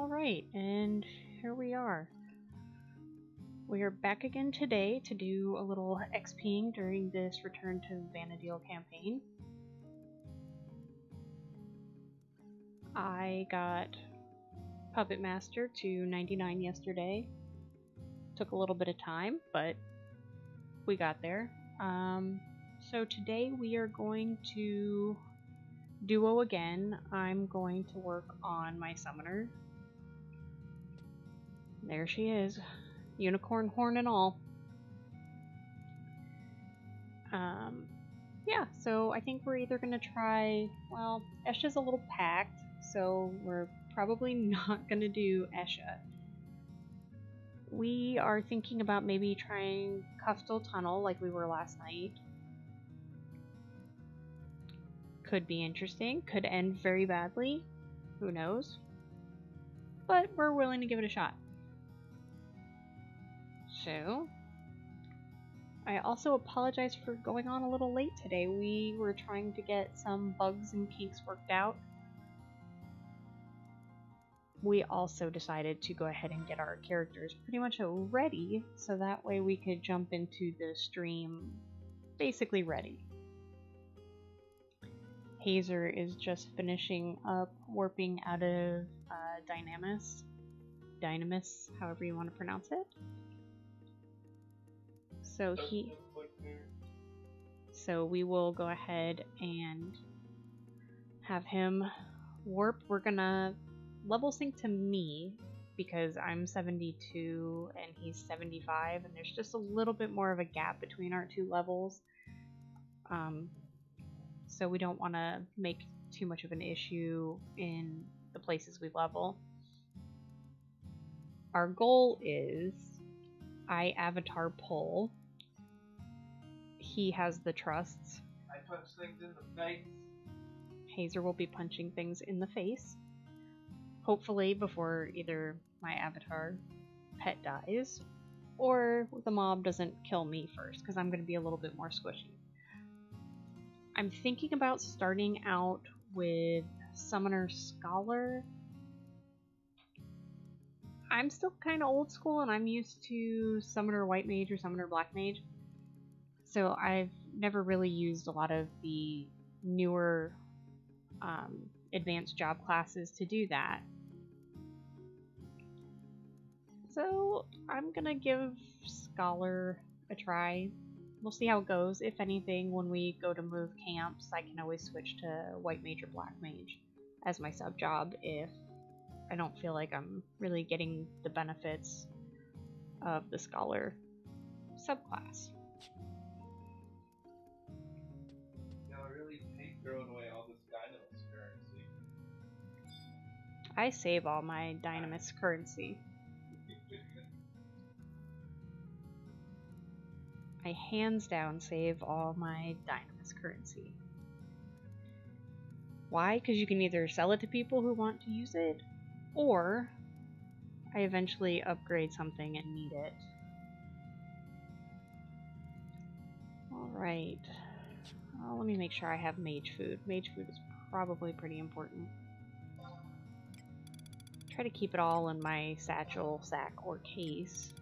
Alright, and here we are. We are back again today to do a little XPing during this Return to Vana'diel campaign. I got Puppet Master to 99 yesterday. Took a little bit of time, but we got there. So today we are going to duo again. I'm going to work on my summoner. There she is. Unicorn horn and all. Yeah, so I think we're either going to try, well, Esha's a little packed, so we're probably not going to do Esha. We are thinking about maybe trying Kuftal Tunnel like we were last night. Could be interesting, could end very badly, who knows, but we're willing to give it a shot. So, I also apologize for going on a little late today. We were trying to get some bugs and kinks worked out. We also decided to go ahead and get our characters pretty much ready, so that way we could jump into the stream basically ready. Hazer is just finishing up warping out of Dynamis, however you want to pronounce it. So we will go ahead and have him warp. We're gonna level sync to me because I'm 72 and he's 75, and there's just a little bit more of a gap between our two levels. So we don't want to make too much of an issue in the places we level. Our goal is I avatar pull. He has the trusts. I punch things in the face. Hazer will be punching things in the face. Hopefully before either my avatar pet dies or the mob doesn't kill me first, because I'm going to be a little bit more squishy. I'm thinking about starting out with Summoner Scholar. I'm still kind of old school and I'm used to Summoner White Mage or Summoner Black Mage. So I've never really used a lot of the newer advanced job classes to do that. So I'm gonna give Scholar a try. We'll see how it goes. If anything, when we go to move camps, I can always switch to White Mage or Black Mage as my sub job if I don't feel like I'm really getting the benefits of the Scholar subclass. I really hate throwing away all this Dynamis currency. I save all my Dynamis currency. I hands down save all my Dynamis currency. Why? Because you can either sell it to people who want to use it, or I eventually upgrade something and need it. Alright. Let me make sure I have mage food. Mage food is probably pretty important. Try to keep it all in my satchel, sack, or case,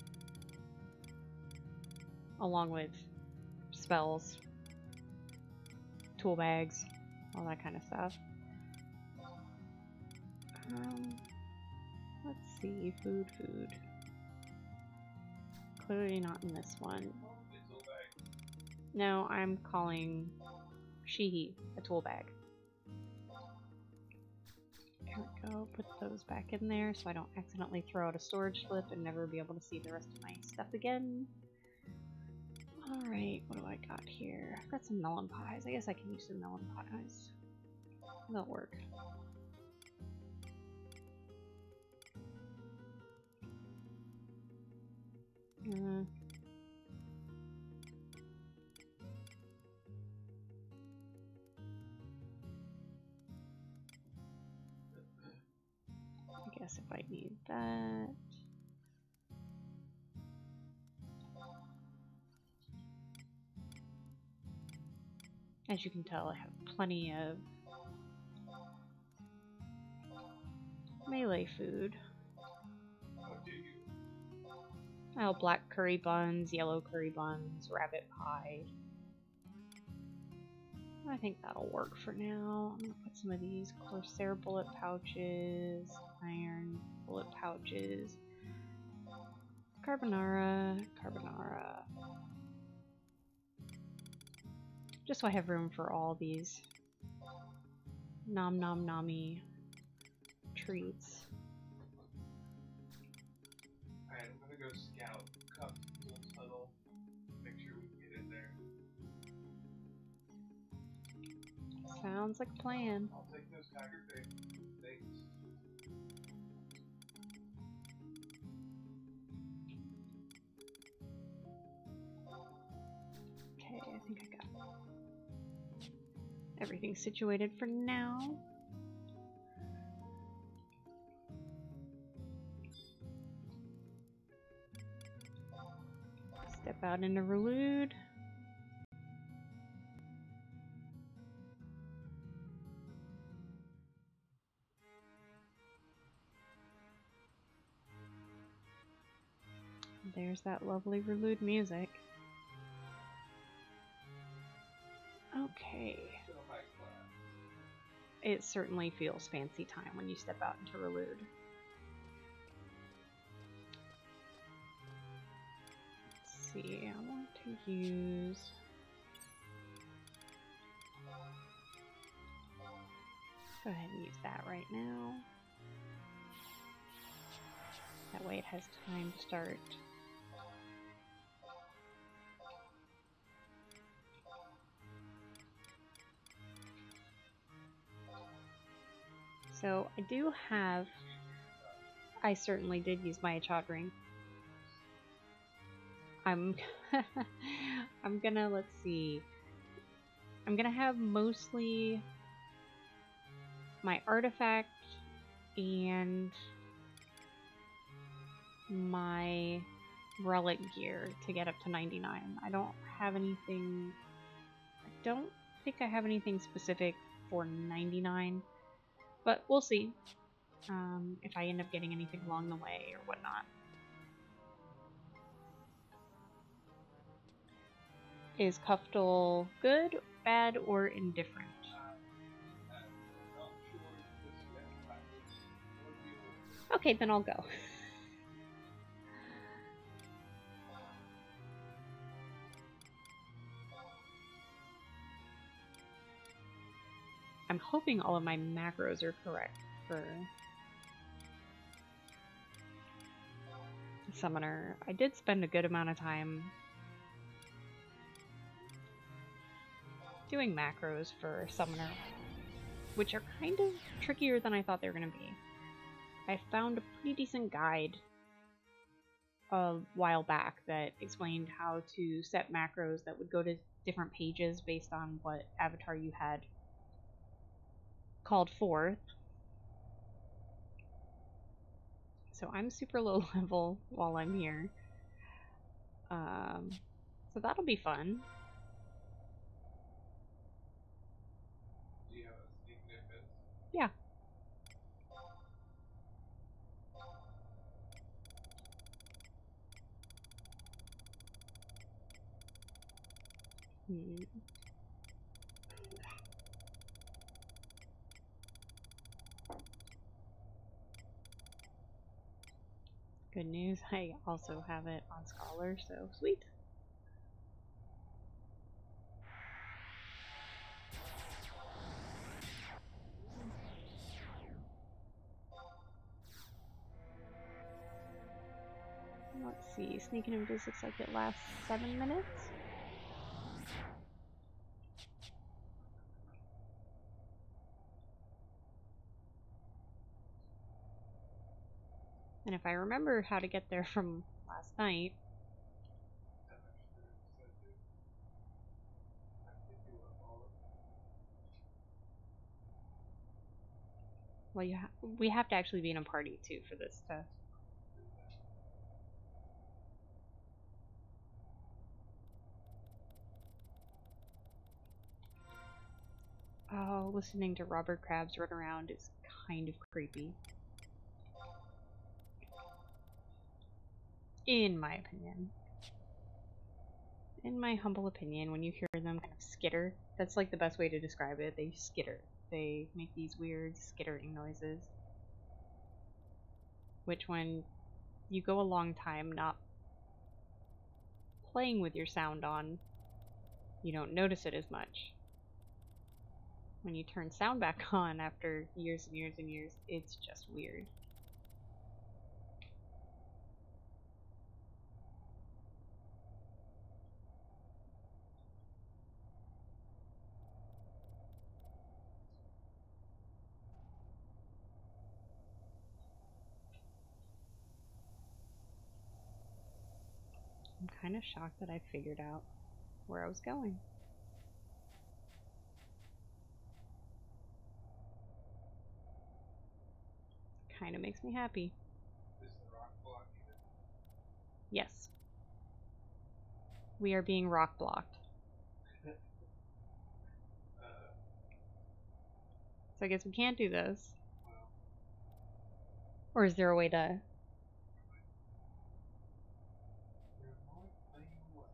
along with spells, tool bags, all that kind of stuff. Let's see, food. Clearly not in this one. No, I'm calling Sheehy a tool bag. There we go, put those back in there so I don't accidentally throw out a storage slip and never be able to see the rest of my stuff again. Alright, what do I got here? I've got some melon pies. I guess I can use some melon pies. That'll work. I guess if I need that. As you can tell, I have plenty of melee food. Oh, black curry buns, yellow curry buns, rabbit pie. I think that'll work for now. I'm gonna put some of these Corsair bullet pouches, iron bullet pouches, carbonara. Just so I have room for all these nom nom nommy treats. Alright, I'm gonna go scout Cup's little tunnel. Make sure we can get in there. Sounds like a plan. I'll take those tiger things. Okay, I think I got everything situated for now. Step out into Relude. There's that lovely Relude music. Okay. It certainly feels fancy time when you step out into Relude. Let's see, I want to use... Go ahead and use that right now. That way it has time to start. So I do have... I certainly did use my Achad ring. I'm gonna, let's see. I'm gonna have mostly my artifact and my relic gear to get up to 99. I don't have anything... I don't think I have anything specific for 99, but we'll see if I end up getting anything along the way or whatnot. Is Kuftal good, bad, or indifferent? Okay, then I'll go. I'm hoping all of my macros are correct for Summoner. I did spend a good amount of time doing macros for Summoner, which are kind of trickier than I thought they were going to be. I found a pretty decent guide a while back that explained how to set macros that would go to different pages based on what avatar you had called forth. So I'm super low level while I'm here. So that'll be fun. Do you have a sneak nimbus? Yeah. Good news, I also have it on Scholar, so sweet. Let's see, Sneak and Invis looks like it lasts 7 minutes. And if I remember how to get there from last night... Well, we have to actually be in a party, too, for this to... Oh, listening to Robert Krabs run around is kind of creepy. In my opinion. In my humble opinion, when you hear them kind of skitter, that's like the best way to describe it. They skitter. They make these weird skittering noises. Which when you go a long time not playing with your sound on, you don't notice it as much. When you turn sound back on after years and years and years, it's just weird. I'm kind of shocked that I figured out where I was going. Kind of makes me happy. Is the rock block even? Yes. We are being rock blocked. So I guess we can't do this. Well, Or is there a way to... there might be a way.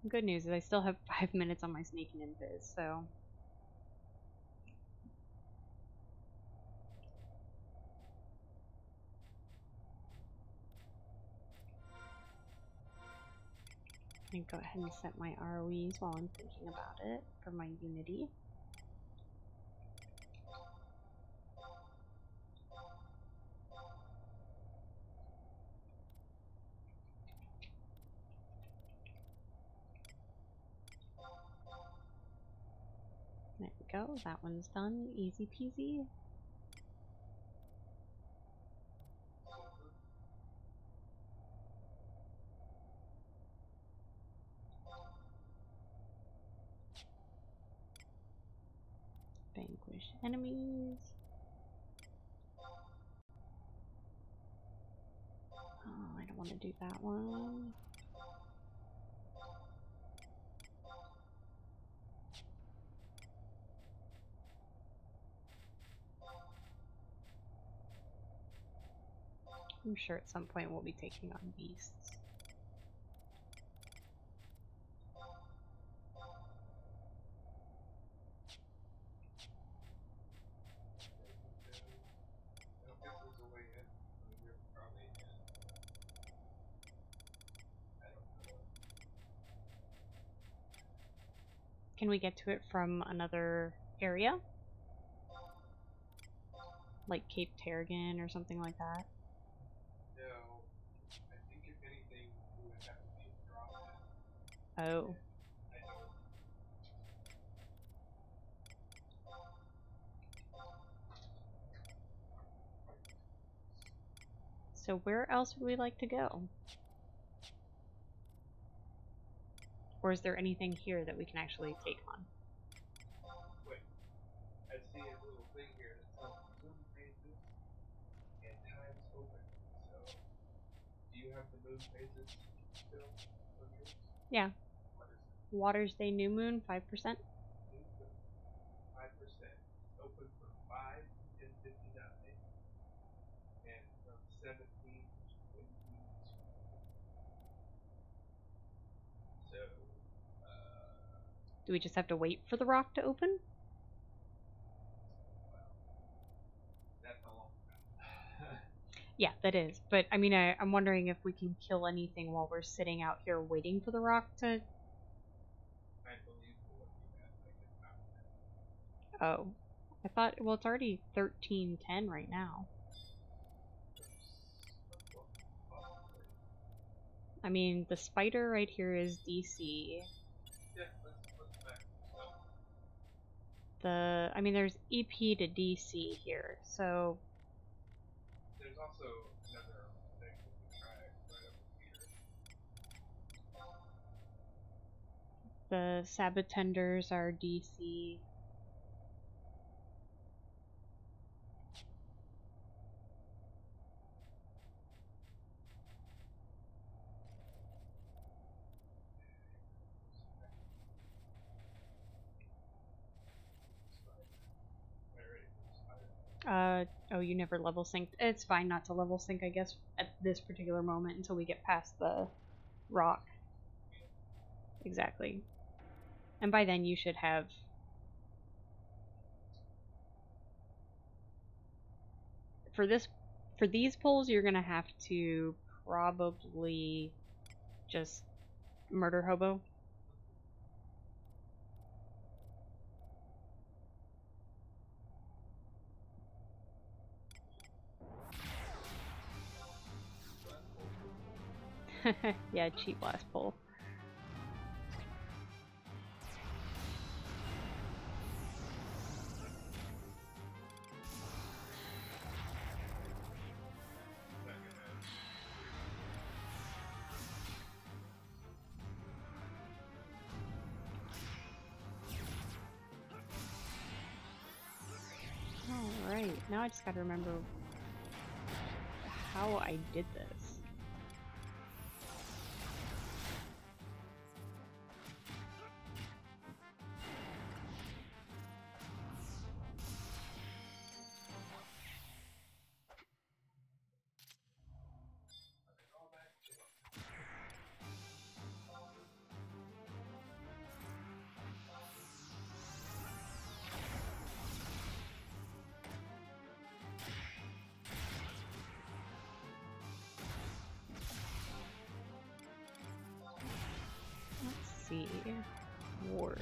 Good news is I still have 5 minutes on my sneaking in biz, so... I can go ahead and set my ROEs while I'm thinking about it for my Unity. There we go, that one's done. Easy peasy. Vanquish enemies. Oh, I don't want to do that one. I'm sure at some point we'll be taking on beasts. I don't guess there's a way in. I mean, you're probably in. I don't know. Can we get to it from another area? Like Cape Tarragon or something like that? No. I think if anything, it would have to be a drop in. Oh. I don't. So where else would we like to go? Or is there anything here that we can actually take on? Wait. I see a little thing here that tells moon phases and times open. So, do you have the moon phases still on yours? Yeah. What is it? Water's Day New Moon, 5%. New moon, 5%. Open from 5 to 10:59, and from 17 to 22. So, Do we just have to wait for the rock to open? well, that's a long time. Yeah, that is. But I mean, I'm wondering if we can kill anything while we're sitting out here waiting for the rock to... I believe we're looking at like an hour. Oh. I thought, well, it's already 13:10 right now. Possibly. I mean, the spider right here is DC. Yeah, let's back stuff. I mean, there's EP to DC here, so... There's also another thing we can try right over here. The Sabotenders are DC. Oh, you never level synced. It's fine not to level sync, I guess, at this particular moment until we get past the rock. Exactly. And by then you should have... For these pulls, you're gonna have to probably just murder hobo. Yeah, cheap last pull. Alright, now I just gotta remember how I did this. See. Ward.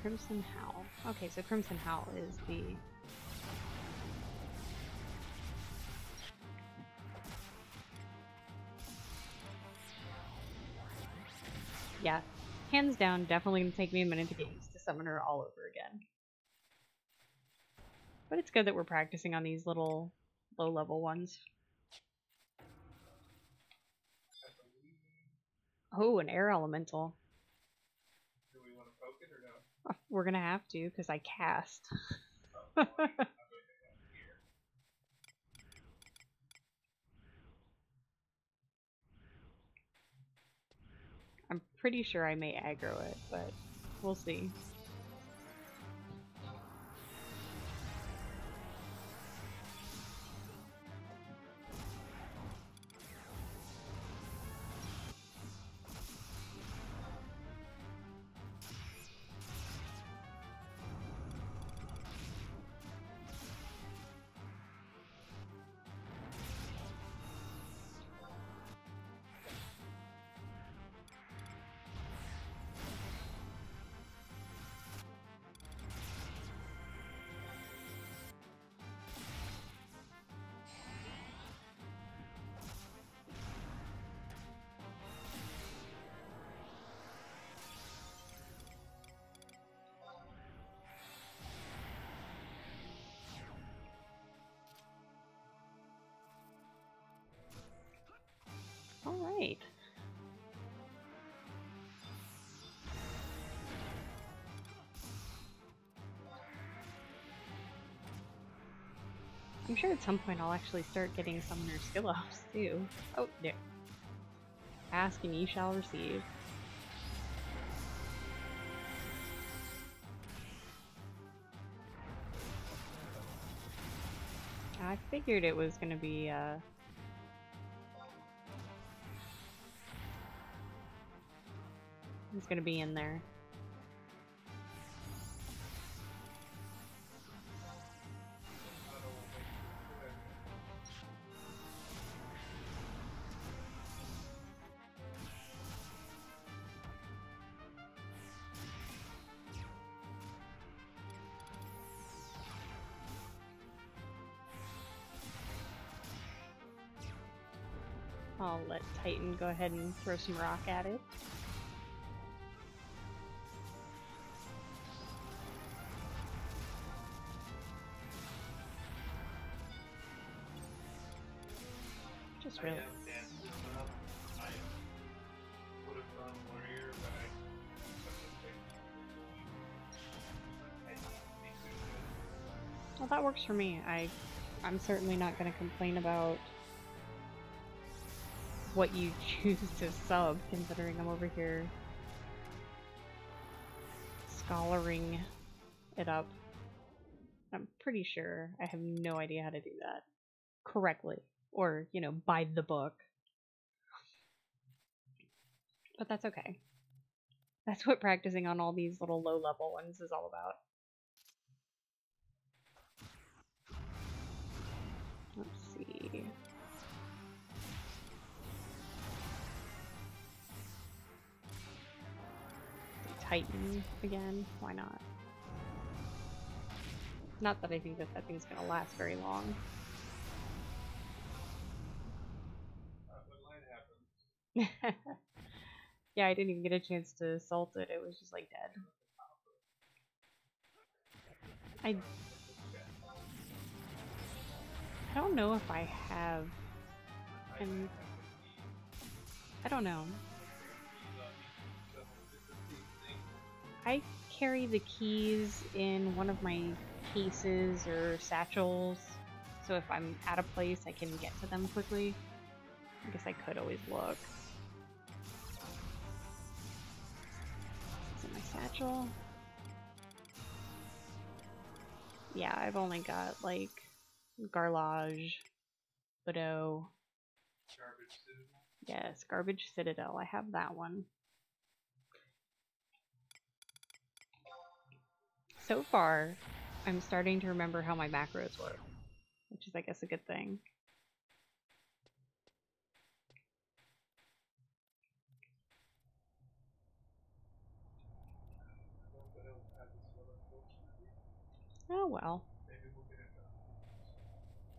Crimson Howl. Okay, so Crimson Howl is the... Yeah, hands down, definitely gonna take me a minute to get used to Summoner all over again. But it's good that we're practicing on these little low-level ones. Oh, an air elemental. Do we want to poke it or no? We're gonna have to, because I cast. I'm pretty sure I may aggro it, but we'll see. Alright. I'm sure at some point I'll actually start getting Summoner skill ups too. Oh, there. Ask and ye shall receive. I figured it was gonna be, it's gonna be in there. I'll let Titan go ahead and throw some rock at it. Just really. Well, that works for me. I'm certainly not going to complain about what you choose to sub, considering I'm over here scholaring it up. I'm pretty sure I have no idea how to do that correctly. Or, you know, by the book. But that's okay. That's what practicing on all these little low-level ones is all about. Let's see. Titan again. Why not? Not that I think that thing's gonna last very long. Yeah, I didn't even get a chance to assault it. It was just like dead. I don't know if I have. And I don't know. I carry the keys in one of my cases or satchels, so if I'm at a place I can get to them quickly. I guess I could always look. Is it my satchel? Yeah, I've only got like Garlage, Widow. Garbage Citadel? Yes, Garbage Citadel. I have that one. So far, I'm starting to remember how my macros work, which is, I guess, a good thing. Oh well. Maybe we'll get a drop.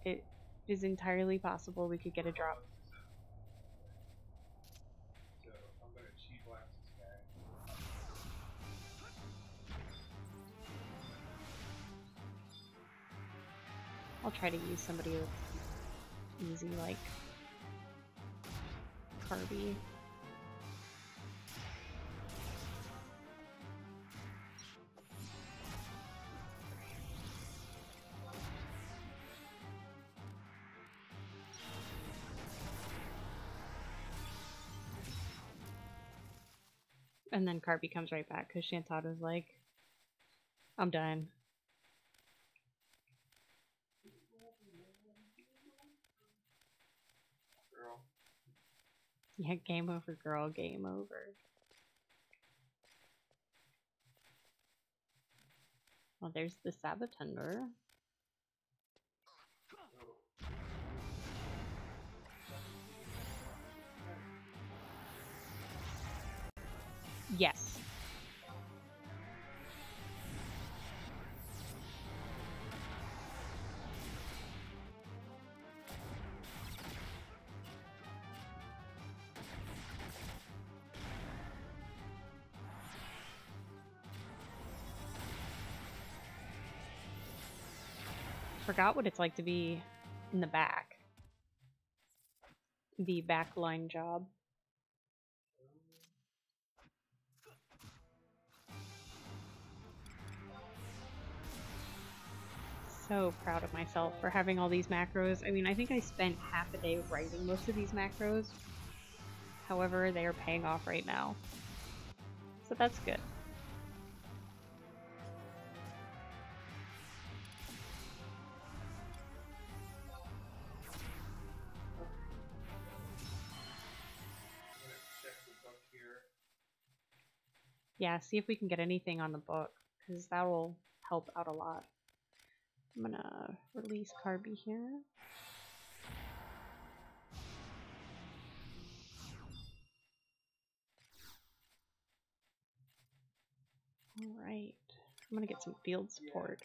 It is entirely possible we could get a drop. So I'm gonna cheat blast this guy. I'll try to use somebody with easy, like, Carby. And then Carby comes right back because Shantada's like, I'm done. Girl. Yeah, game over, girl, game over. Well, there's the Sabatender. Yes. Forgot what it's like to be in the back. The backline job. So proud of myself for having all these macros. I mean, I think I spent half a day writing most of these macros. However, they are paying off right now. So that's good. Yeah, see if we can get anything on the book, because that will help out a lot. I'm gonna release Carby here. Alright. I'm gonna get some field support.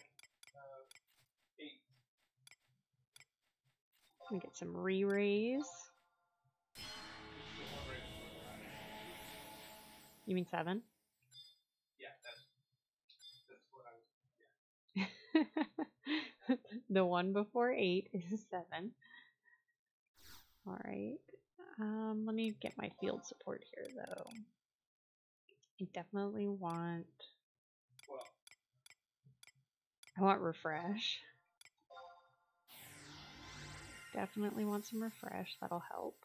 I'm gonna get some re-raise. You mean 7? Yeah, that's what I was. Yeah. The one before 8 is 7. Alright. Let me get my field support here, though. I definitely want... Well, I want refresh. Definitely want some refresh. That'll help.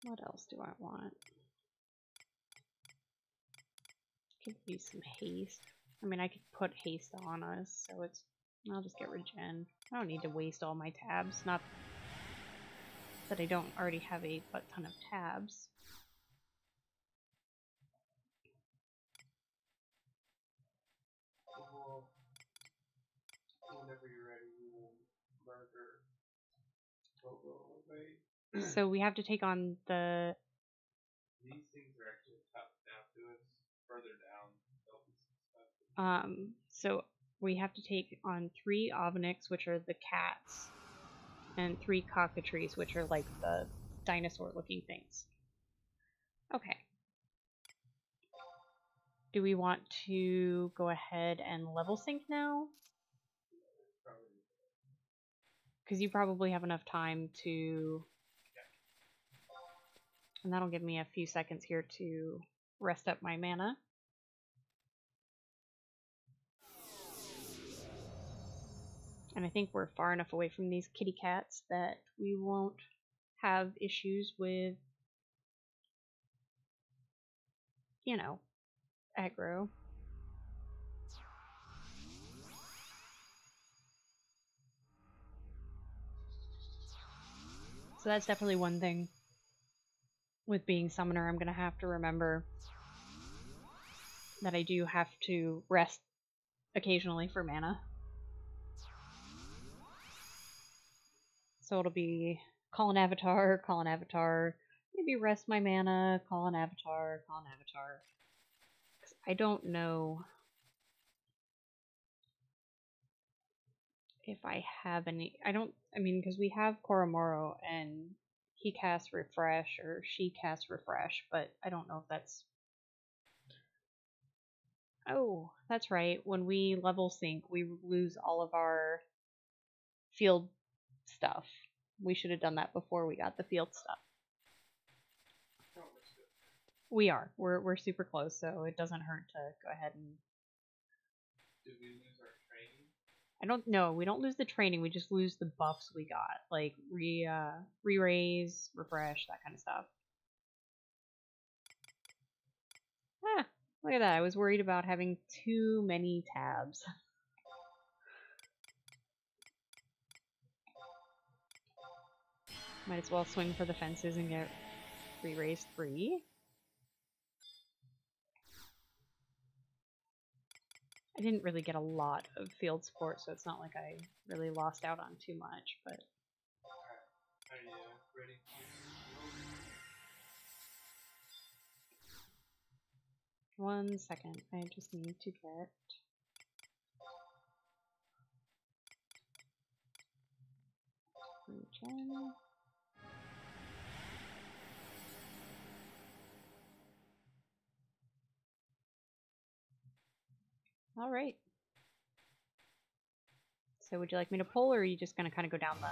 What else do I want? Could use some haste. I mean, I could put haste on us, so it's... I'll just get regen. I don't need to waste all my tabs. Not that I don't already have a butt ton of tabs. Well, whenever you're ready, we will murder Bobo away. So we have to take on the... These things are actually top down to us. Further down, there'll be some stuff. So we have to take on 3 Ovnix, which are the cats, and 3 cockatrices, which are like the dinosaur-looking things. Okay. Do we want to go ahead and level sync now? Because you probably have enough time to... And that'll give me a few seconds here to rest up my mana. And I think we're far enough away from these kitty cats that we won't have issues with, you know, aggro. So that's definitely one thing with being summoner I'm going to have to remember, that I do have to rest occasionally for mana. So it'll be call an avatar, maybe rest my mana, call an avatar. I don't know if I have any... I mean, because we have Koromoro and he casts refresh, or she casts refresh, but I don't know if that's... Oh, that's right. When we level sync, we lose all of our field stuff. We should have done that before we got the field stuff. We are. We're super close, so it doesn't hurt to go ahead and... Did we lose our training? I don't know. We don't lose the training. We just lose the buffs we got, like re-raise, refresh, that kind of stuff. Ah, look at that. I was worried about having too many tabs. Might as well swing for the fences and get re-raised 3. I didn't really get a lot of field support, so it's not like I really lost out on too much, but... Are you ready? One second, I just need to get... Regen. Alright. So would you like me to pull, or are you just going to kind of go down the...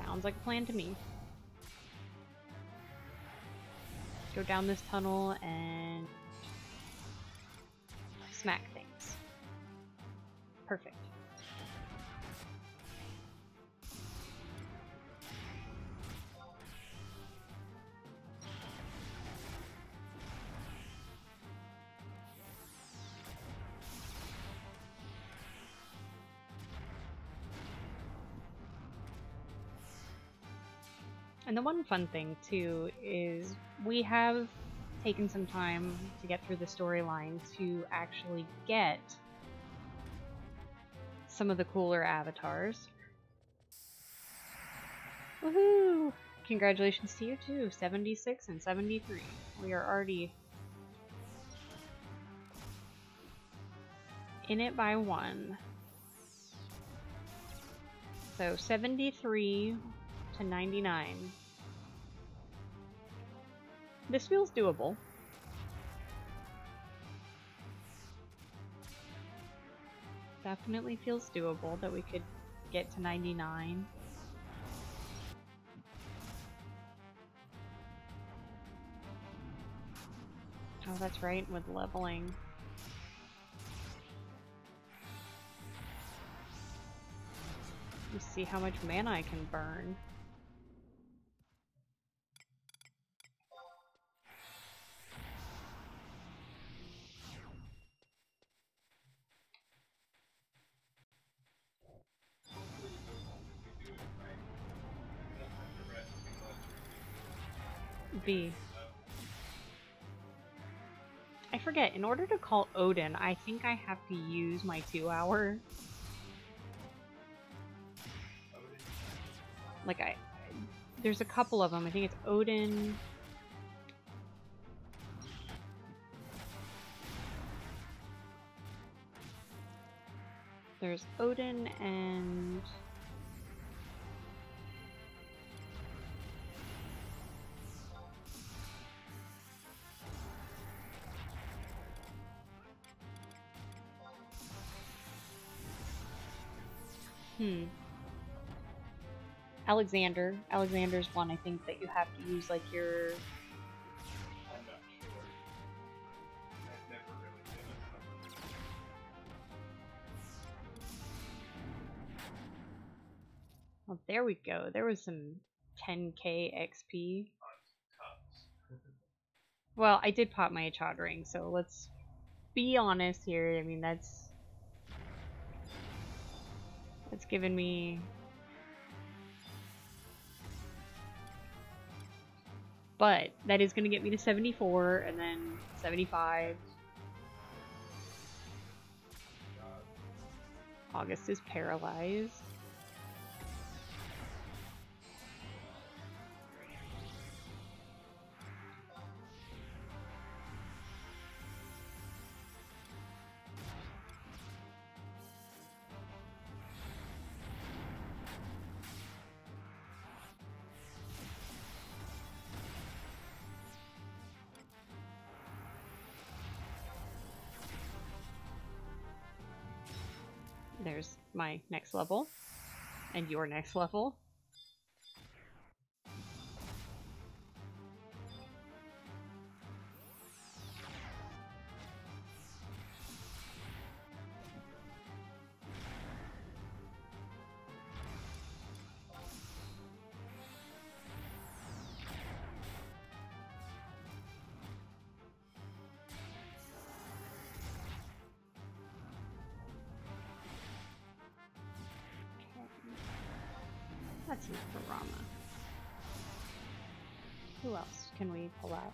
Sounds like a plan to me. Go down this tunnel and smack things. Perfect. And the one fun thing, too, is we have taken some time to get through the storyline to actually get some of the cooler avatars. Woohoo! Congratulations to you, too. 76 and 73. We are already in it by 1. So 73 to 99. This feels doable. Definitely feels doable that we could get to 99. Oh, that's right, with leveling. Let's see how much mana I can burn. B. I forget, in order to call Odin, I think I have to use my 2-hour. Like, there's a couple of them. I think it's Odin. There's Odin and... Alexander. Alexander's one, I think, that you have to use, like, your... I'm not sure. I've never really been a summoner. Oh, there we go. There was some 10k XP. Well, I did pop my Achad ring, so let's be honest here. I mean, that's given me... But that is going to get me to 74, and then 75. August is paralyzed. There's my next level, and your next level. That's enough for Rama. Who else can we pull out?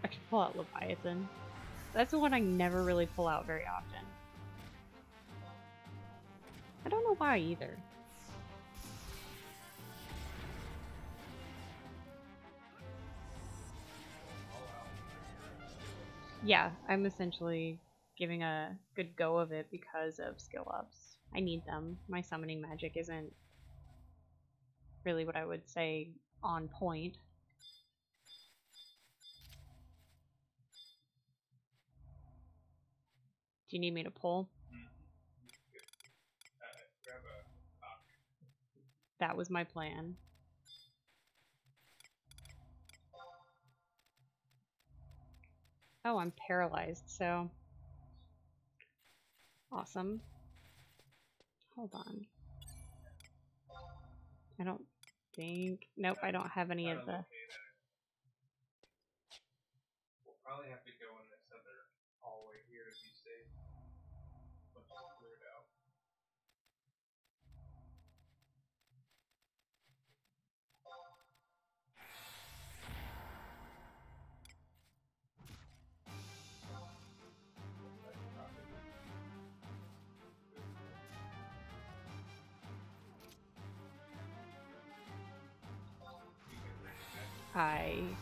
I can pull out Leviathan. That's the one I never really pull out very often. I don't know why either. Yeah, I'm essentially giving a good go of it because of skill ups. I need them. My summoning magic isn't really what I would say on point. Do you need me to pull? That was my plan. Oh, I'm paralyzed, so... Awesome. Hold on. I don't think... Nope, I don't have any of the... We'll probably have to go in this other hallway here to be safe. Let's just clear it out.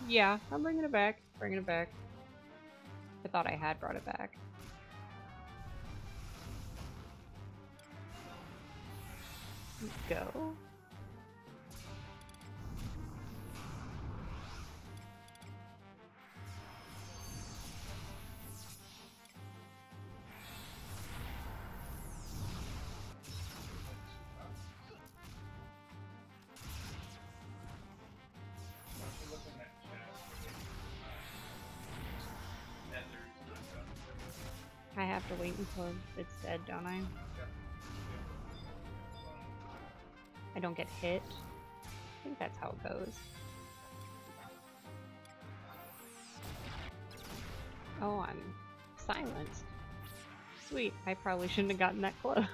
Yeah, I'm bringing it back. Bringing it back. I thought I had brought it back. Let's go. I have to wait until it's dead, don't I? I don't get hit. I think that's how it goes. Oh, I'm silenced. Sweet, I probably shouldn't have gotten that close.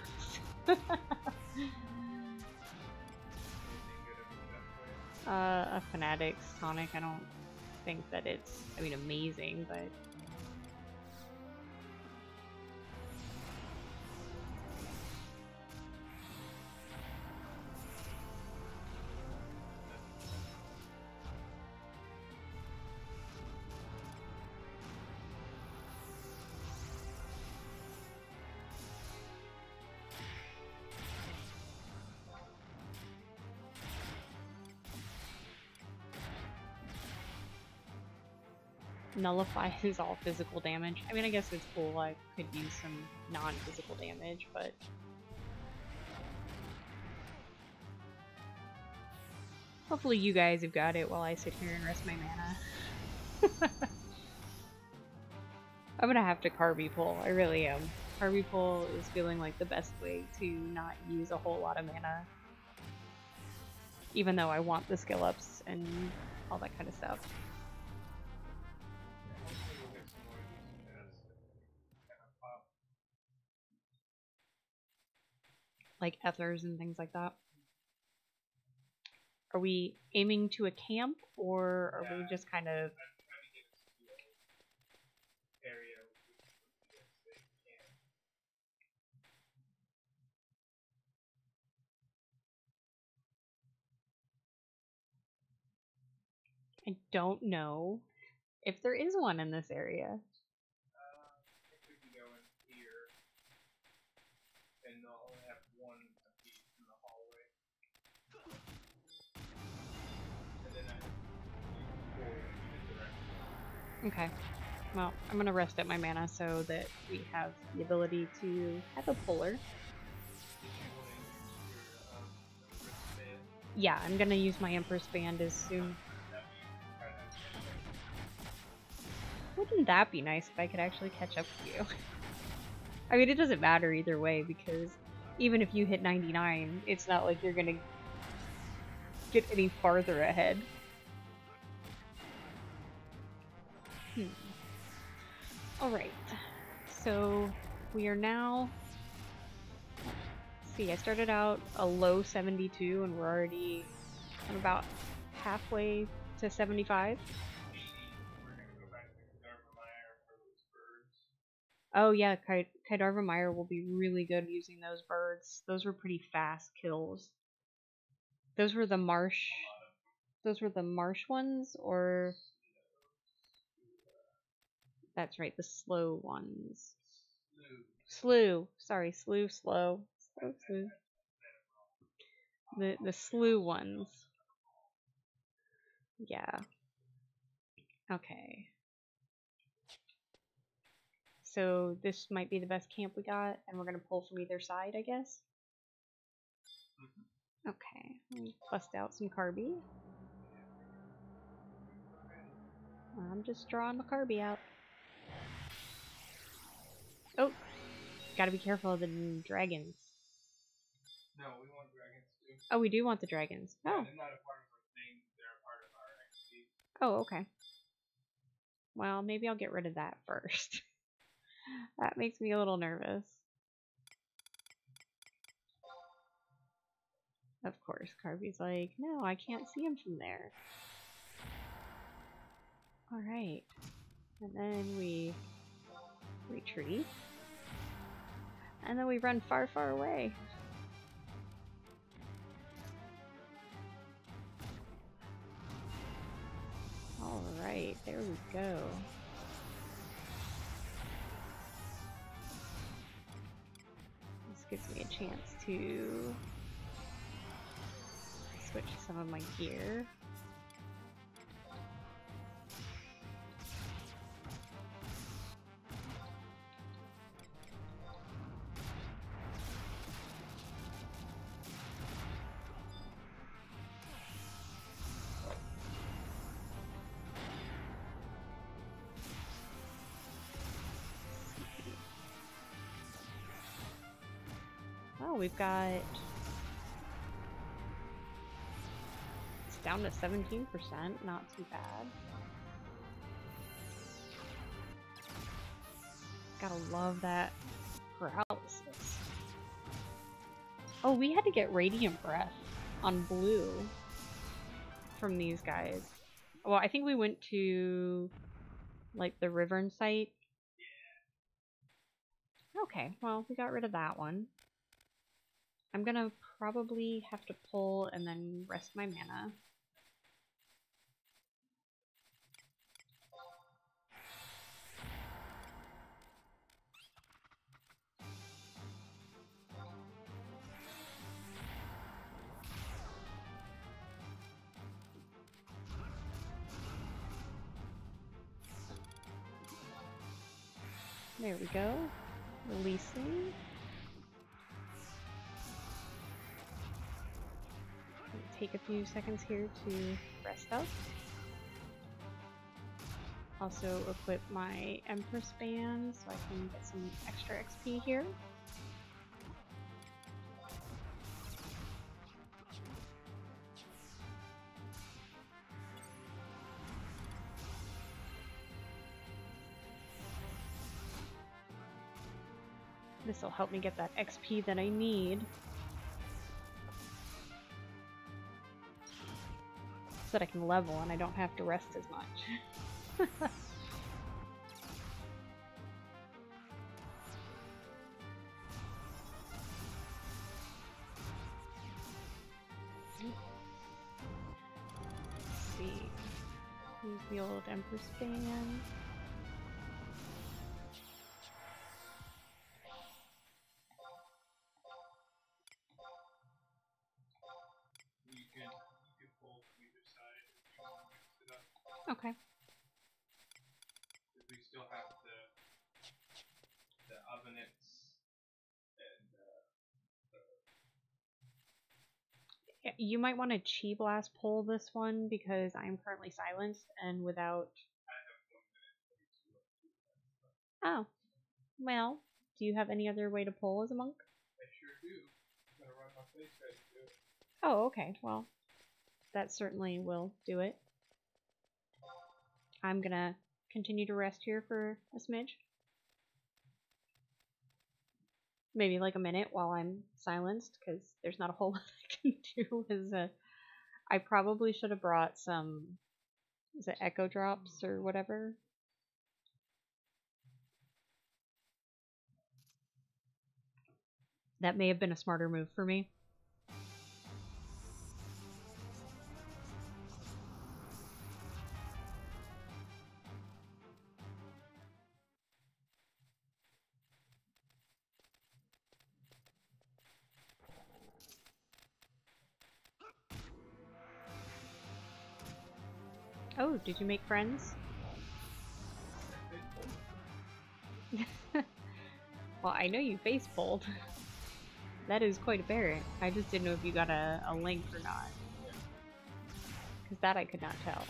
A Fanatics tonic, I don't think that it's, I mean, amazing, but... nullifies all physical damage. I mean, I guess it's cool. I could use some non-physical damage, but... hopefully you guys have got it while I sit here and rest my mana. I'm gonna have to Carby pull. I really am. Carby pull is feeling like the best way to not use a whole lot of mana. Even though I want the skill ups and all that kind of stuff. Like ethers and things like that. Are we aiming to a camp, or are we just kind of... I don't know if there is one in this area. If we can go in here, and they'll only have one piece in the hallway. And then I pull in direction. Okay. Well, I'm gonna rest up my mana so that we have the ability to have a puller. Yeah, I'm gonna use my Empress Band as soon. Wouldn't that be nice if I could actually catch up with you? I mean, it doesn't matter either way, because even if you hit 99, it's not like you're gonna get any farther ahead. Alright, so we are now... let's see, I started out a low 72 and we're already about halfway to 75. Oh yeah, Kaidarva Meyer will be really good using those birds. Those were pretty fast kills. Those were the marsh... those were the marsh ones, or... that's right, the slow ones. Slew. Sorry, slow. Slow. The slew ones. Yeah. Okay. So this might be the best camp we got, and we're gonna pull from either side, I guess. Okay, let me bust out some Carby. I'm just drawing my Carby out. Oh, gotta be careful of the dragons. No, we want dragons too. Oh, we do want the dragons. Yeah, Oh. they're not a part of our thing, they're a part of our XP. Oh, okay. Well, maybe I'll get rid of that first. That makes me a little nervous. Of course, Carby's like, no, I can't see him from there. Alright. And then we retreat. And then we run far, far away. Alright, there we go. This gives me a chance to switch some of my gear. Oh, we've got Down to 17%, not too bad. Gotta love that paralysis. Oh, we had to get Radiant Breath on blue from these guys. Well, I think we went to like the Rivern site. Okay, well, we got rid of that one. I'm gonna probably have to pull and then rest my mana. There we go. Releasing. Take a few seconds here to rest up. Also equip my Empress Band so I can get some extra XP here. This will help me get that XP that I need, so that I can level and I don't have to rest as much. Let's see. Use the old Empress Band. Okay. We still have the ovenets and Yeah, you might want to Chi Blast pull this one because I am currently silenced and without. Oh, well, do you have any other way to pull as a monk? I sure do. I'm gonna run my face right to do it. Oh, okay. Well, that certainly will do it. I'm gonna continue to rest here for a smidge. Maybe like a minute while I'm silenced, because there's not a whole lot I can do. I probably should have brought some, is it Echo Drops or whatever? That may have been a smarter move for me. Oh, did you make friends? Well, I know you face pulled. That is quite apparent. I just didn't know if you got a link or not. Because that I could not tell.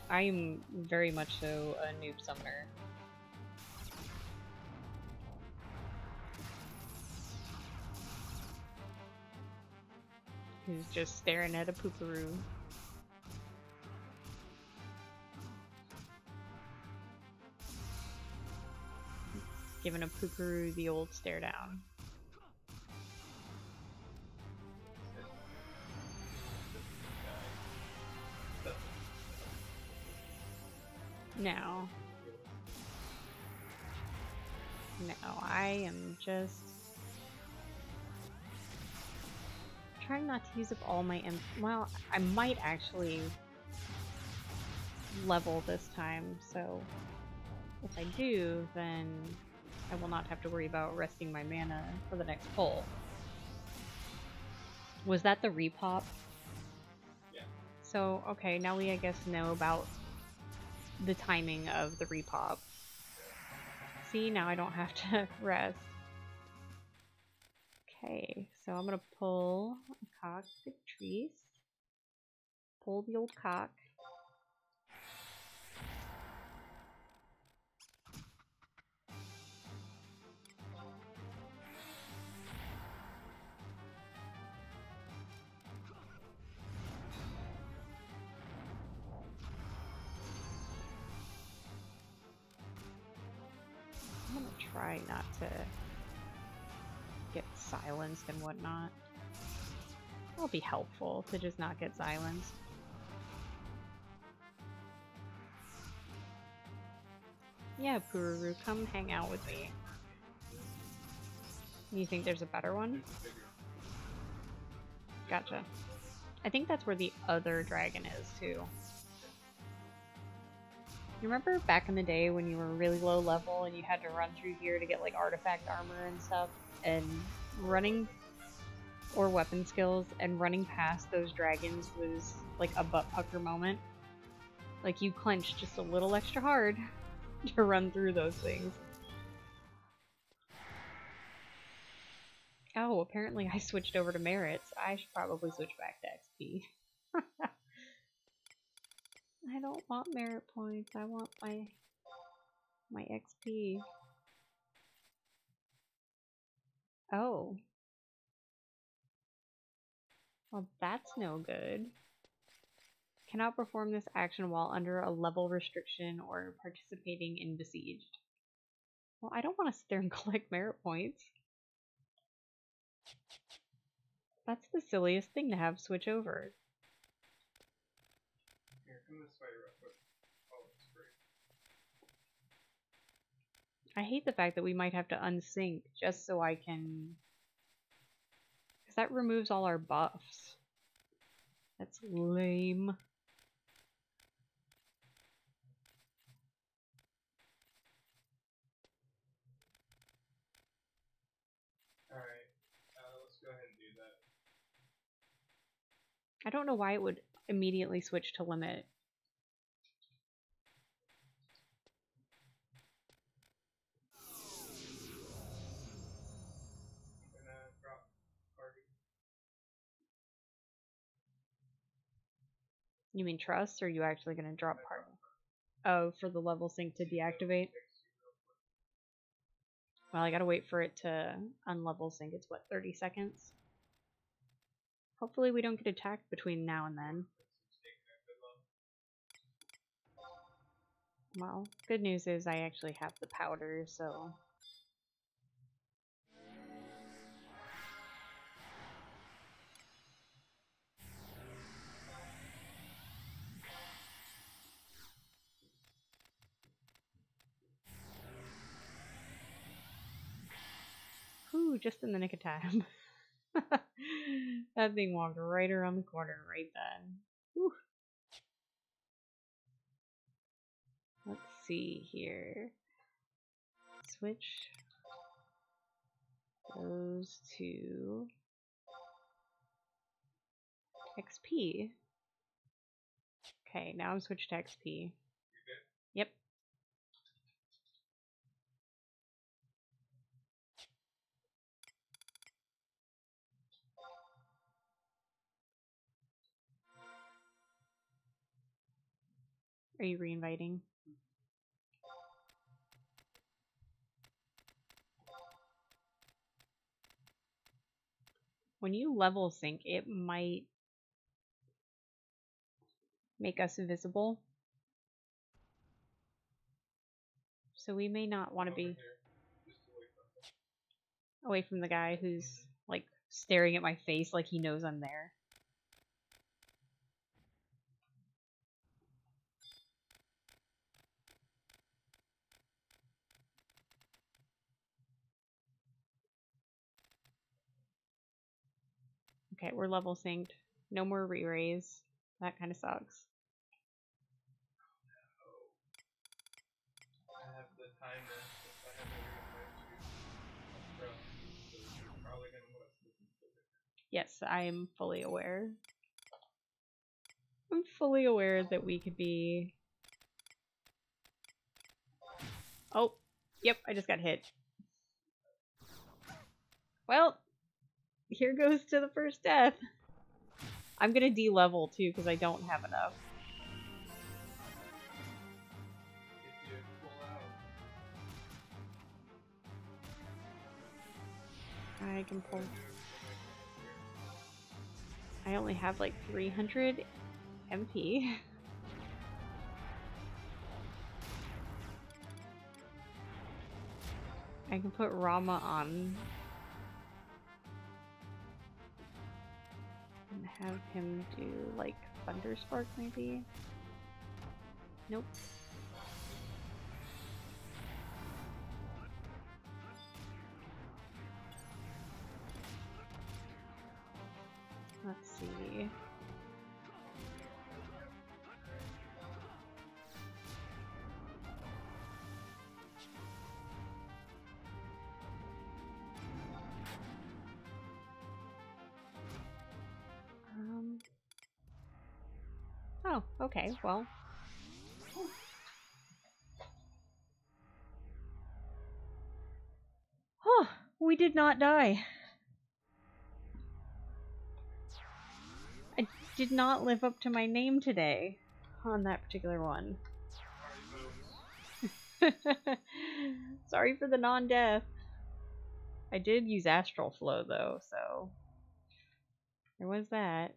I am very much so a noob summoner. Who's just staring at a pooparoo. Giving a pooparoo the old stare down. No. No, I am just trying not to use up all my well, I might actually level this time, so if I do, then I will not have to worry about resting my mana for the next pull. Was that the repop? Yeah. So, okay, now we I guess know about the timing of the repop. See, now I don't have to rest. Okay, so I'm gonna pull a cockatrice. Pull the old cock. try not to get silenced and whatnot. It'll be helpful to just not get silenced. Yeah, Pururu, come hang out with me. You think there's a better one? Gotcha. I think that's where the other dragon is, too. You remember back in the day when you were really low level and you had to run through here to get like artifact armor and stuff, and running, or weapon skills, and running past those dragons was like a butt pucker moment? Like you clenched just a little extra hard to run through those things. Oh, apparently I switched over to merits. I should probably switch back to XP. I don't want merit points. I want my XP. Oh. Well, that's no good. Cannot perform this action while under a level restriction or participating in besieged. Well, I don't want to sit there and collect merit points. That's the silliest thing to have switch over. Here, come this way real quick. Oh, it's great. I hate the fact that we might have to unsync just so I can... because that removes all our buffs. That's lame. Alright, let's go ahead and do that. I don't know why it would immediately switch to limit. I'm gonna drop party. You mean trust, or are you actually going to drop part? Oh, for the level sync to deactivate? Well, I gotta wait for it to unlevel sync. It's what, 30 seconds? Hopefully we don't get attacked between now and then. Well, good news is I actually have the powder, so... Whew, just in the nick of time. That thing walked right around the corner right then. Whew. Let's see here. Switch those to XP. Okay, now I'm switched to XP. Yep. Are you reinviting? When you level sync, it might make us invisible. So we may not want to be away from the guy who's like staring at my face like he knows I'm there. Okay, we're level synced. No more re-raise. That kind of sucks. I have the time to, I have to re-invite you. So you're probably gonna want to listen to it. Yes, I am fully aware. I'm fully aware that we could be... Oh, yep, I just got hit. Well, here goes to the first death. I'm gonna de-level too because I don't have enough. If you pull out, I can pull. I only have like 300 MP. I can put Rama on and have him do like Thunder Spark maybe? Nope. Let's see. Oh, okay, well. Huh, we did not die. I did not live up to my name today on that particular one. Sorry for the non-death. I did use Astral Flow though, so there was that.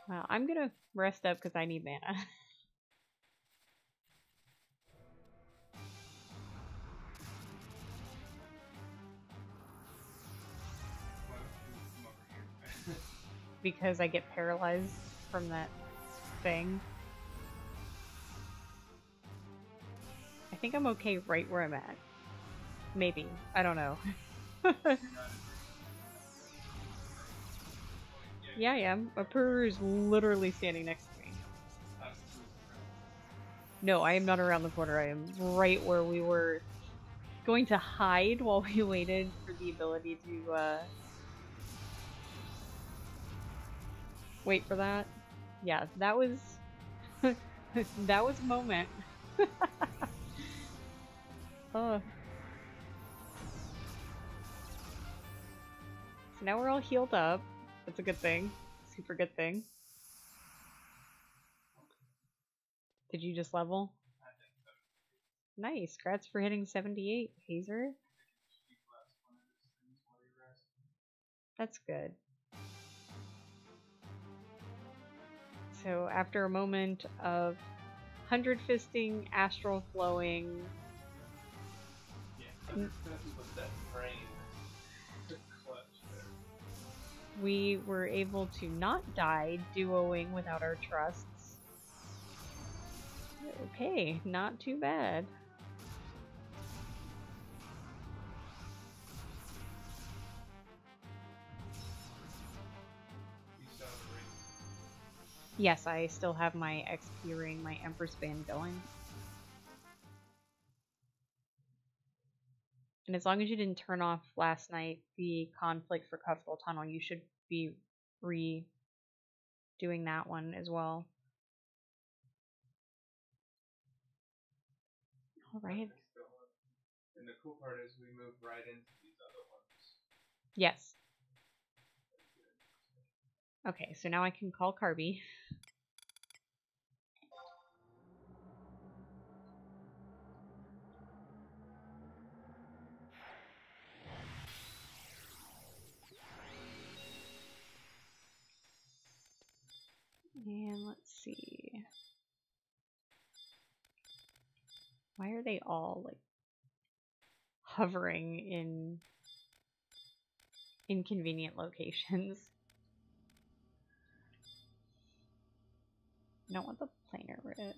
Well, I'm gonna rest up because I need mana. Because I get paralyzed from that thing. I think I'm okay right where I'm at. Maybe. I don't know. Yeah, I am. Apuru is literally standing next to me. No, I am not around the corner. I am right where we were going to hide while we waited for the ability to, wait for that. Yeah, that was... that was a moment. Oh. So now we're all healed up. That's a good thing. Super good thing. Did you just level? Nice. Congrats for hitting 78, Hazer. That's good. So after a moment of 100 fisting, astral flowing, we were able to not die duoing without our trusts. Okay, not too bad. Yes, I still have my XP ring, my Empress band going. And as long as you didn't turn off last night the conflict for Comfortable Tunnel, you should be redoing that one as well. Alright. And the cool part is we move right into these other ones. Yes. Okay, so now I can call Carby. And let's see. Why are they all like hovering in inconvenient locations? I don't want the planar rift.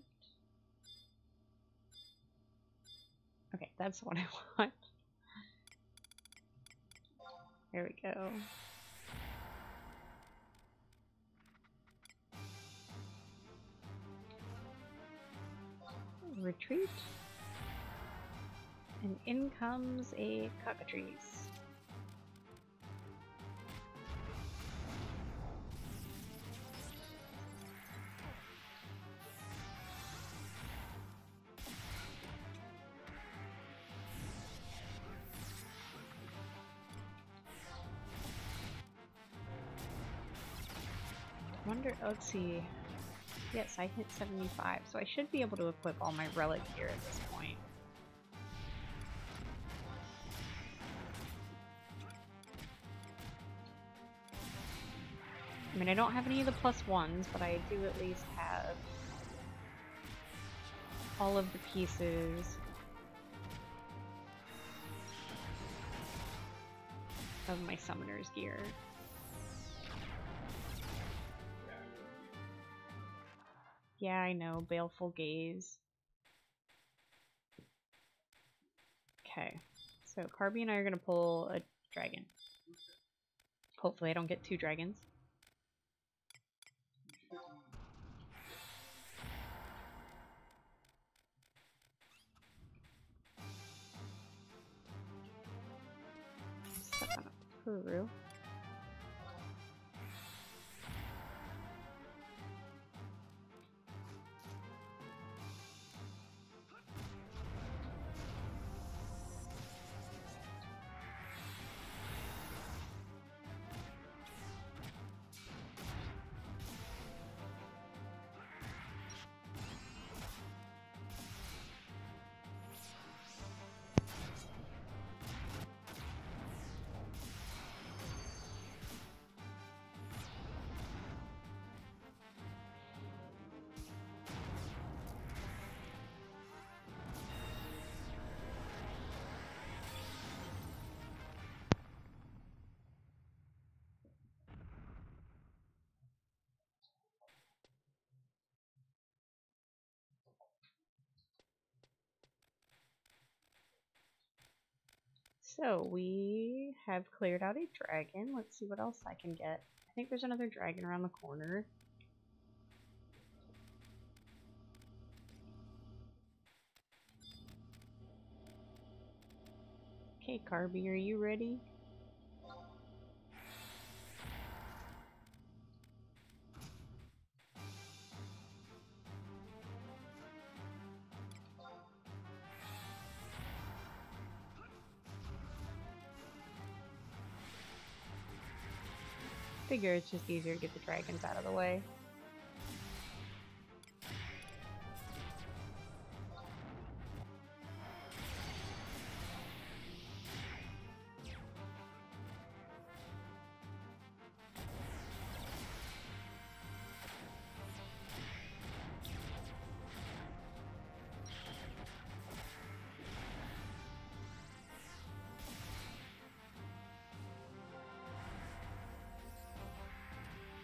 Okay, that's what I want. There we go. Retreat. And in comes a cockatrice. Wonder, let's see. Yes, I hit 75, so I should be able to equip all my relic gear at this point. I mean, I don't have any of the +1s, but I do at least have all of the pieces of my summoner's gear. Yeah, I know, baleful gaze. Okay, so Carby and I are gonna pull a dragon. Hopefully I don't get 2 dragons. Step on a Puru. So we have cleared out a dragon. Let's see what else I can get. I think there's another dragon around the corner. Okay, Carby, are you ready? Figure it's just easier to get the dragons out of the way.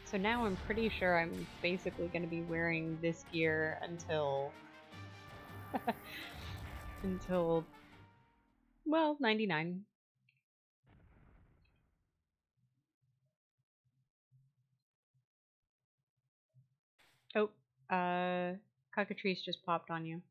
So now I'm pretty sure I'm basically going to be wearing this gear until until, well, 99. Oh, cockatrice just popped on you.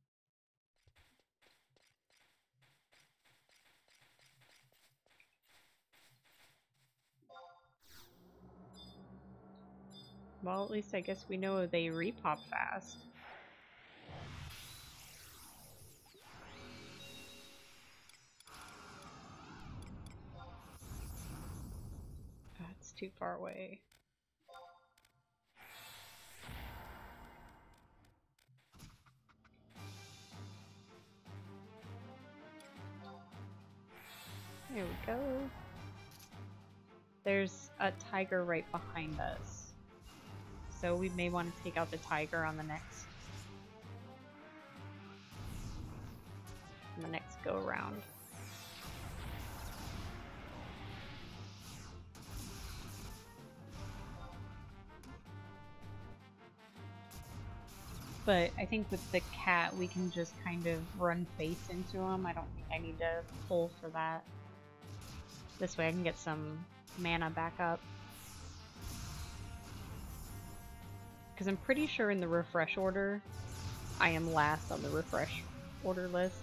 Well, at least I guess we know they repop fast. That's too far away. There we go. There's a tiger right behind us. So we may want to take out the tiger on the next go around. But I think with the cat we can just kind of run face into him. I don't think I need to pull for that. This way I can get some mana back up. Because I'm pretty sure in the refresh order, I am last on the refresh order list.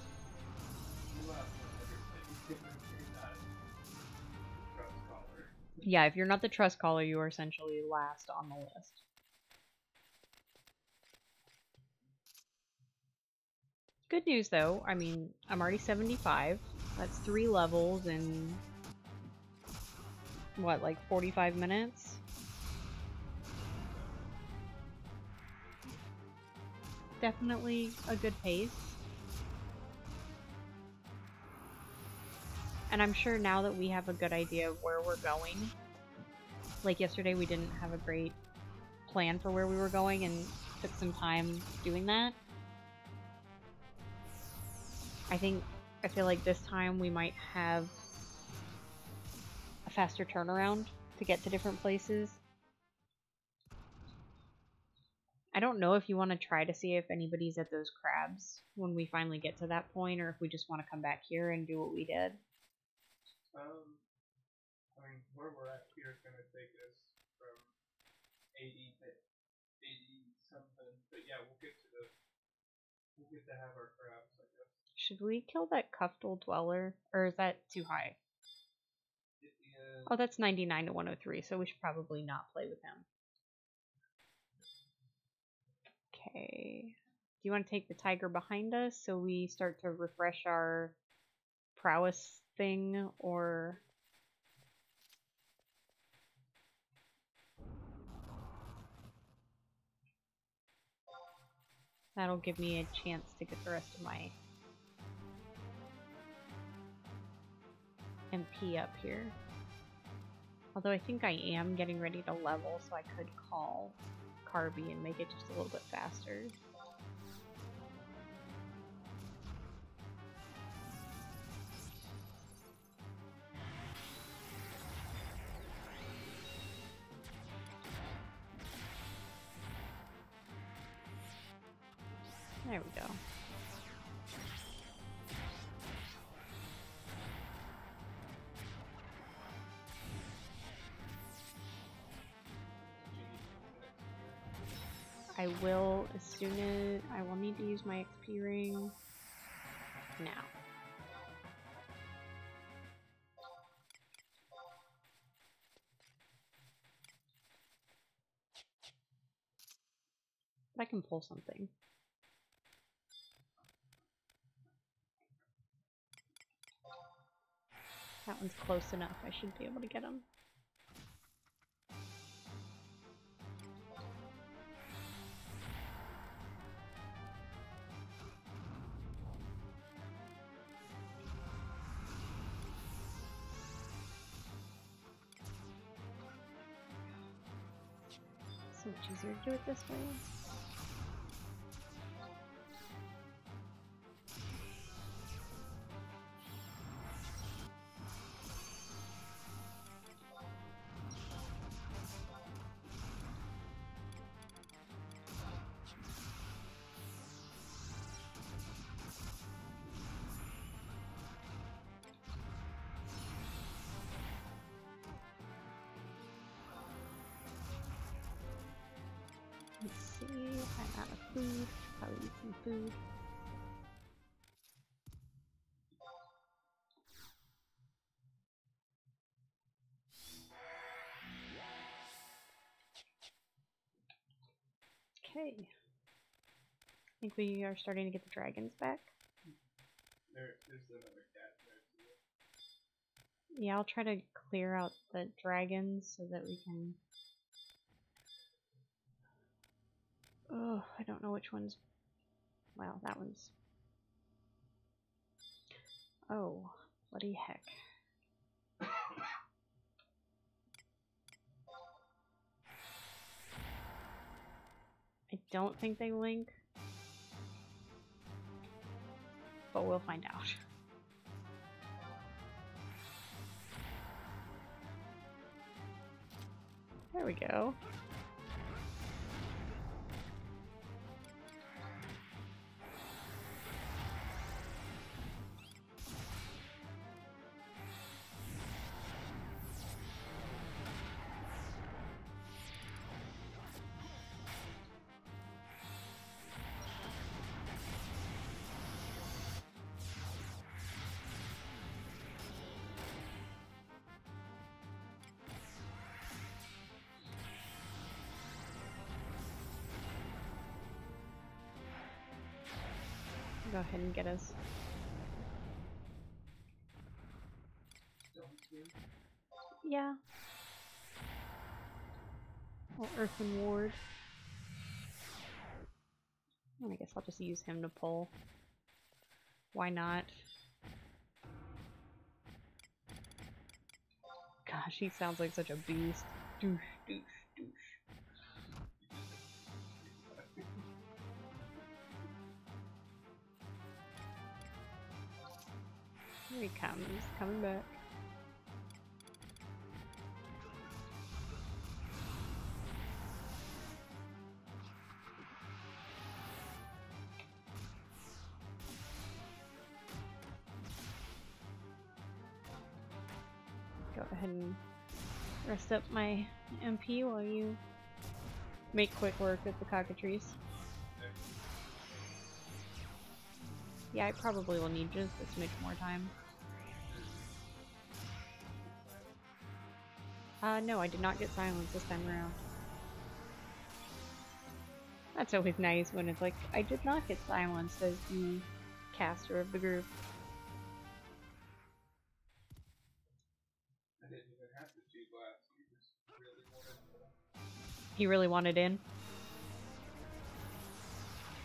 Yeah, if you're not the trust caller, you are essentially last on the list. Good news though, I mean, I'm already 75. That's 3 levels in, what, like 45 minutes? Definitely a good pace. And I'm sure now that we have a good idea of where we're going, like yesterday we didn't have a great plan for where we were going and took some time doing that. I feel like this time we might have a faster turnaround to get to different places. I don't know if you want to try to see if anybody's at those crabs when we finally get to that point, or if we just want to come back here and do what we did. I mean, where we're at here is going to take us from 80 to 80 something, but yeah, we'll get to have our crabs, I guess. Should we kill that Cuftal Dweller, or is that too high? Oh, that's 99 to 103, so we should probably not play with him. Okay. Do you want to take the tiger behind us so we start to refresh our prowess thing, or... That'll give me a chance to get the rest of my MP up here. Although I think I am getting ready to level, so I could call Carby and make it just a little bit faster. There we go. I will as soon as I will need to use my XP ring now. But I can pull something. That one's close enough. I should be able to get him. So much easier to do it this way. Let's see, I'm out of food. Probably eat some food. Okay. I think we are starting to get the dragons back. There's another cat there too. Yeah, I'll try to clear out the dragons so that we can... Oh, I don't know which one's... Well, that one's... Oh, bloody heck. I don't think they link, but we'll find out. There we go. Go ahead and get us. Yeah. Well, Earthen Ward. And I guess I'll just use him to pull. Why not? Gosh, he sounds like such a beast. Douche, douche, douche. Here he comes, coming back. Go ahead and rest up my MP while you make quick work of the cockatrice. Yeah, I probably will need just a smidge more time. No, I did not get silence this time around. That's always nice when it's like, I did not get silenced as the caster of the group. I didn't even have the 2 glass. He just really wanted to. He really wanted in.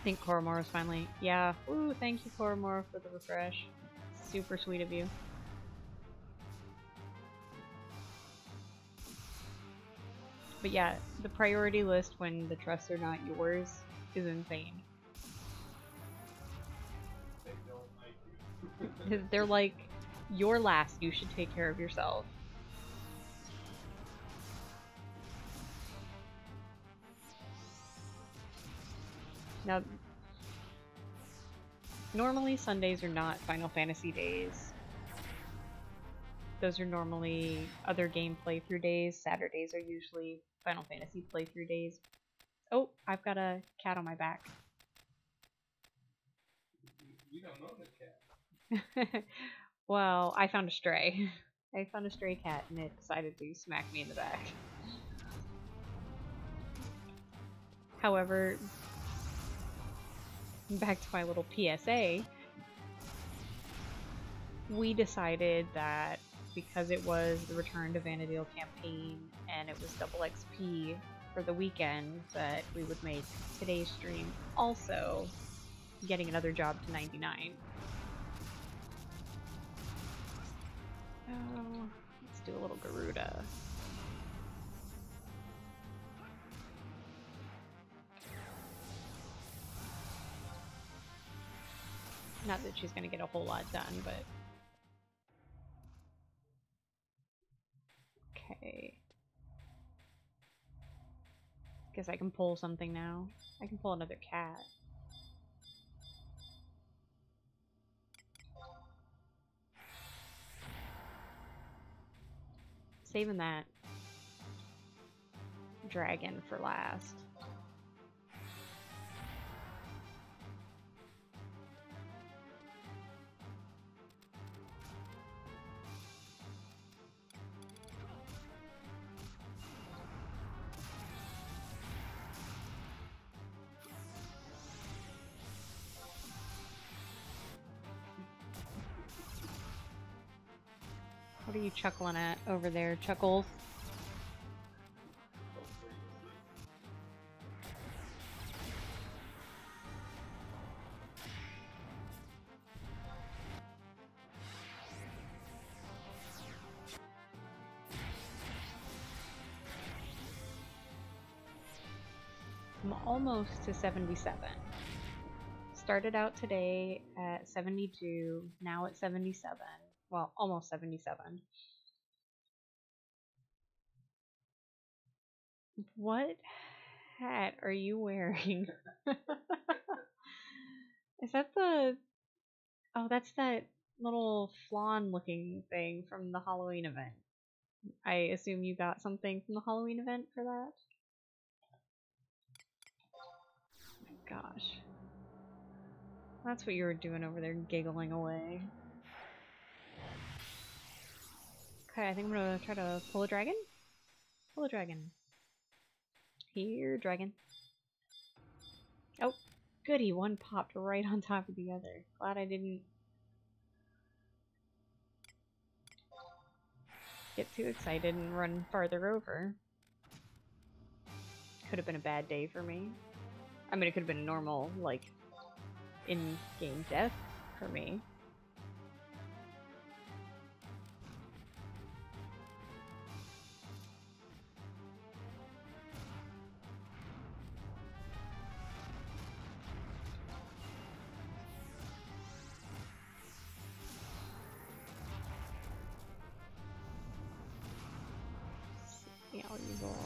I think Koromor was finally... Yeah. Ooh, thank you, Koromor, for the refresh. Super sweet of you. But yeah, the priority list when the trusts are not yours is insane. They don't like you. They're like, you're last, you should take care of yourself. Now, normally Sundays are not Final Fantasy days. Those are normally other game playthrough days. Saturdays are usually Final Fantasy playthrough days. Oh, I've got a cat on my back. You don't know the cat. Well, I found a stray. I found a stray cat and it decided to smack me in the back. However, back to my little PSA, we decided that because it was the Return to Vanadil campaign and it was double XP for the weekend, that we would make today's stream also getting another job to 99. Oh, let's do a little Garuda. Not that she's gonna get a whole lot done, but... Okay. Guess I can pull something now. I can pull another cat. Saving that dragon for last. What are you chuckling at over there, Chuckles? I'm almost to 77. Started out today at 72, now at 77. Well, almost 77. What hat are you wearing? Is that the... Oh, that's that little flan looking thing from the Halloween event. I assume you got something from the Halloween event for that? Oh my gosh. That's what you were doing over there, giggling away. Okay, I think I'm gonna try to pull a dragon. Pull a dragon. Here, dragon. Oh, goody, one popped right on top of the other. Glad I didn't get too excited and run farther over. Could have been a bad day for me. I mean, it could have been a normal, like, in-game death for me. Weasel.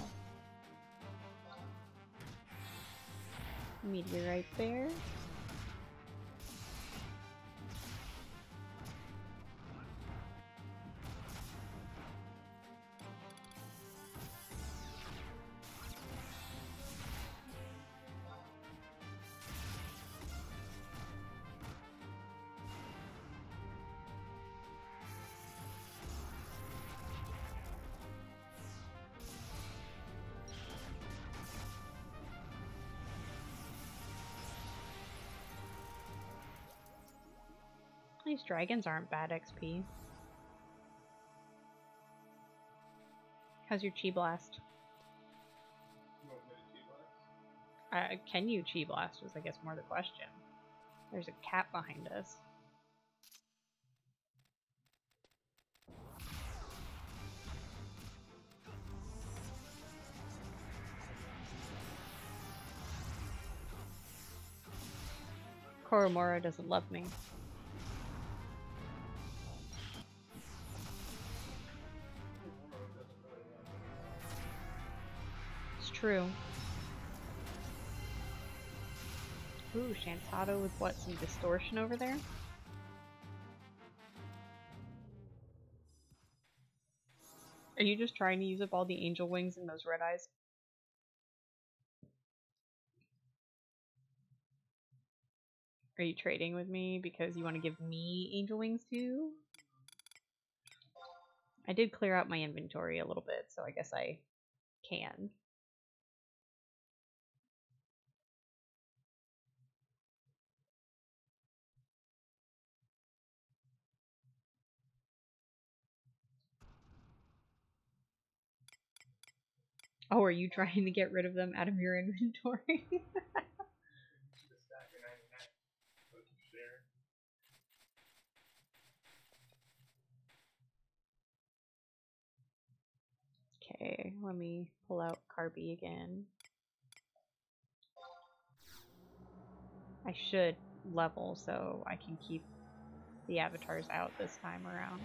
Meteorite there. These dragons aren't bad XP. How's your Chi Blast? You want me to Chi Blast? Can you Chi Blast was I guess more the question. There's a cat behind us. Koromora doesn't love me. It's true. Ooh, Shantado with what? Some distortion over there? Are you just trying to use up all the angel wings and those red eyes? Are you trading with me because you want to give me angel wings too? I did clear out my inventory a little bit, so I guess I can. Oh, are you trying to get rid of them out of your inventory? Okay, let me pull out Carby again. I should level so I can keep the avatars out this time around.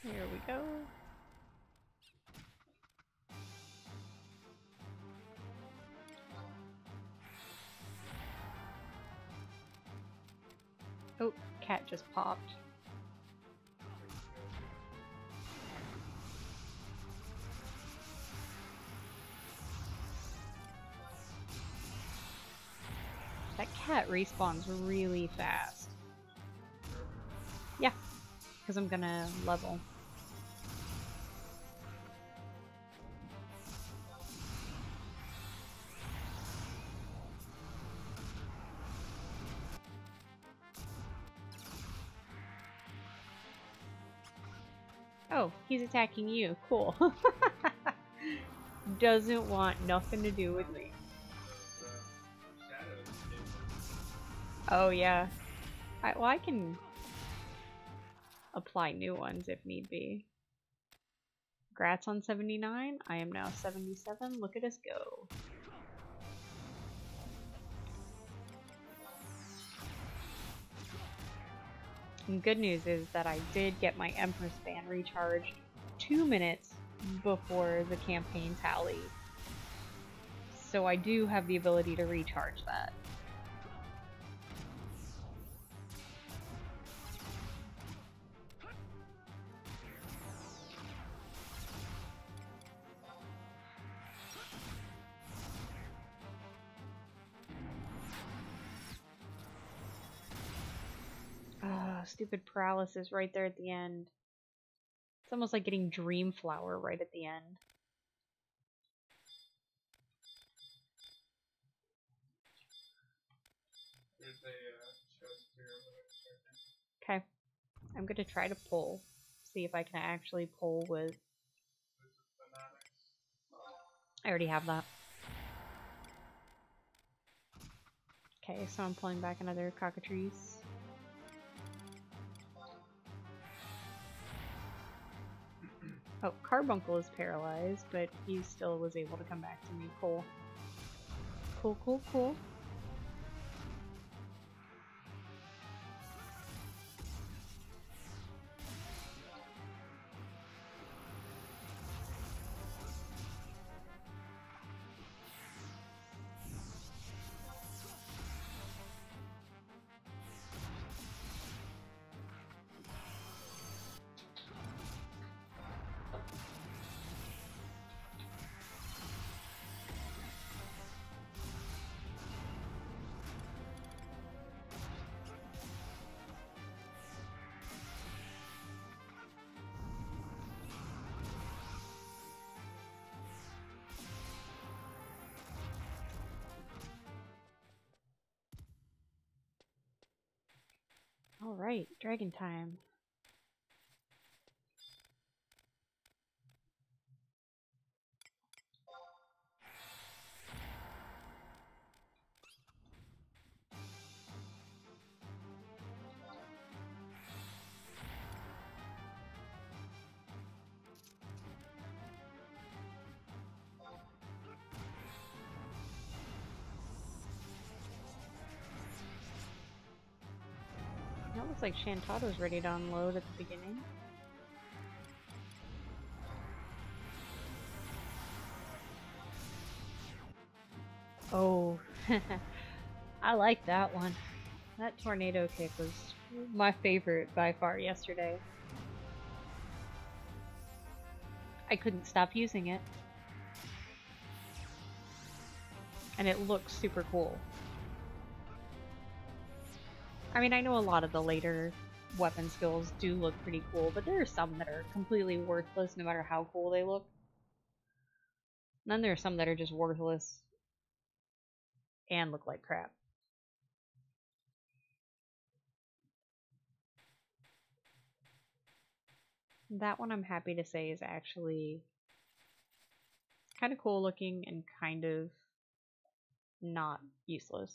Here we go. Oh, cat just popped. That cat respawns really fast. Yeah, because I'm gonna level. Oh, he's attacking you. Cool. Doesn't want nothing to do with me. Oh yeah. Well, I can apply new ones if need be. Grats on 79. I am now 77. Look at us go. And good news is that I did get my Empress Band recharged 2 minutes before the campaign tally. So I do have the ability to recharge that. Stupid paralysis right there at the end. It's almost like getting Dream Flower right at the end. Okay. I'm gonna try to pull. See if I can actually pull with... I already have that. Okay, so I'm pulling back another cockatrice. Oh, Carbuncle is paralyzed, but he still was able to come back to me. Cool. Cool, cool, cool. Alright, dragon time. That looks like Shantato's ready to unload at the beginning. Oh, I like that one. That tornado kick was my favorite by far yesterday. I couldn't stop using it. And it looks super cool. I mean, I know a lot of the later weapon skills do look pretty cool, but there are some that are completely worthless no matter how cool they look. And then there are some that are just worthless and look like crap. That one I'm happy to say is actually kind of cool looking and kind of not useless.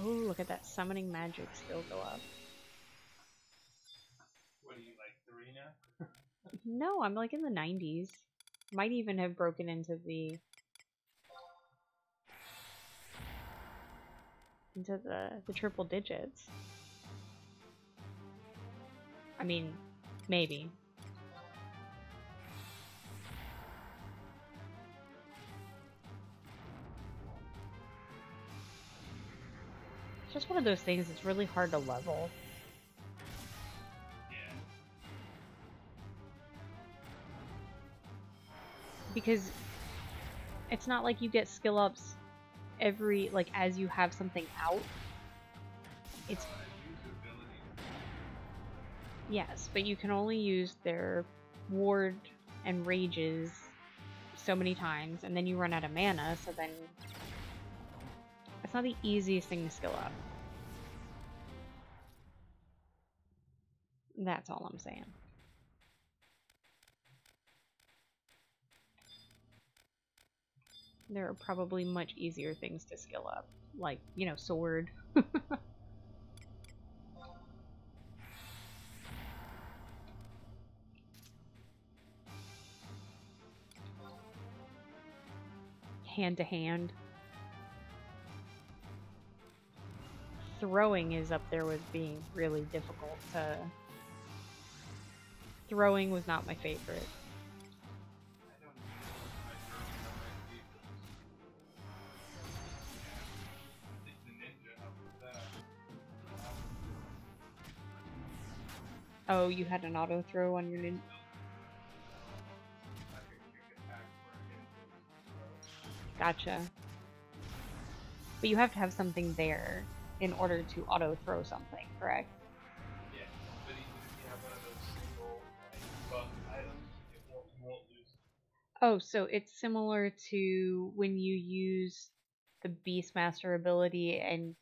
Oh, look at that summoning magic skill go up. What are you, like 3 now? No, I'm like in the 90s. Might even have broken into the triple digits. I mean, maybe. It's just one of those things that's really hard to level. Yeah. Because it's not like you get skill ups every, like, as you have something out. It's... Yes, but you can only use their ward and rages so many times, and then you run out of mana, so then... It's not the easiest thing to skill up. That's all I'm saying. There are probably much easier things to skill up, like, you know, sword. Hand to hand. Throwing is up there with being really difficult to... Throwing was not my favorite. Oh, you had an auto throw on your ninja? Gotcha. But you have to have something there in order to auto throw something, correct? Yeah, but even if you have one of those single buff items, you won't lose. Oh, so it's similar to when you use the Beastmaster ability and...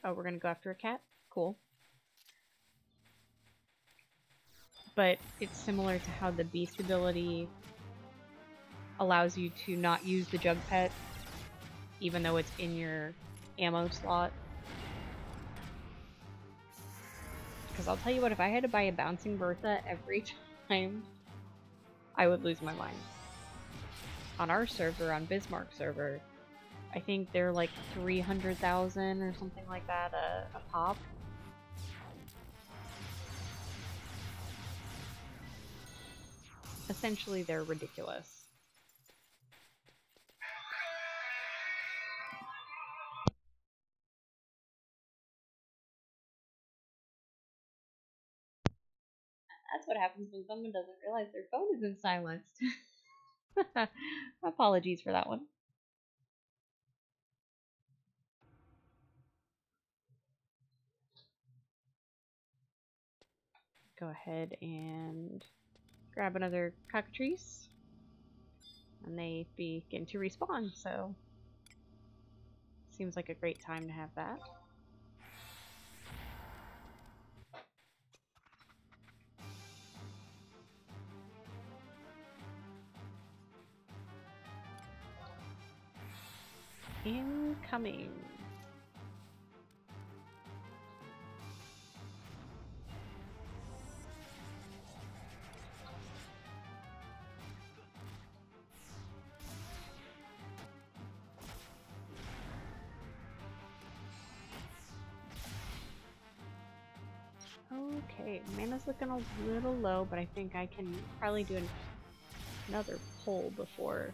Oh, we're gonna go after a cat? Cool. But it's similar to how the Beast ability allows you to not use the Jug Pet, even though it's in your ammo slot. Because I'll tell you what, if I had to buy a bouncing Bertha every time, I would lose my mind. On our server, on Bismarck server, I think they're like 300,000 or something like that a pop. Essentially, they're ridiculous. That's what happens when someone doesn't realize their phone isn't silenced. Apologies for that one. Go ahead and grab another cockatrice. And they begin to respawn, so seems like a great time to have that. Incoming. Okay, mana's looking a little low, but I think I can probably do another pull before.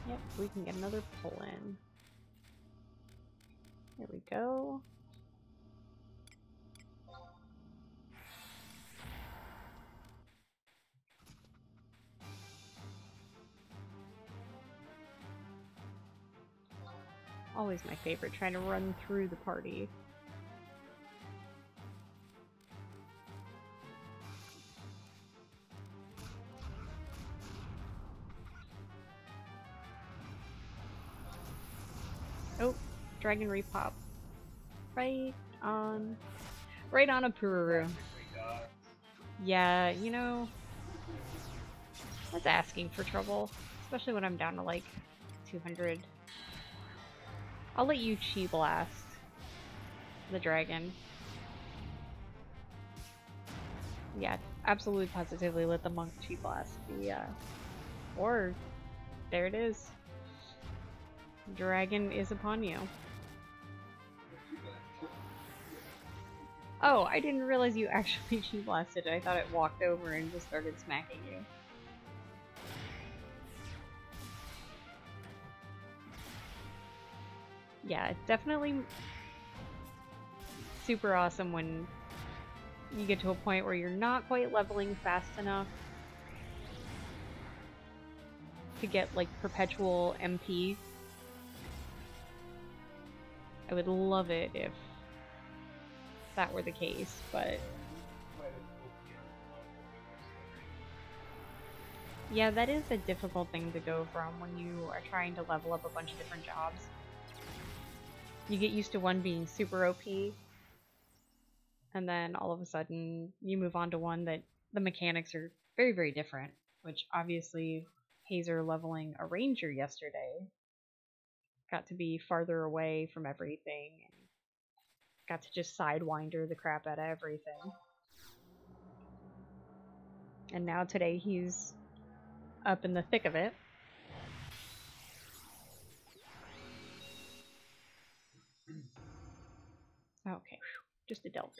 Yep, we can get another pull in. There we go. Always my favorite, trying to run through the party. Oh, dragon repop. Right on a Pururu. Yeah, you know, that's asking for trouble, especially when I'm down to like 200. I'll let you chi blast the dragon. Yeah, absolutely positively let the monk chi blast the or there it is. Dragon is upon you. Oh, I didn't realize you actually chi blasted it. I thought it walked over and just started smacking you. Yeah, it's definitely super awesome when you get to a point where you're not quite leveling fast enough to get like perpetual MP. I would love it if that were the case, but yeah, that is a difficult thing to go from when you are trying to level up a bunch of different jobs. You get used to one being super OP, and then all of a sudden you move on to one that the mechanics are very, very different, which obviously Hazer leveling a ranger yesterday got to be farther away from everything and got to just sidewinder the crap out of everything. And now today he's up in the thick of it. Okay, just a delver.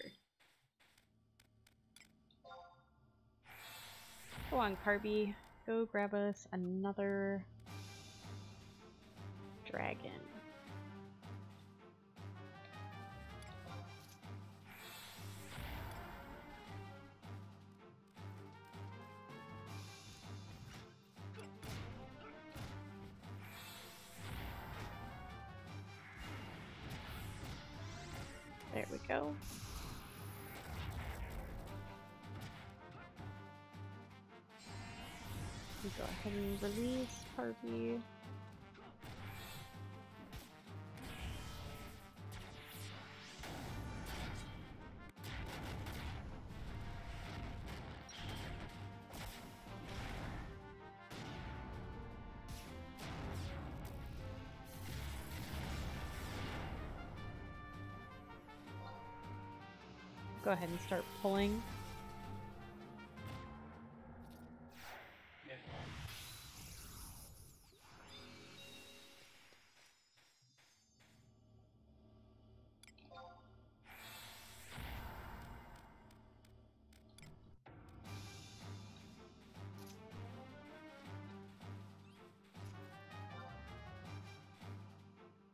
Go on, Carby. Go grab us another dragon. There we go. We go ahead and release Carby. go ahead and start pulling.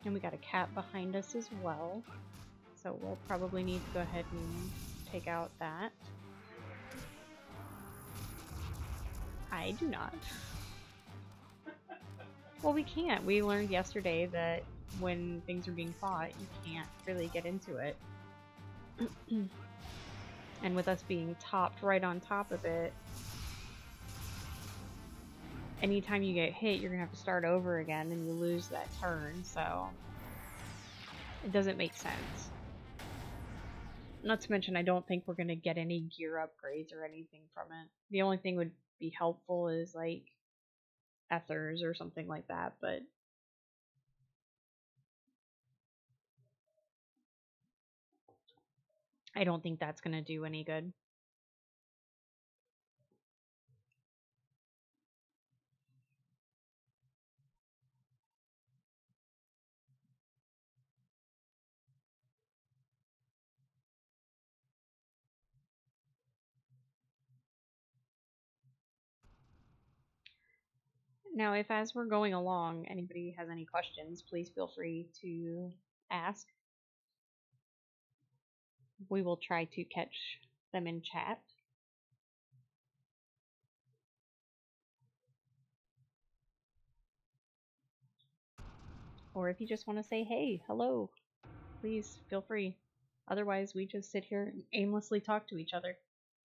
And we got a cat behind us as well. So we'll probably need to go ahead and take out that. I do not. Well, we can't. We learned yesterday that when things are being fought, you can't really get into it. And with us being topped right on top of it, anytime you get hit, you're gonna have to start over again and you lose that turn, so it doesn't make sense. Not to mention, I don't think we're gonna get any gear upgrades or anything from it. The only thing would be helpful is like ethers or something like that, but I don't think that's gonna do any good. Now, if as we're going along, anybody has any questions, please feel free to ask. We will try to catch them in chat. Or if you just want to say, hey, hello, please feel free. Otherwise, we just sit here and aimlessly talk to each other.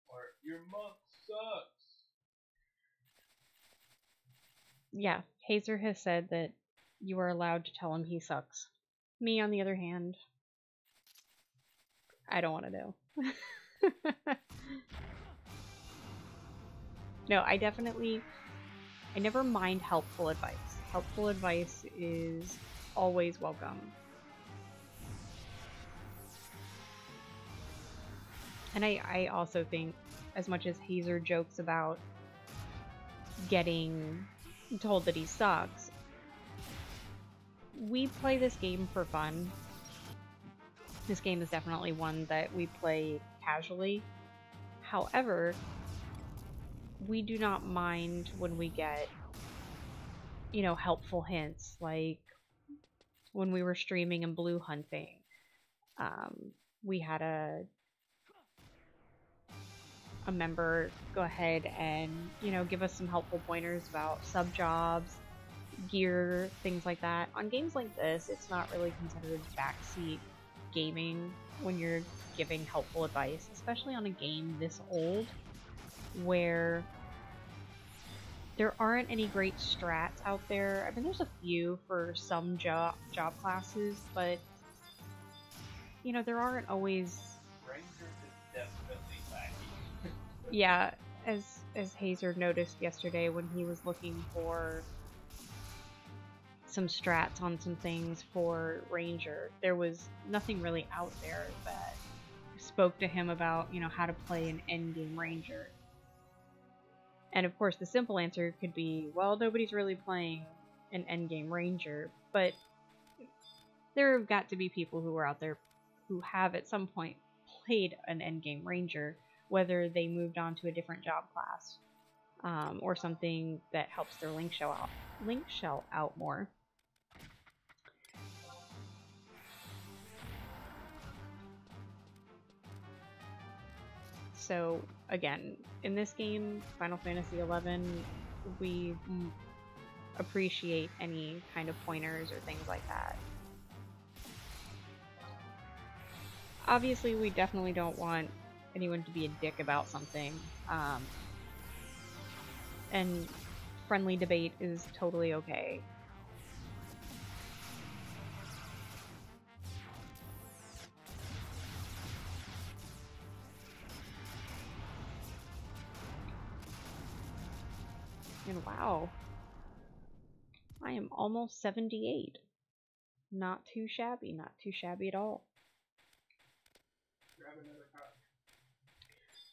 Or, your monk sucks. Yeah, Hazer has said that you are allowed to tell him he sucks. Me, on the other hand, I don't want to know. No, I never mind helpful advice. Helpful advice is always welcome. And I also think, as much as Hazer jokes about getting told that he sucks, we play this game for fun. This game is definitely one that we play casually. However, we do not mind when we get, you know, helpful hints, like when we were streaming and blue hunting. We had a member go ahead and, you know, give us some helpful pointers about sub jobs, gear, things like that. On games like this, it's not really considered backseat gaming when you're giving helpful advice, especially on a game this old where there aren't any great strats out there. I mean, there's a few for some job classes, but you know, there aren't always. Ranger is definitely lacking. Yeah, as Hazer noticed yesterday when he was looking for some strats on some things for Ranger, there was nothing really out there that spoke to him about, you know, how to play an endgame Ranger. And of course, the simple answer could be, well, nobody's really playing an endgame Ranger, but there have got to be people who are out there who have at some point played an endgame Ranger, whether they moved on to a different job class or something that helps their link shell out more. So again, in this game, Final Fantasy XI, we appreciate any kind of pointers or things like that. Obviously, we definitely don't want anyone to be a dick about something, and friendly debate is totally okay. And wow, I am almost 78. Not too shabby, not too shabby at all. Grab another car.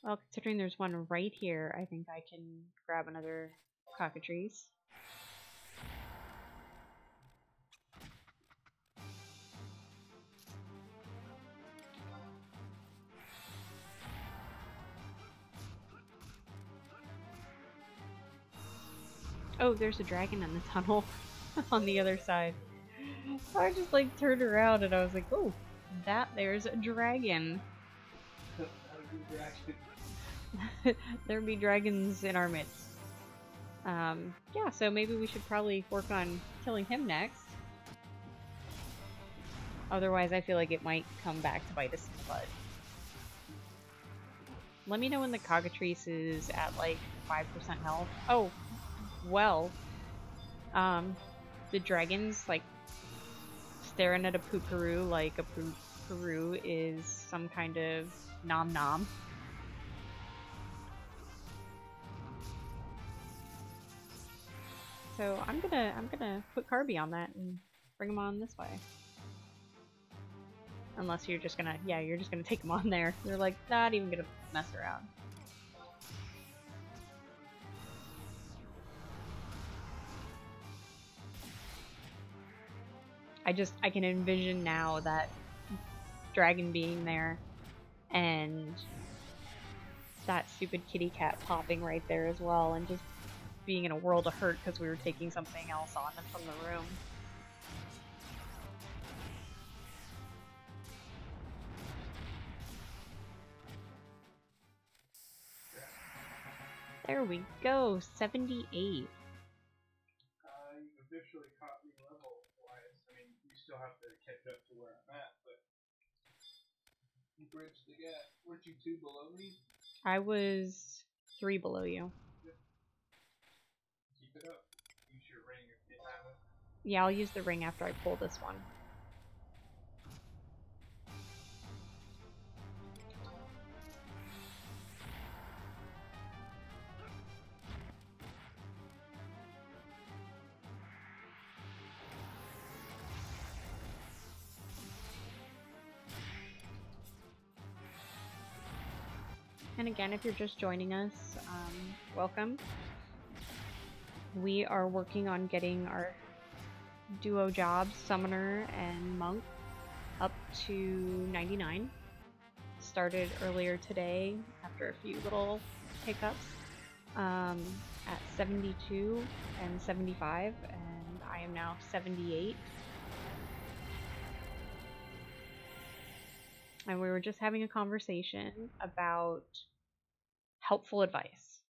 Well, considering there's one right here, I think I can grab another cockatrice. Oh, there's a dragon in the tunnel on the other side. I just like turned around and I was like, oh, there's a dragon. Not a good dragon. There be dragons in our midst. Yeah, so maybe we should probably work on killing him next. Otherwise, I feel like it might come back to bite us in the butt. Let me know when the cockatrice is at like 5% health. Oh, well. The dragon's like staring at a pooparoo like a pooparoo is some kind of nom nom. So I'm gonna put Carby on that and bring him on this way. Unless you're just gonna, yeah, you're just gonna take him on there. You're like not even gonna mess around. I can envision now that dragon being there and that stupid kitty cat popping right there as well and just being in a world of hurt because we were taking something else on them from the room. There we go, 78. You've officially caught me level-wise. I mean, you still have to catch up to where I'm at, but you bridged the gap. Weren't you 2 below me? I was 3 below you. Yep. Keep it up. Use your ring if you have it. Yeah, I'll use the ring after I pull this one. And again, if you're just joining us, welcome. We are working on getting our duo jobs, Summoner and Monk, up to 99. Started earlier today after a few little hiccups at 72 and 75, and I am now 78. And we were just having a conversation about helpful advice.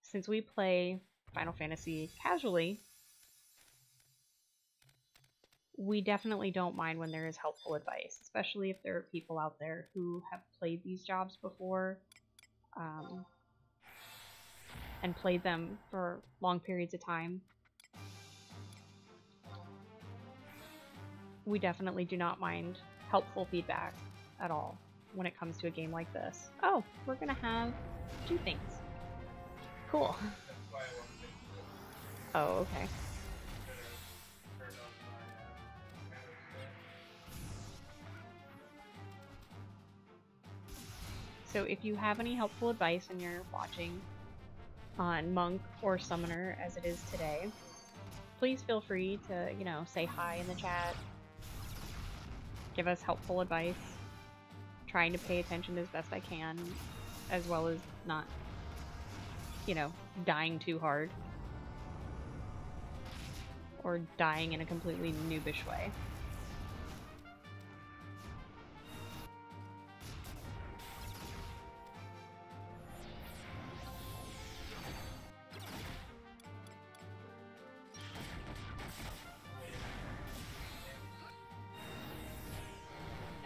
Since we play Final Fantasy casually, we definitely don't mind when there is helpful advice, especially if there are people out there who have played these jobs before and played them for long periods of time. We definitely do not mind helpful feedback at all when it comes to a game like this. Oh, we're gonna have 2 things. Cool. That's why I want to make it. Oh, okay. Turn on my manner stuff. So if you have any helpful advice and you're watching on Monk or Summoner as it is today, please feel free to, you know, say hi in the chat. Give us helpful advice. Trying to pay attention as best I can, as well as not, you know, dying too hard. Or dying in a completely noobish way.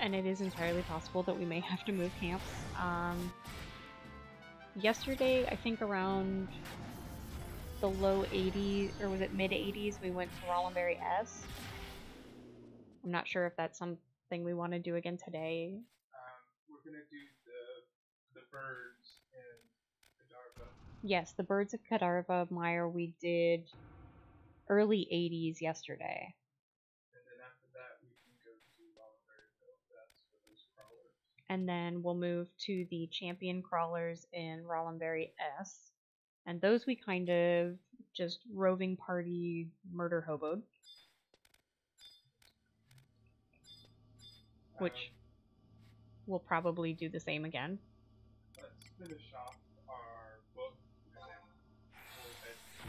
And it is entirely possible that we may have to move camps. Yesterday, I think around the low 80s, or was it mid 80s, we went to Rollenberry S. I'm not sure if that's something we want to do again today. We're gonna do the birds and Kadarva. Yes, the birds of Kadarva of Meyer we did early 80s yesterday. And then after that, we can go to Rollenberry Hill. That's for those crawlers. and then we'll move to the champion crawlers in Rollenberry S. And those we kind of just roving party murder hoboed. Which we'll probably do the same again. Let's finish off our book and then we'll head to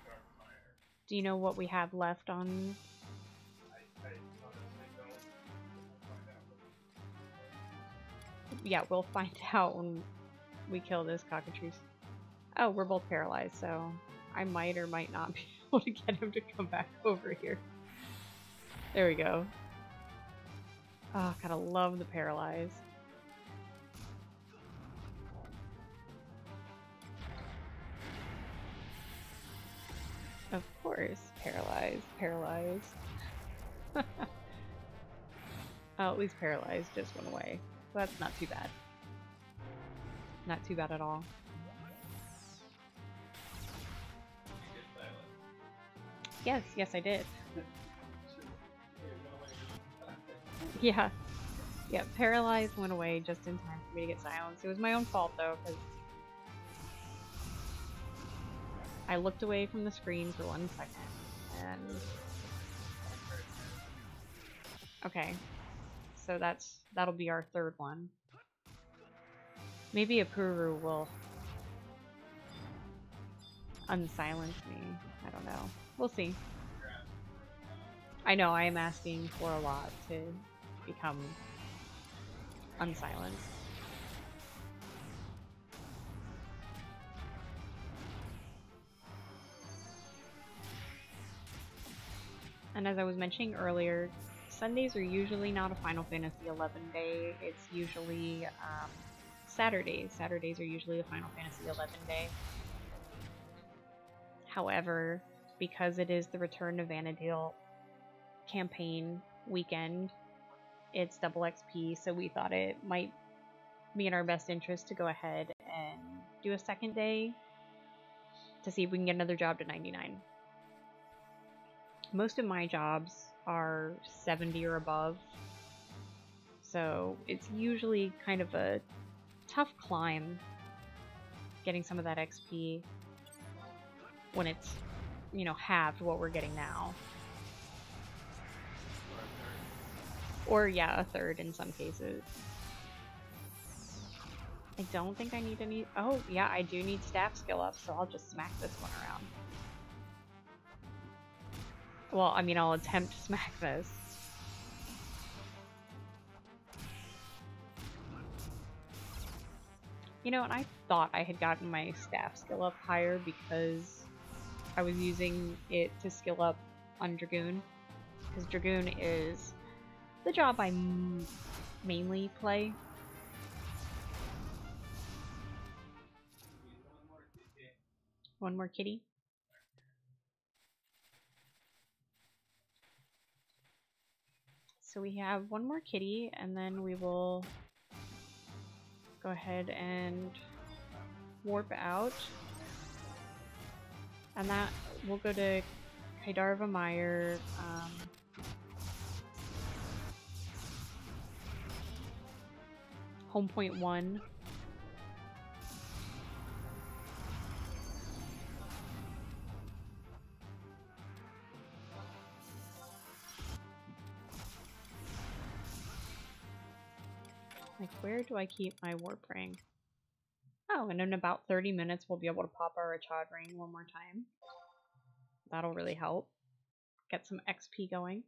Darkfire. Do you know what we have left on? I honestly don't. We'll find out. Yeah, we'll find out when we kill this cockatrice. Oh, we're both paralyzed, so I might or might not be able to get him to come back over here. There we go. Oh, gotta love the paralyze. Of course, paralyzed. Oh, at least paralyzed just went away. So that's not too bad. Not too bad at all. Yes, I did. Yeah. Yeah, paralyzed went away just in time for me to get silenced. It was my own fault though, because I looked away from the screen for 1 second, and... Okay. So that'll be our third one. Maybe a Puru will unsilence me. I don't know. We'll see. I know, I am asking for a lot to become unsilenced. And as I was mentioning earlier, Sundays are usually not a Final Fantasy XI day. It's usually Saturdays. Saturdays are usually a Final Fantasy XI day. However, because it is the Return to Vanadil campaign weekend, it's double XP, so we thought it might be in our best interest to go ahead and do a second day to see if we can get another job to 99. Most of my jobs are 70 or above, so it's usually kind of a tough climb getting some of that XP when it's, you know, halved what we're getting now. Or, yeah, a third in some cases. I don't think I need any... Oh, yeah, I do need staff skill up, so I'll just smack this one around. Well, I mean, I'll attempt to smack this. You know, and I thought I had gotten my staff skill up higher because I was using it to skill up on Dragoon. Because Dragoon is the job I mainly play. One more kitty. So we have one more kitty, and then we will go ahead and warp out. And that we'll go to Kaidarva Mire. Home point 1. Like, where do I keep my warp ring? Oh, and in about 30 minutes we'll be able to pop our Achad ring one more time. That'll really help. Get some XP going.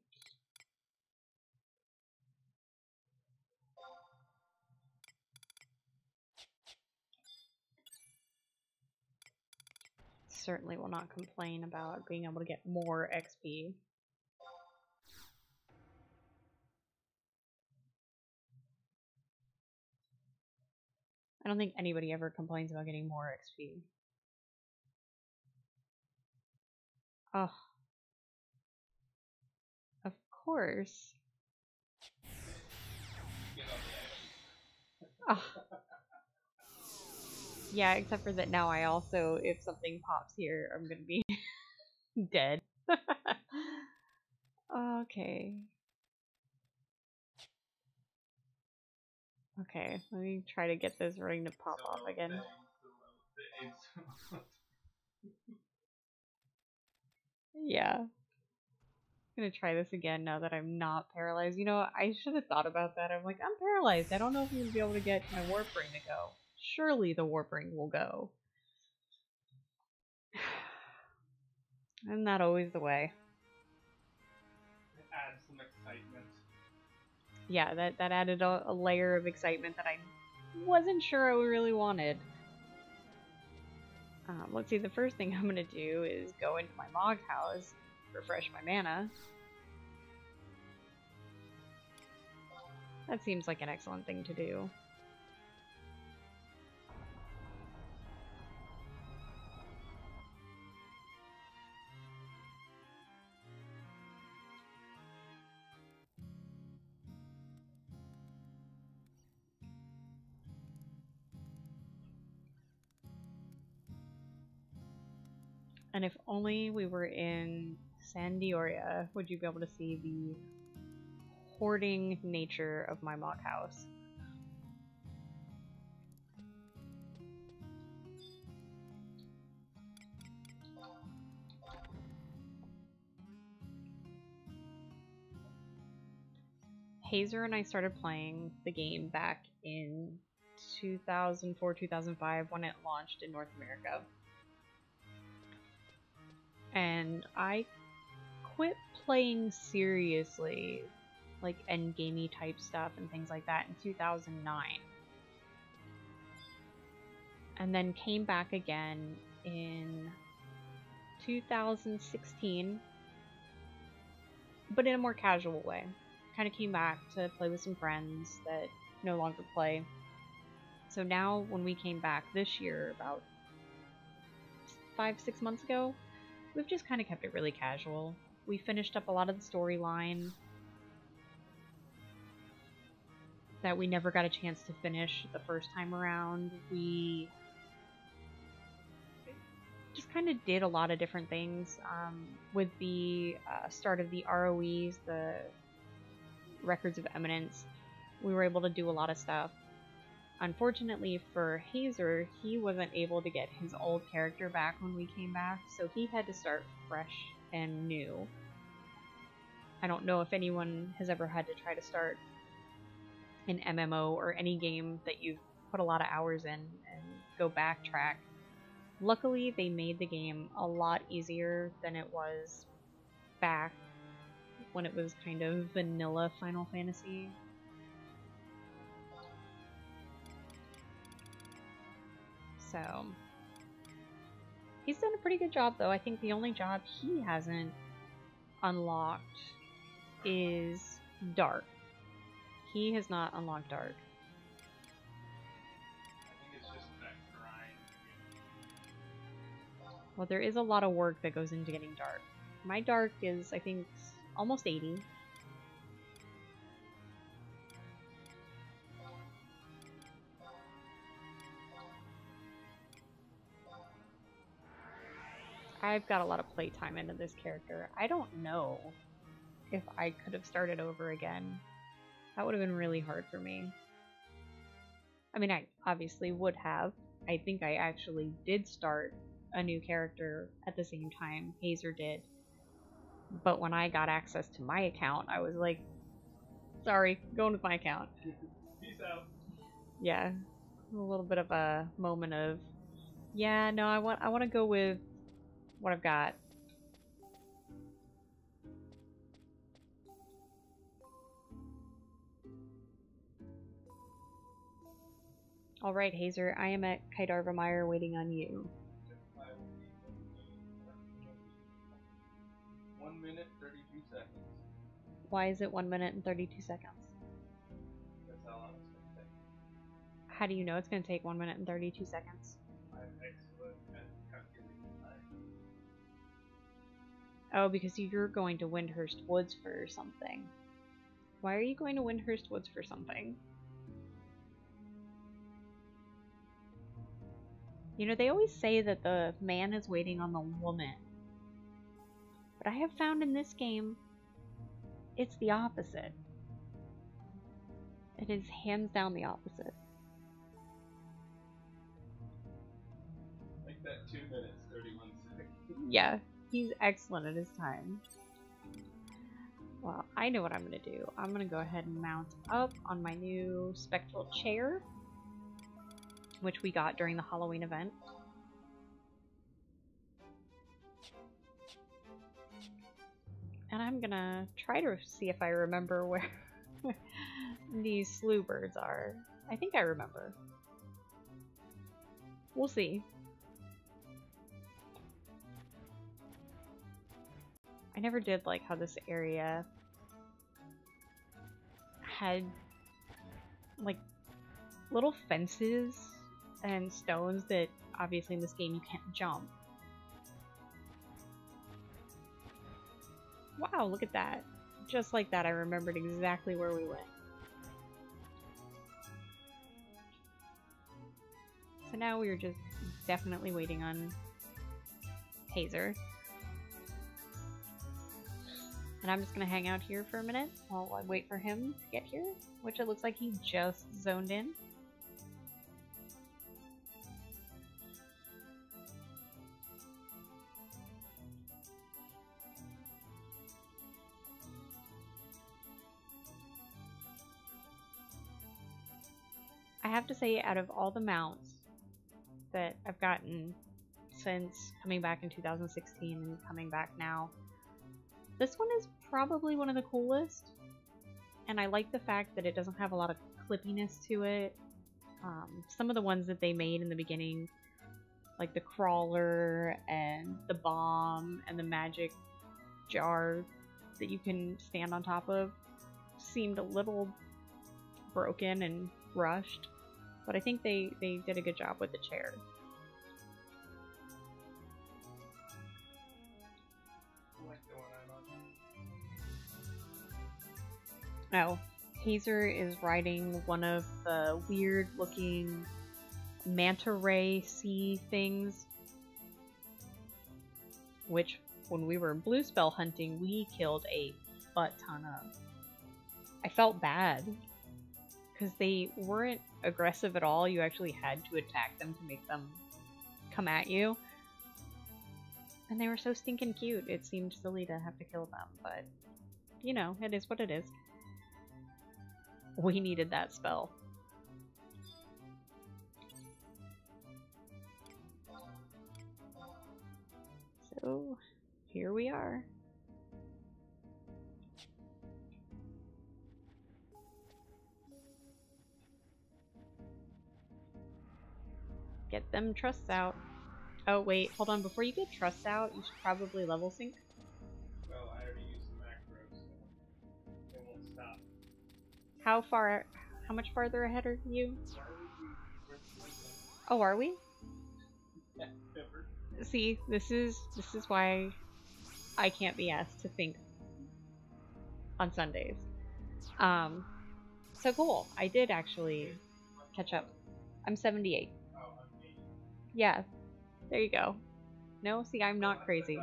Certainly will not complain about being able to get more XP. I don't think anybody ever complains about getting more XP. Oh. Of course. Oh. Yeah, except for that now I also, if something pops here, I'm gonna be dead. Okay. Okay, let me try to get this ring to pop So off again. Yeah. I'm gonna try this again now that I'm not paralyzed. You know, I should have thought about that. I'm like, I'm paralyzed. I don't know if I'm gonna be able to get my warp ring to go. Surely the warp ring will go. Isn't that always the way? Add some excitement. Yeah, that added a layer of excitement that I wasn't sure I really wanted. Let's see, the first thing I'm gonna do is go into my Mog house, refresh my mana. That seems like an excellent thing to do. And if only we were in San Dioria, would you be able to see the hoarding nature of my Mog house. Hazer and I started playing the game back in 2004, 2005 when it launched in North America. And I quit playing seriously, like endgamey type stuff and things like that, in 2009. And then came back again in 2016, but in a more casual way. Kind of came back to play with some friends that no longer play. So now when we came back this year, about 5-6 months ago, we've just kind of kept it really casual. We finished up a lot of the storyline that we never got a chance to finish the first time around. We just kind of did a lot of different things. With the start of the ROEs, the Records of Eminence, we were able to do a lot of stuff. Unfortunately for Hazer, he wasn't able to get his old character back when we came back, so he had to start fresh and new. I don't know if anyone has ever had to try to start an MMO or any game that you've put a lot of hours in and go backtrack. Luckily, they made the game a lot easier than it was back when it was kind of vanilla Final Fantasy. So, he's done a pretty good job, though. I think the only job he hasn't unlocked is Dark. He has not unlocked Dark. I think it's just that grind. Well, there is a lot of work that goes into getting Dark. My Dark is, I think, almost 80. I've got a lot of playtime into this character. I don't know if I could have started over again. That would have been really hard for me. I mean, I obviously would have. I think I actually did start a new character at the same time Hazer did. But when I got access to my account, I was like, sorry, going with my account. Peace out. Yeah. A little bit of a moment of, yeah, no, I want to go with what I've got. Alright, Hazer, I am at Kaidarvamire waiting on you. 1 minute, 32 seconds. Why is it 1 minute and 32 seconds? That's how long it's going to take. How do you know it's going to take 1 minute and 32 seconds? I'm excellent at calculating time. Oh, because you're going to Windhurst Woods for something. Why are you going to Windhurst Woods for something? You know, they always say that the man is waiting on the woman. But I have found in this game, it's the opposite. It is hands down the opposite. Like that 2 minutes, 31 seconds. Yeah, he's excellent at his time. Well, I know what I'm gonna do. I'm gonna go ahead and mount up on my new spectral chair, which we got during the Halloween event. And I'm gonna try to see if I remember where these slew birds are. I think I remember. We'll see. I never did like how this area had like little fences and stones that obviously in this game you can't jump. Wow, look at that. Just like that, I remembered exactly where we went. So now we are just definitely waiting on Hazer. And I'm just gonna hang out here for a minute while I wait for him to get here, which it looks like he just zoned in. I have to say, out of all the mounts that I've gotten since coming back in 2016 and coming back now, this one is probably one of the coolest. And I like the fact that it doesn't have a lot of clippiness to it. Some of the ones that they made in the beginning, like the crawler and the bomb and the magic jar that you can stand on top of, seemed a little broken and rushed. But I think they did a good job with the chair. Oh, Hazer is riding one of the weird looking manta ray sea things, which when we were blue spell hunting we killed a butt ton of. I felt bad because they weren't aggressive at all. You actually had to attack them to make them come at you. And they were so stinking cute. It seemed silly to have to kill them, but you know, it is what it is. We needed that spell. So, here we are. Get them trusts out. Oh wait, hold on, before you get trusts out, you should probably level sync. Well, I already used the macro, so it won't stop. How much farther ahead are you? Oh, are we? Yeah, never. See, this is why I can't be asked to think on Sundays. So cool. I did actually catch up. I'm 78. Oh, I'm 80. Yeah, there you go. No, see, I'm not crazy.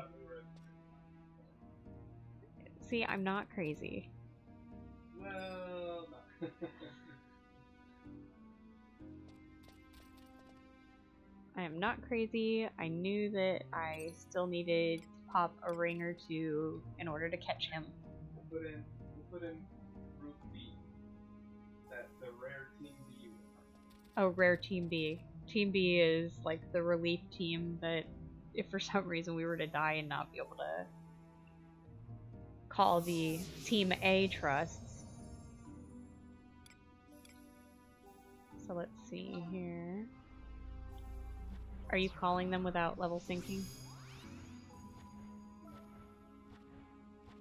See, I'm not crazy. Well, no. I am not crazy. I knew that I still needed to pop a ring or two in order to catch him. We'll put in Group B. That's the rare Team B. Oh, rare Team B. Team B is like the relief team that if for some reason we were to die and not be able to call the Team A trusts. So let's see here. Are you calling them without level syncing?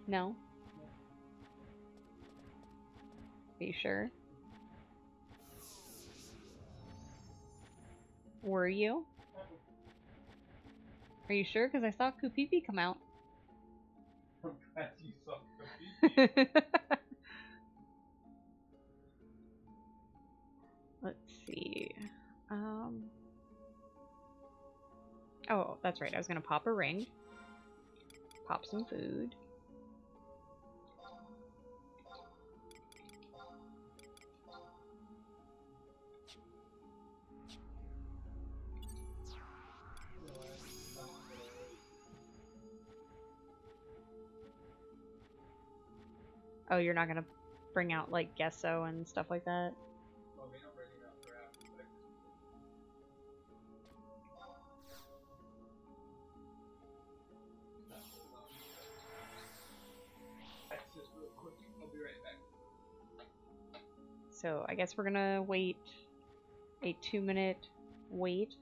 No? Are you sure? Were you? Are you sure? Because I saw Kupipi come out. I'm glad you saw the Let's see. Oh, that's right. I was gonna pop a ring. Pop some food. Oh, you're not gonna bring out like gesso and stuff like that? Well, I mean, I'm bringing out draft, but access real quick. I'll be right back. So I guess we're gonna wait a 2-minute wait.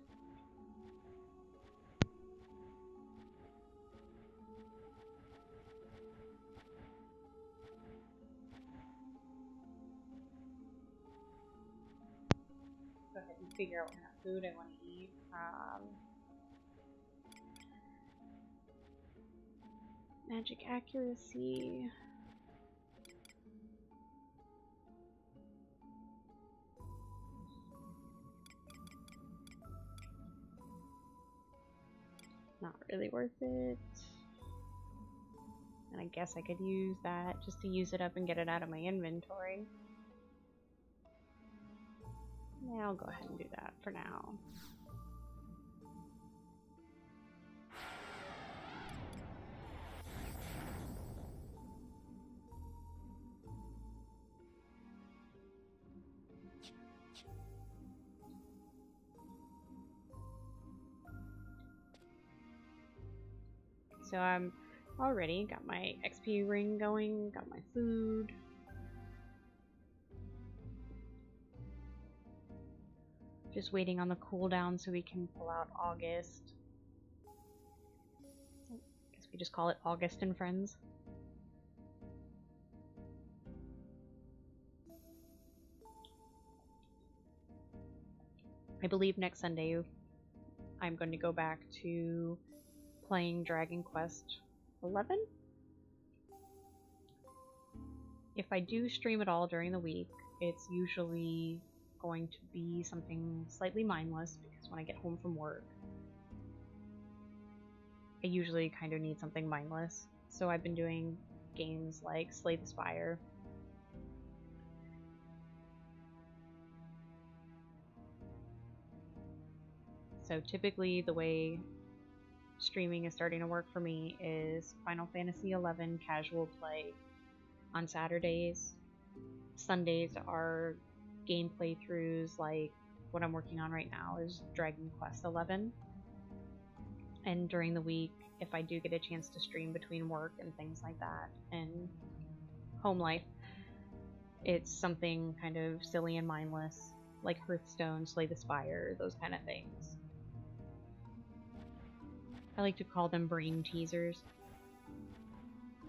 Go ahead and figure out what kind of food I want to eat. Magic accuracy. Not really worth it. And I guess I could use that just to use it up and get it out of my inventory. Yeah, I'll go ahead and do that for now. So I'm already got my XP ring going, got my food. Just waiting on the cooldown so we can pull out August. I guess we just call it August and Friends. I believe next Sunday I'm going to go back to playing Dragon Quest 11. If I do stream at all during the week, it's usually going to be something slightly mindless because when I get home from work, I usually kind of need something mindless. So I've been doing games like Slay the Spire. So typically the way streaming is starting to work for me is Final Fantasy XI casual play on Saturdays. Sundays are game playthroughs like what I'm working on right now is Dragon Quest XI. And during the week, if I do get a chance to stream between work and things like that and home life, it's something kind of silly and mindless like Hearthstone, Slay the Spire, those kind of things. I like to call them brain teasers.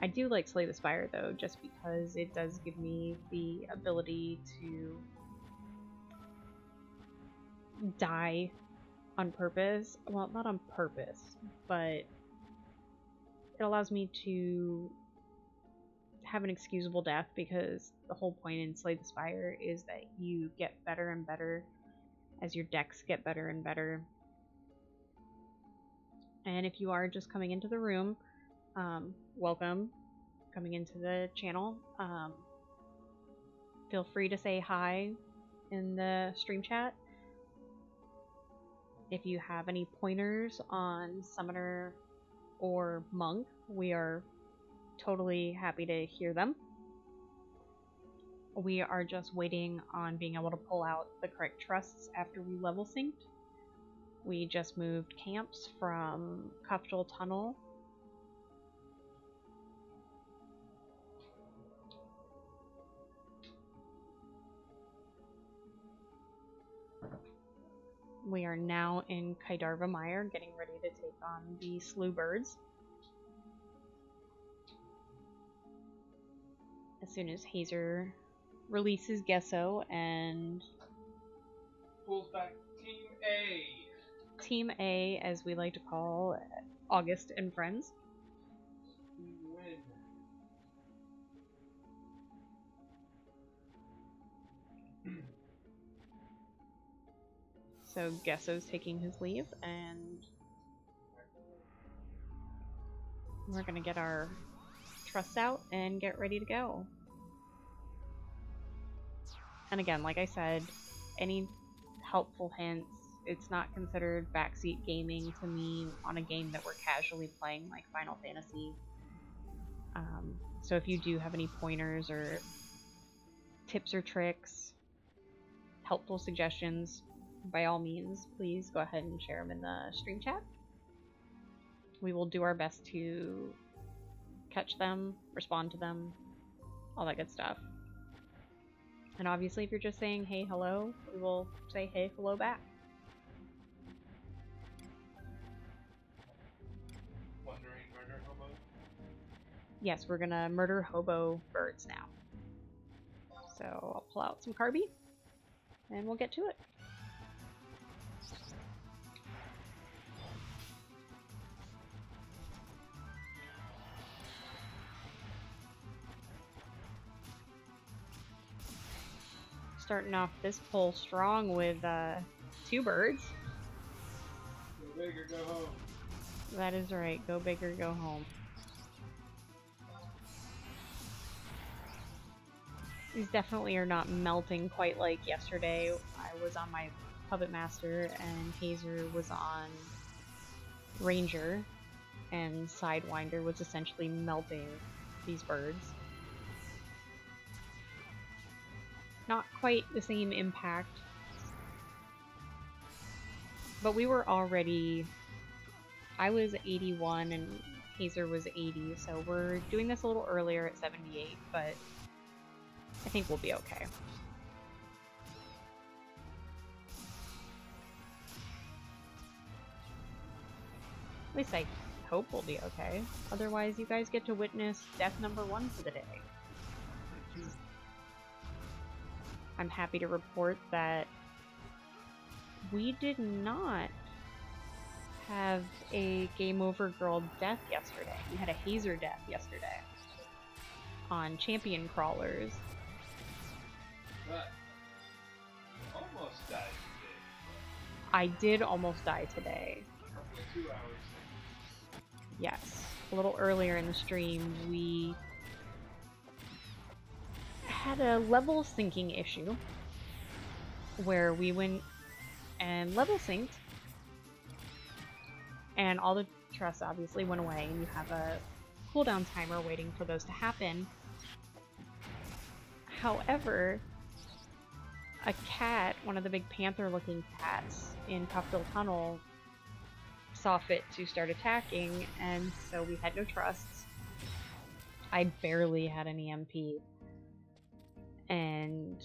I do like Slay the Spire though, just because it does give me the ability to die on purpose. Well, not on purpose, but it allows me to have an excusable death because the whole point in Slay the Spire is that you get better and better as your decks get better and better. And if you are just coming into the room, welcome, coming into the channel. Feel free to say hi in the stream chat. If you have any pointers on Summoner or Monk, we are totally happy to hear them. We are just waiting on being able to pull out the correct trusts after we level synced. We just moved camps from Cuftal Tunnel. We are now in Kaidarva Mire, getting ready to take on the Slew Birds. As soon as Hazer releases Gesso and Pulls back Team A. Team A, as we like to call August and Friends. We win. So Gesso's taking his leave, and we're gonna get our trusts out and get ready to go. And again, like I said, any helpful hints, it's not considered backseat gaming to me on a game that we're casually playing like Final Fantasy. So if you do have any pointers or tips or tricks, helpful suggestions, by all means, please go ahead and share them in the stream chat. We will do our best to catch them, respond to them, all that good stuff. And obviously, if you're just saying hey, hello, we will say hey, hello back. Wandering murder hobo? Yes, we're gonna murder hobo birds now. So I'll pull out some Carby, and we'll get to it. Starting off this pull strong with 2 birds. Go big or go home. That is right. Go big or go home. These definitely are not melting quite like yesterday. I was on my Puppet Master and Hazer was on Ranger, and Sidewinder was essentially melting these birds. Not quite the same impact, but we were already... I was 81 and Hazer was 80, so we're doing this a little earlier at 78, but I think we'll be okay. At least I hope we'll be okay. Otherwise, you guys get to witness death number 1 for the day. I'm happy to report that we did not have a Game Over Girl death yesterday. We had a Hazer death yesterday on champion crawlers. But you almost died today. I did almost die today. Roughly 2 hours. Yes. A little earlier in the stream, we had a level syncing issue where we went and level synced, and all the trusts obviously went away, and you have a cooldown timer waiting for those to happen. However, a cat, one of the big panther-looking cats in Puffdale Tunnel, saw fit to start attacking, and so we had no trusts. I barely had any MP. And,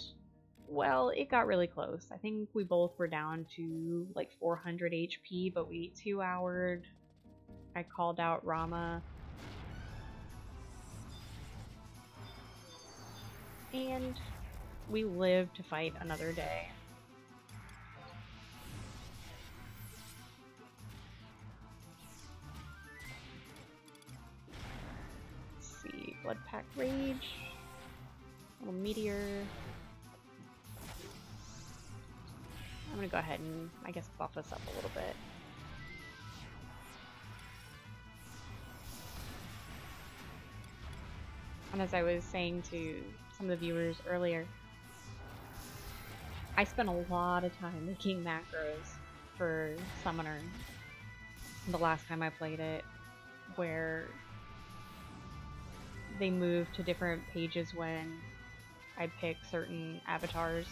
well, it got really close. I think we both were down to like 400 HP, but we 2-houred. I called out Rama. And we lived to fight another day. Let's see, Blood Pack Rage. Little meteor. I'm gonna go ahead and, I guess, buff us up a little bit. And as I was saying to some of the viewers earlier, I spent a lot of time making macros for Summoner the last time I played it, where they moved to different pages when I pick certain avatars.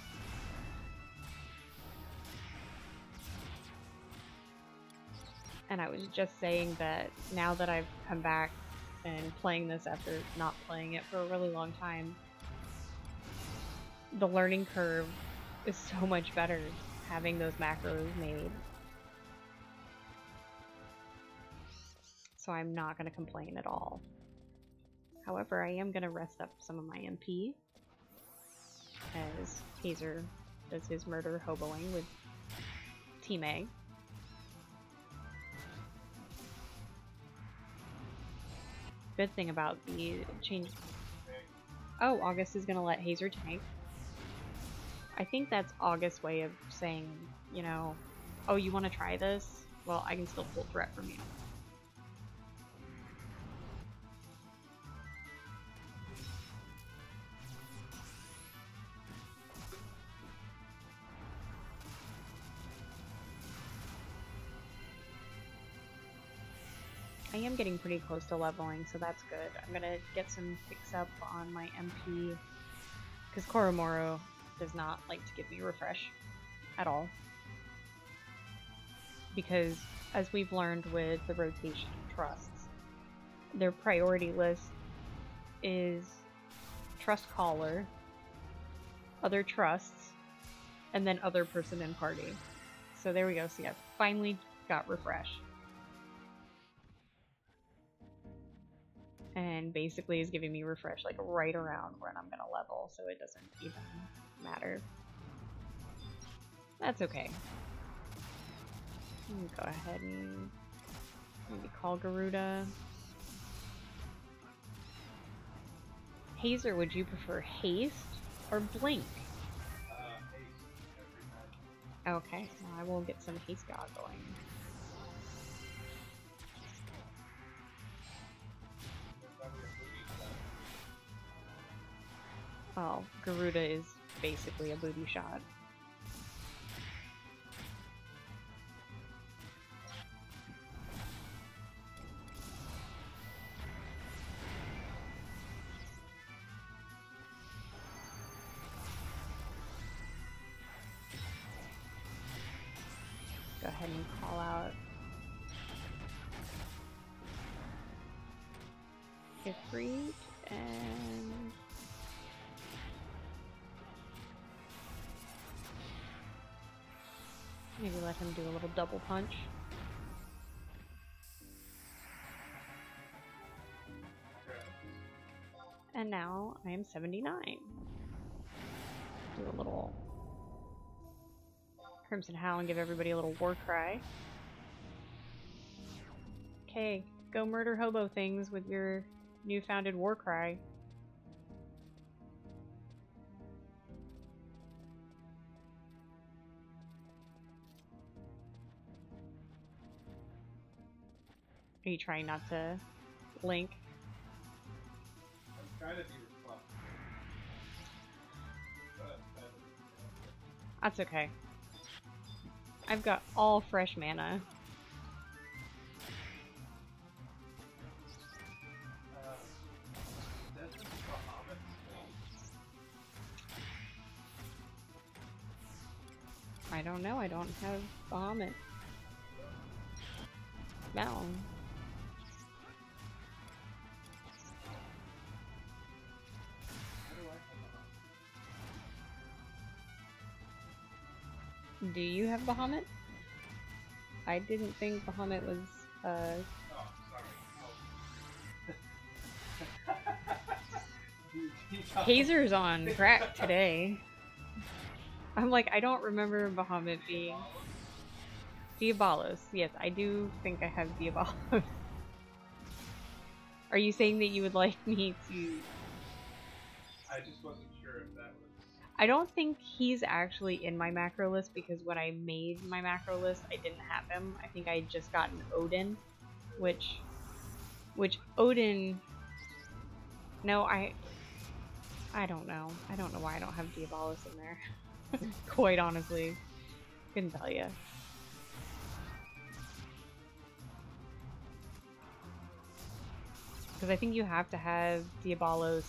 And I was just saying that now that I've come back and playing this after not playing it for a really long time, the learning curve is so much better having those macros made. So I'm not going to complain at all. However, I am going to rest up some of my MP as Hazer does his murder hoboing with Team A. Good thing about the change... Oh, August is going to let Hazer tank. I think that's August's way of saying, you know, oh, you want to try this? Well, I can still pull threat from you. I am getting pretty close to leveling, so that's good. I'm gonna get some fix up on my MP, because Koromoro does not like to give me refresh at all. Because, as we've learned with the rotation of trusts, their priority list is trust caller, other trusts, and then other person in party. So there we go. See, I finally got refresh. And basically is giving me refresh like right around when I'm gonna level, so it doesn't even matter. That's okay. Go ahead and maybe call Garuda. Hazer, would you prefer haste or blink? Haste every time. Okay, well, I will get some haste god going. Well, Garuda is basically a booty shot. Go ahead and call out Ifrit and maybe let him do a little double punch. And now I am 79. Do a little Crimson Howl and give everybody a little war cry. Okay, go murder hobo things with your new founded war cry. Are you trying not to link? I'm trying to be responsible. That's okay. I've got all fresh mana. I don't know, I don't have Bahamut. No. How do I have Do you have Bahamut? I didn't think Bahamut was, Oh, sorry. Hazer's on crack today. I'm like, I don't remember Bahamut being... Diabolos. Yes, I do think I have Diabolos. Are you saying that you would like me to... I just wasn't sure if that was... I don't think he's actually in my macro list because when I made my macro list, I didn't have him. I think I had just gotten Odin, which Odin... No, I don't know. I don't know why I don't have Diabolos in there. Quite honestly. Couldn't tell you. Because I think you have to have Diabolos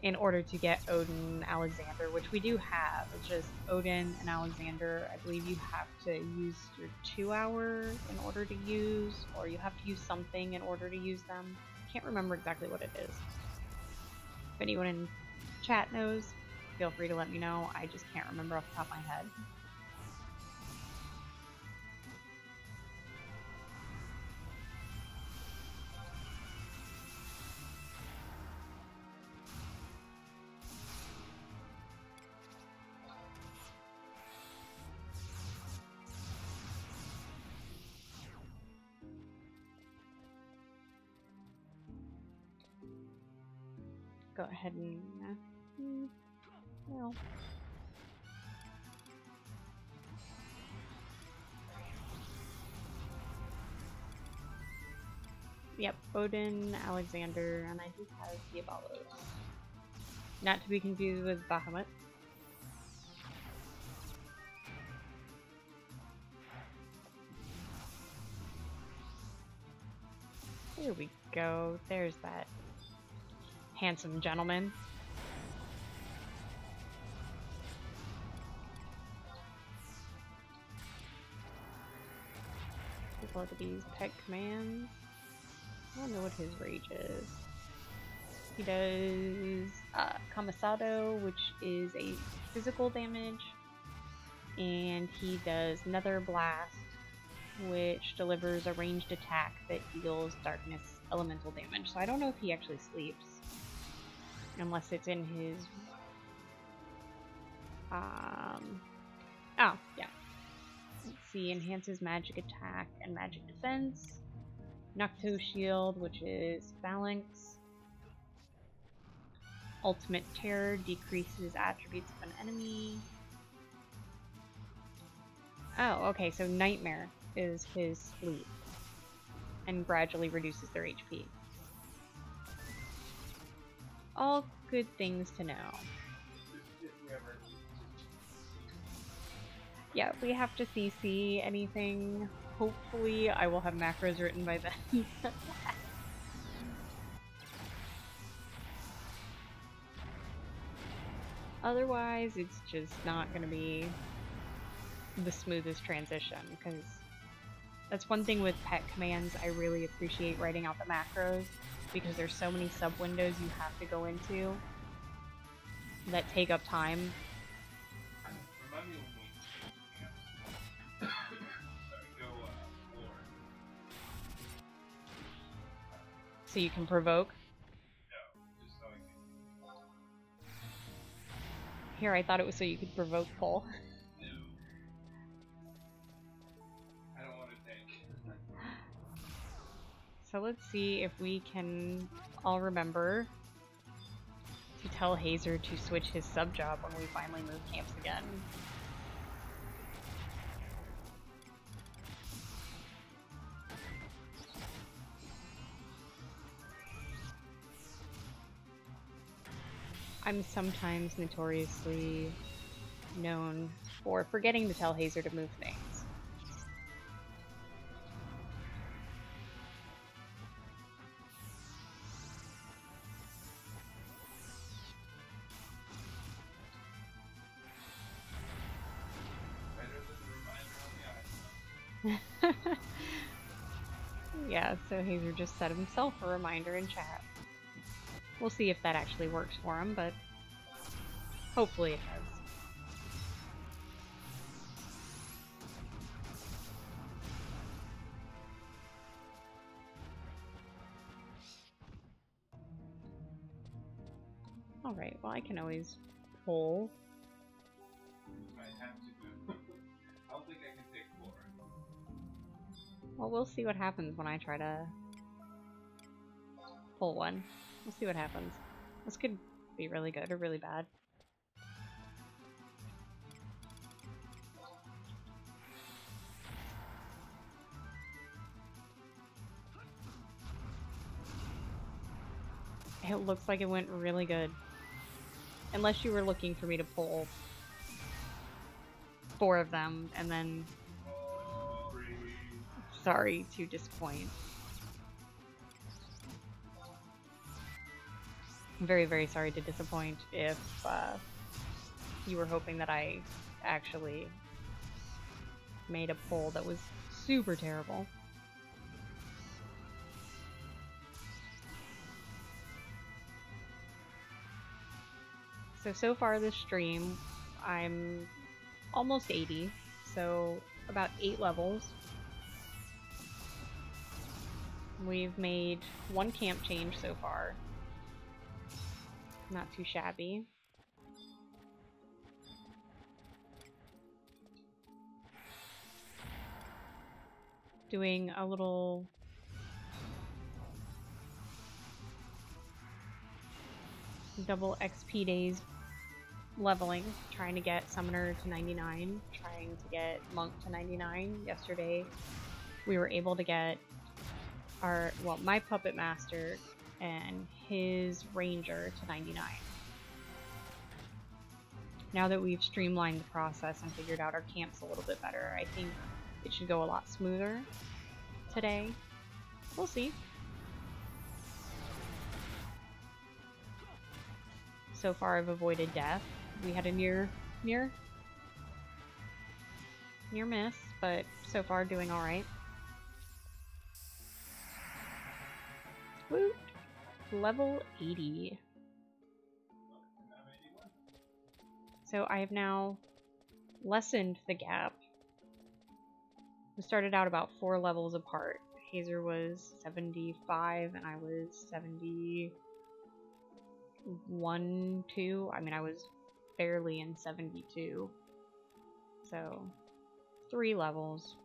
in order to get Odin, Alexander, which we do have. It's just Odin and Alexander, I believe you have to use your 2-hour in order to use, or you have to use something in order to use them. Can't remember exactly what it is. If anyone in chat knows, feel free to let me know. I just can't remember off the top of my head. Go ahead and well. Yep, Odin, Alexander, and I do have Diabolos. Not to be confused with Bahamut. Here we go. There's that handsome gentleman. Take a look at these pet commands. I don't know what his rage is. He does Kamisado, which is a physical damage, and he does Nether Blast, which delivers a ranged attack that deals darkness elemental damage. So I don't know if he actually sleeps, unless it's in his... Oh, yeah. Let's see, enhances magic attack and magic defense. Nocto Shield, which is Phalanx. Ultimate Terror decreases attributes of an enemy. Oh, okay, so Nightmare is his sleep and gradually reduces their HP. All good things to know. Yeah, if we have to CC anything, hopefully I will have macros written by then. Otherwise, it's just not going to be the smoothest transition, because that's one thing with pet commands. I really appreciate writing out the macros, because there's so many sub-windows you have to go into that take up time. So you can provoke? Here, I thought it was so you could provoke pull. No. I don't want to tank. So let's see if we can all remember to tell Hazer to switch his sub job when we finally move camps again. I'm sometimes notoriously known for forgetting to tell Hazer to move things. Yeah, so Hazer just set himself a reminder in chat. We'll see if that actually works for him, but hopefully it does. Alright, well I can always pull. I have to do. I don't think I can take 4. Well, we'll see what happens when I try to pull one. We'll see what happens. This could be really good or really bad. It looks like it went really good. Unless you were looking for me to pull 4 of them, and then... Sorry to disappoint. I'm very, very sorry to disappoint if you were hoping that I actually made a pull that was super terrible. So far this stream, I'm almost 80, so about 8 levels. We've made 1 camp change so far. Not too shabby. Doing a little double XP days leveling, trying to get Summoner to 99, trying to get Monk to 99. Yesterday we were able to get my Puppet Master and his Ranger to 99. Now that we've streamlined the process and figured out our camps a little bit better, I think it should go a lot smoother today. We'll see. so far I've avoided death. We had a near miss, but so far doing alright. Woo! Level 80. So I have now lessened the gap. We started out about 4 levels apart. Hazer was 75 and I was 71, 2. I mean, I was barely in 72. So, 3 levels.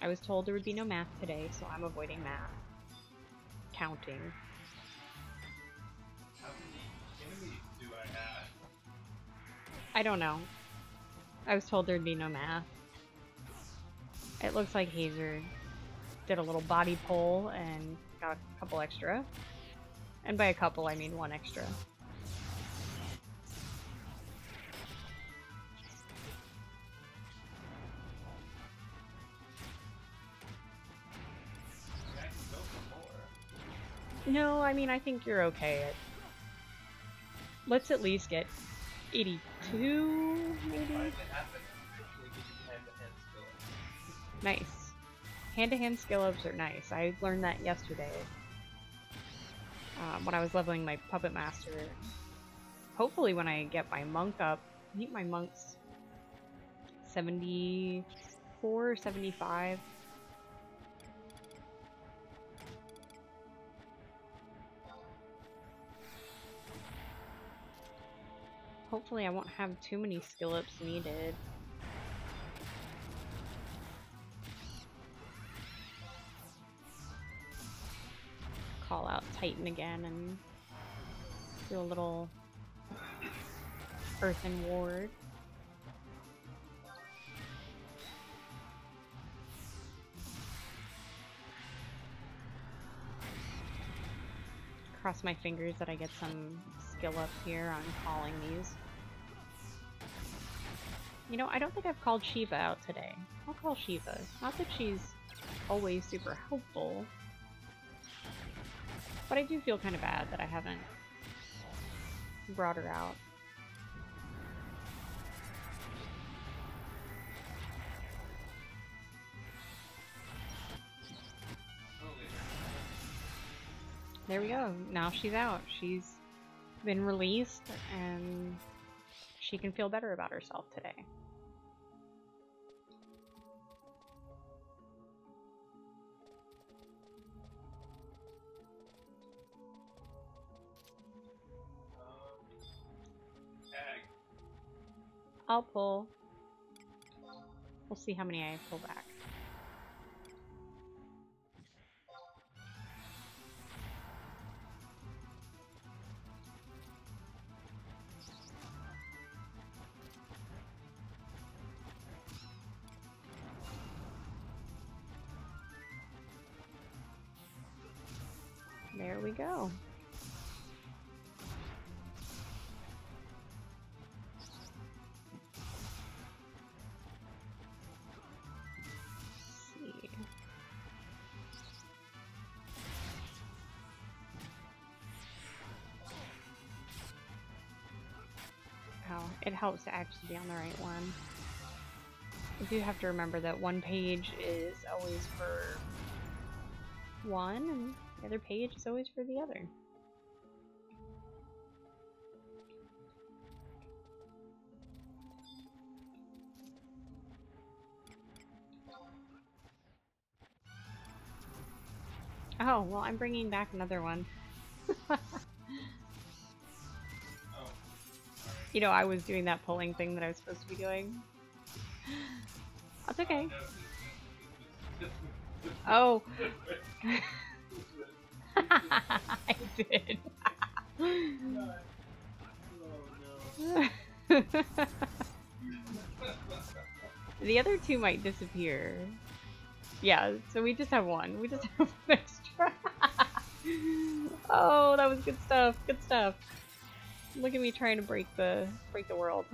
I was told there would be no math today, so I'm avoiding math. Counting. How many enemies do I have? I don't know. I was told there'd be no math. It looks like Hazer did a little body pull and got a couple extra. And by a couple, I mean 1 extra. I can go for more. No, I mean, I think you're okay. Let's at least get 82, maybe? Why does it happen? Actually, give you hand-to-hand skill. Nice. Hand-to-hand skill-ups are nice. I learned that yesterday. When I was leveling my Puppet Master. Hopefully when I get my monk up, I think my monk's 74, 75. Hopefully I won't have too many skill-ups needed. Call out Titan again and do a little Earthen Ward. Cross my fingers that I get some skill ups here on calling these. You know, I don't think I've called Shiva out today. I'll call Shiva. Not that she's always super helpful, but I do feel kind of bad that I haven't brought her out. There we go. Now she's out. She's been released and she can feel better about herself today. Tag. I'll pull. We'll see how many I pull back. There we go. Let's see. Oh, it helps to actually be on the right one. I do have to remember that one page is always for one, and the other page is always for the other. Oh, well, I'm bringing back another one. You know, I was doing that pulling thing that I was supposed to be doing. That's okay. Oh. I did. The other two might disappear. Yeah, so we just have one. We just have one extra. Oh, that was good stuff. Good stuff. Look at me trying to break the world.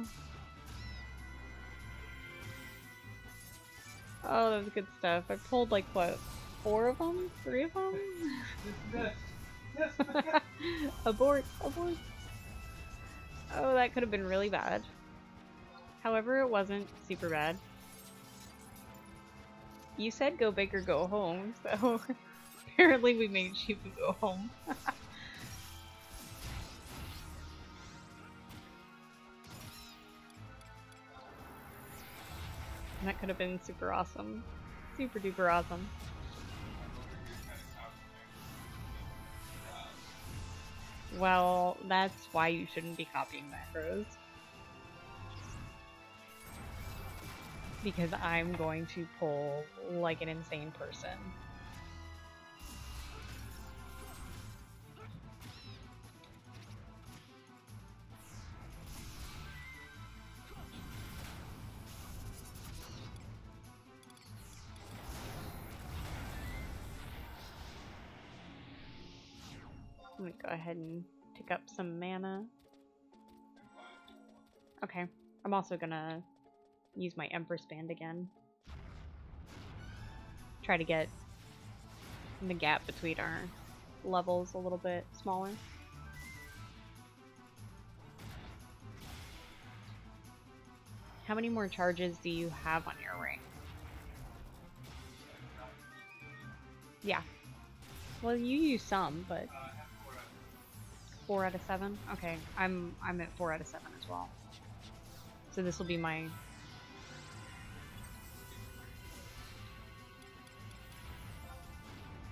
Oh, that was good stuff. I pulled like what, 4 of them? 3 of them? Abort! Abort! Oh, that could have been really bad. However, it wasn't super bad. You said go big or go home, so apparently we made Shifu go home. That could have been super awesome. Super duper awesome. Well, that's why you shouldn't be copying macros. Because I'm going to pull like an insane person. I'm gonna go ahead and pick up some mana. Okay, I'm also gonna use my Empress Band again. Try to get the gap between our levels a little bit smaller. How many more charges do you have on your ring? Yeah. Well, you use some, but 4 out of 7? Okay, I'm at 4 out of 7 as well. So this will be my...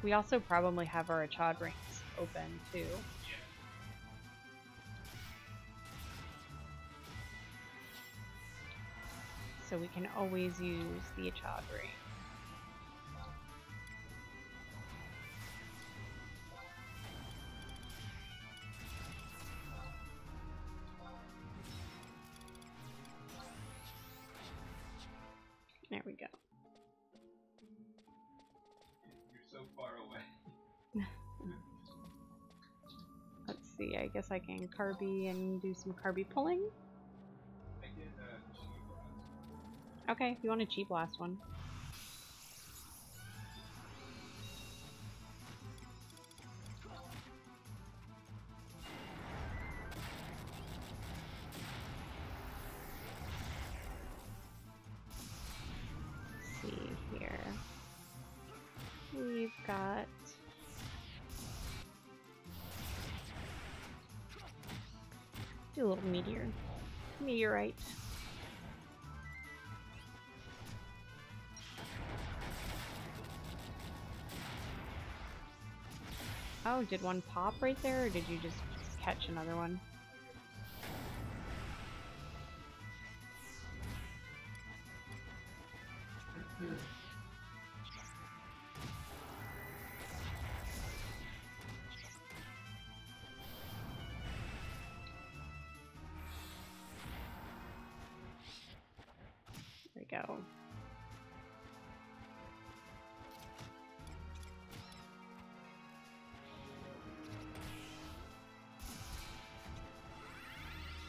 We also probably have our Achad rings open too. So we can always use the Achad ring. There we go. You're so far away. Let's see, I guess I can Carby and do some Carby pulling. I can cheat blast. Okay, if you want a cheap blast one. Let's see here. We've got... Do a little meteorite. Oh, did one pop right there, or did you just catch another one? There we go.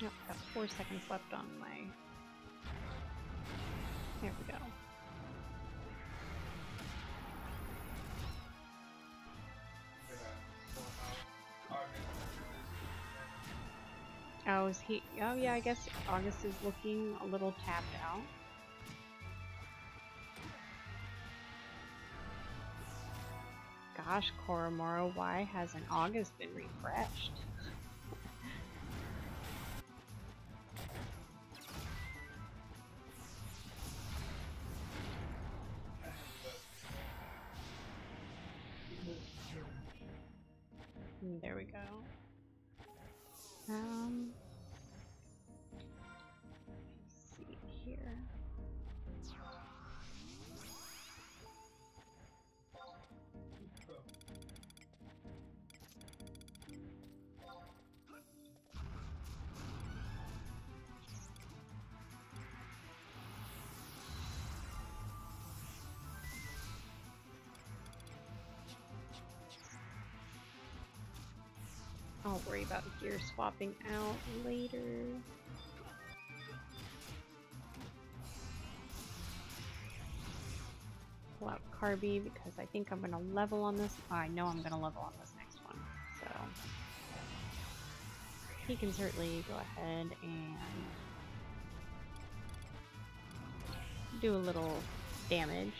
Yep, got 4 seconds left on my... There we go. Oh, is he... Oh yeah, I guess August is looking a little tapped out. Gosh, Koromoro, why hasn't August been refreshed? There we go. Let's see here. I'll worry about gear swapping out later. Pull out Carby because I think I'm gonna level on this. Oh, I know I'm gonna level on this next one. So he can certainly go ahead and do a little damage.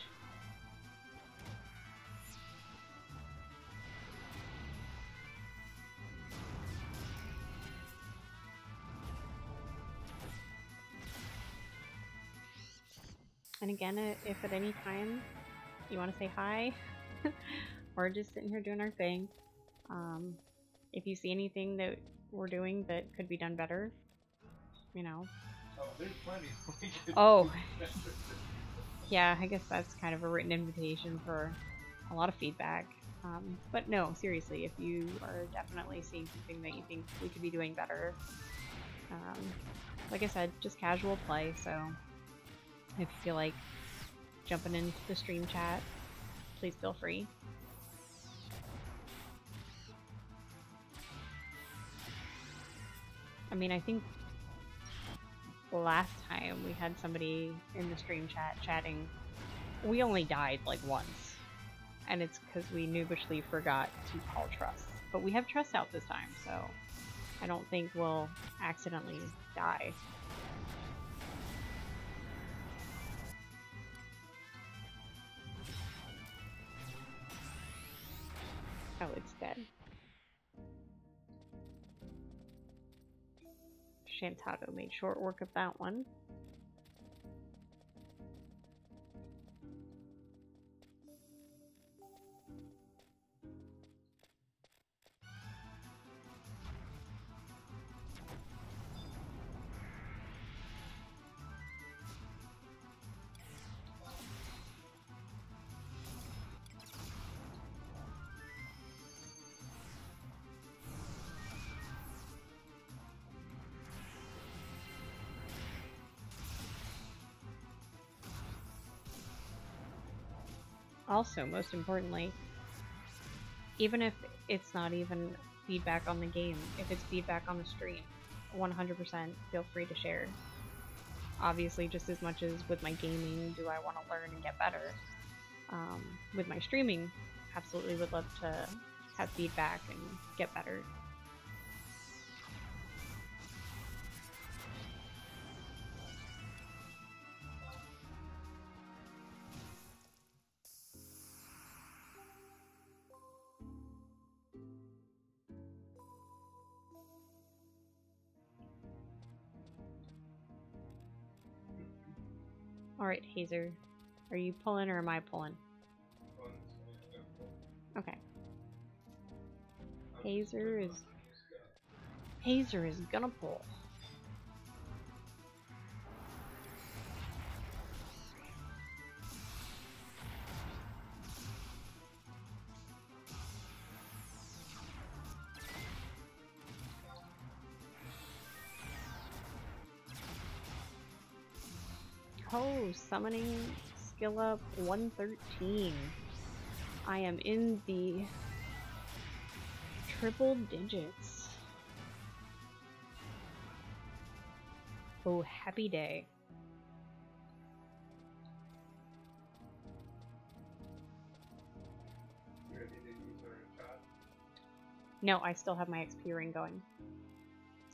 And again, if at any time you want to say hi, we're just sitting here doing our thing. If you see anything that we're doing that could be done better, you know. Oh, there's plenty. Oh, yeah, I guess that's kind of a written invitation for a lot of feedback. But no, seriously, if you are definitely seeing something that you think we could be doing better, like I said, just casual play, so if you feel like jumping into the stream chat, please feel free. I mean, I think last time we had somebody in the stream chat chatting, we only died like once. And it's because we noobishly forgot to call trust. But we have trust out this time, so I don't think we'll accidentally die. Oh, it's dead. Shantado made short work of that one. Also, most importantly, even if it's not even feedback on the game, if it's feedback on the stream, 100% feel free to share. Obviously, just as much as with my gaming, do I want to learn and get better? With my streaming, absolutely would love to have feedback and get better. Alright, Hazer. Are you pulling or am I pulling? Okay. Hazer is gonna pull. Oh, summoning skill up 113. I am in the triple digits. Oh, happy day. You ready to use our chat? No, I still have my XP ring going.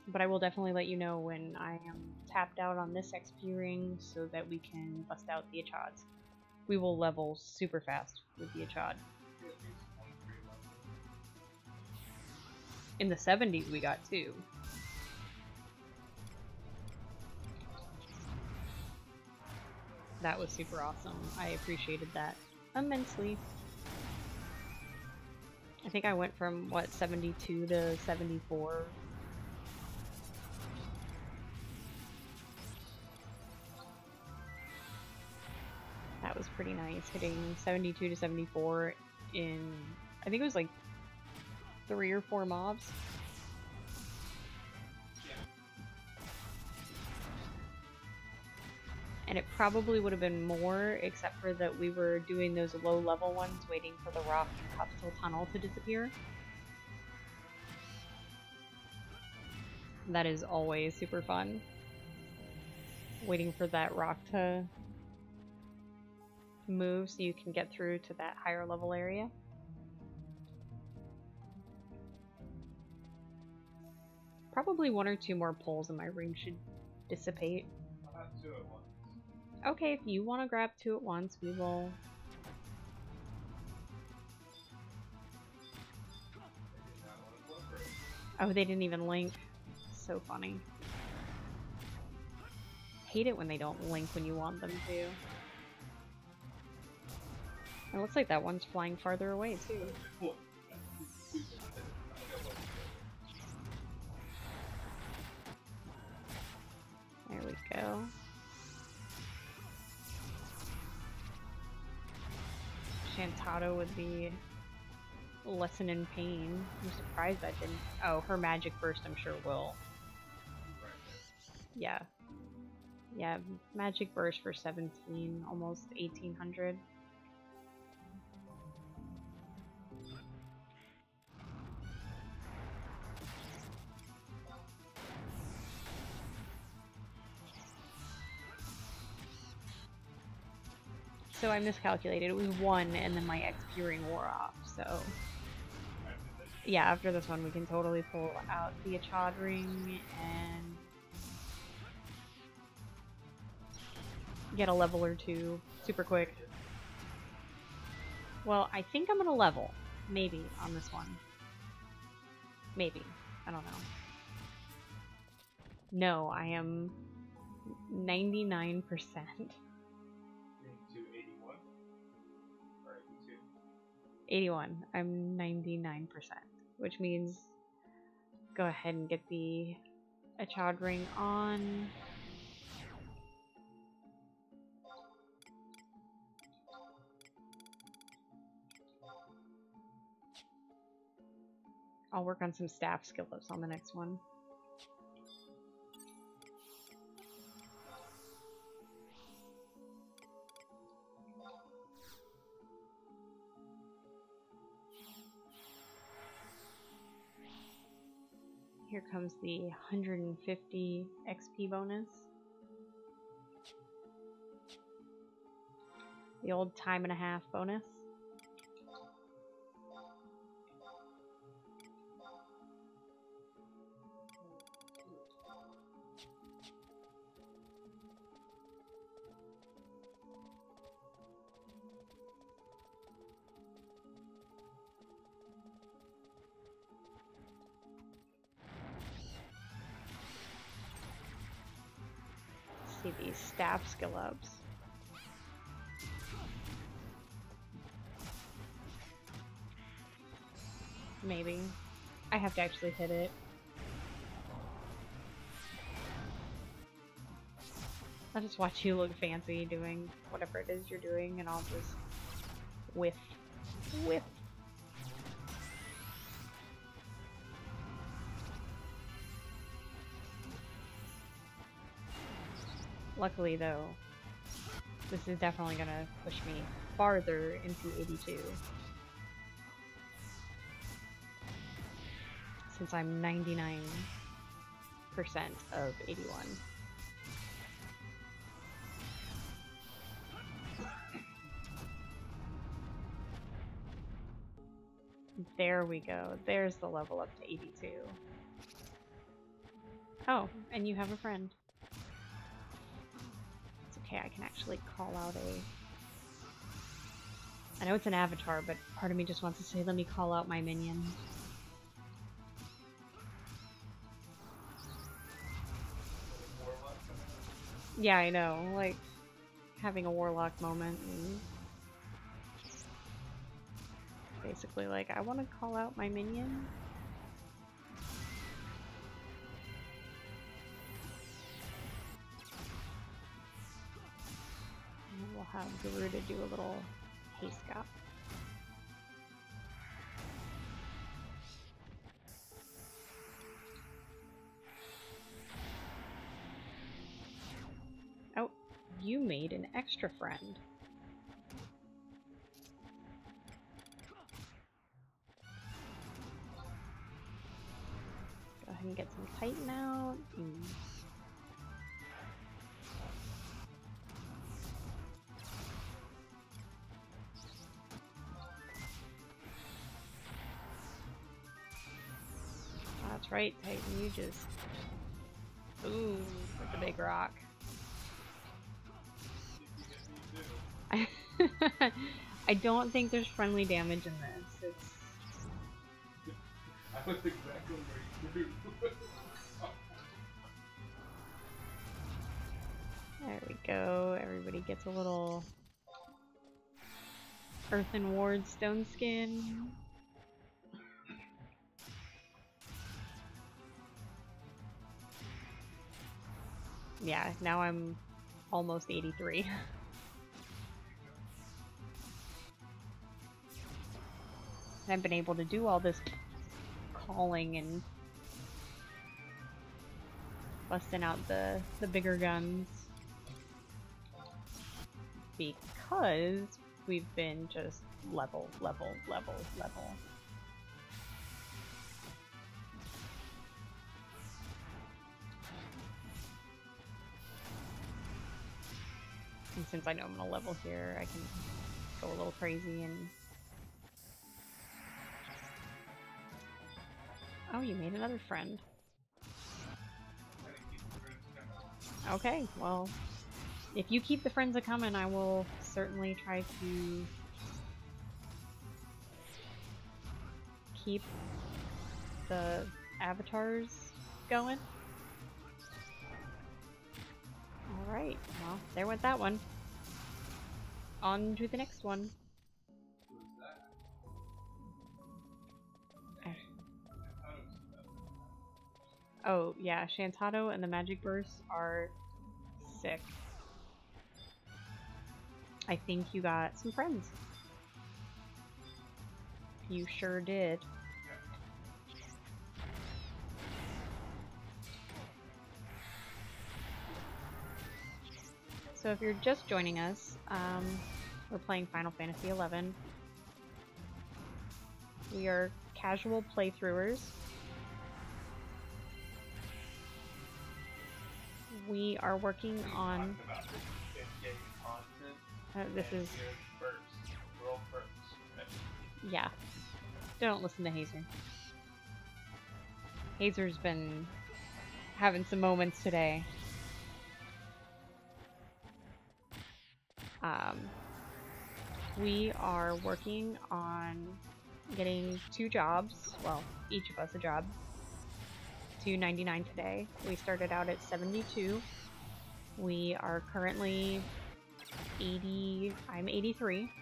But I will definitely let you know when I am tapped out on this XP ring so that we can bust out the Achads. We will level super fast with the Achad. In the 70s we got 2. That was super awesome. I appreciated that immensely. I think I went from, what, 72 to 74. That was pretty nice, hitting 72 to 74 in, I think it was like 3 or 4 mobs. And it probably would have been more, except for that we were doing those low level ones, waiting for the rock and Copstill tunnel to disappear. That is always super fun. Waiting for that rock to move so you can get through to that higher level area. Probably one or two more pulls and my ring should dissipate. I'll have two at once. Okay, if you want to grab two at once, we will. I did not want to cooperate. Oh, they didn't even link. So funny. Hate it when they don't link when you want them to. It looks like that one's flying farther away too. What? There we go. Shantado with the lesson in pain. I'm surprised that didn't. Oh, her magic burst I'm sure will. Yeah. Yeah, magic burst for 17, almost 1800. So I miscalculated. It was 1 and then my XP ring wore off, so yeah, after this one we can totally pull out the Achad ring and get a level or two super quick. Well, I think I'm gonna level. Maybe on this one. Maybe. I don't know. No, I am 99%. 81? Or 82? 81. I'm 99%. Which means go ahead and get the Achad ring on. I'll work on some staff skill ups on the next one. Here comes the 150 XP bonus. The old time and a half bonus. See these staff skill ups. Maybe. I have to actually hit it. I'll just watch you look fancy doing whatever it is you're doing and I'll just whiff. Whiff. Luckily though, this is definitely gonna push me farther into 82. Since I'm 99% of 81. There we go. There's the level up to 82. Oh, and you have a friend. It's okay, I can actually call out a... I know it's an avatar, but part of me just wants to say, let me call out my minion. Yeah, I know, like, having a warlock moment and basically like, I want to call out my minion. And we'll have Garuda do a little haste gap. Oh, you made an extra friend. Go ahead and get some Titan out. That's right, Titan, you just... Ooh, with the big rock. I don't think there's friendly damage in this. It's... I was exactly where you threw. There we go. Everybody gets a little Earthen Ward Stone Skin. Yeah, now I'm almost 83. And I've been able to do all this calling and busting out the bigger guns because we've been just level. And since I know I'm gonna level here, I can go a little crazy and... Oh, you made another friend. Okay, well, if you keep the friends a-coming, I will certainly try to keep the avatars going. Alright, well, there went that one. On to the next one. Oh, yeah, Shantado and the Magic Burst are sick. I think you got some friends. You sure did. So if you're just joining us, we're playing Final Fantasy XI. We are casual playthroughers. We are working on... this is... World first. Yeah. Don't listen to Hazer. Hazer's been having some moments today. We are working on getting 2 jobs, well, each of us a job, to 99 today. We started out at 72. We are currently 80, I'm 83.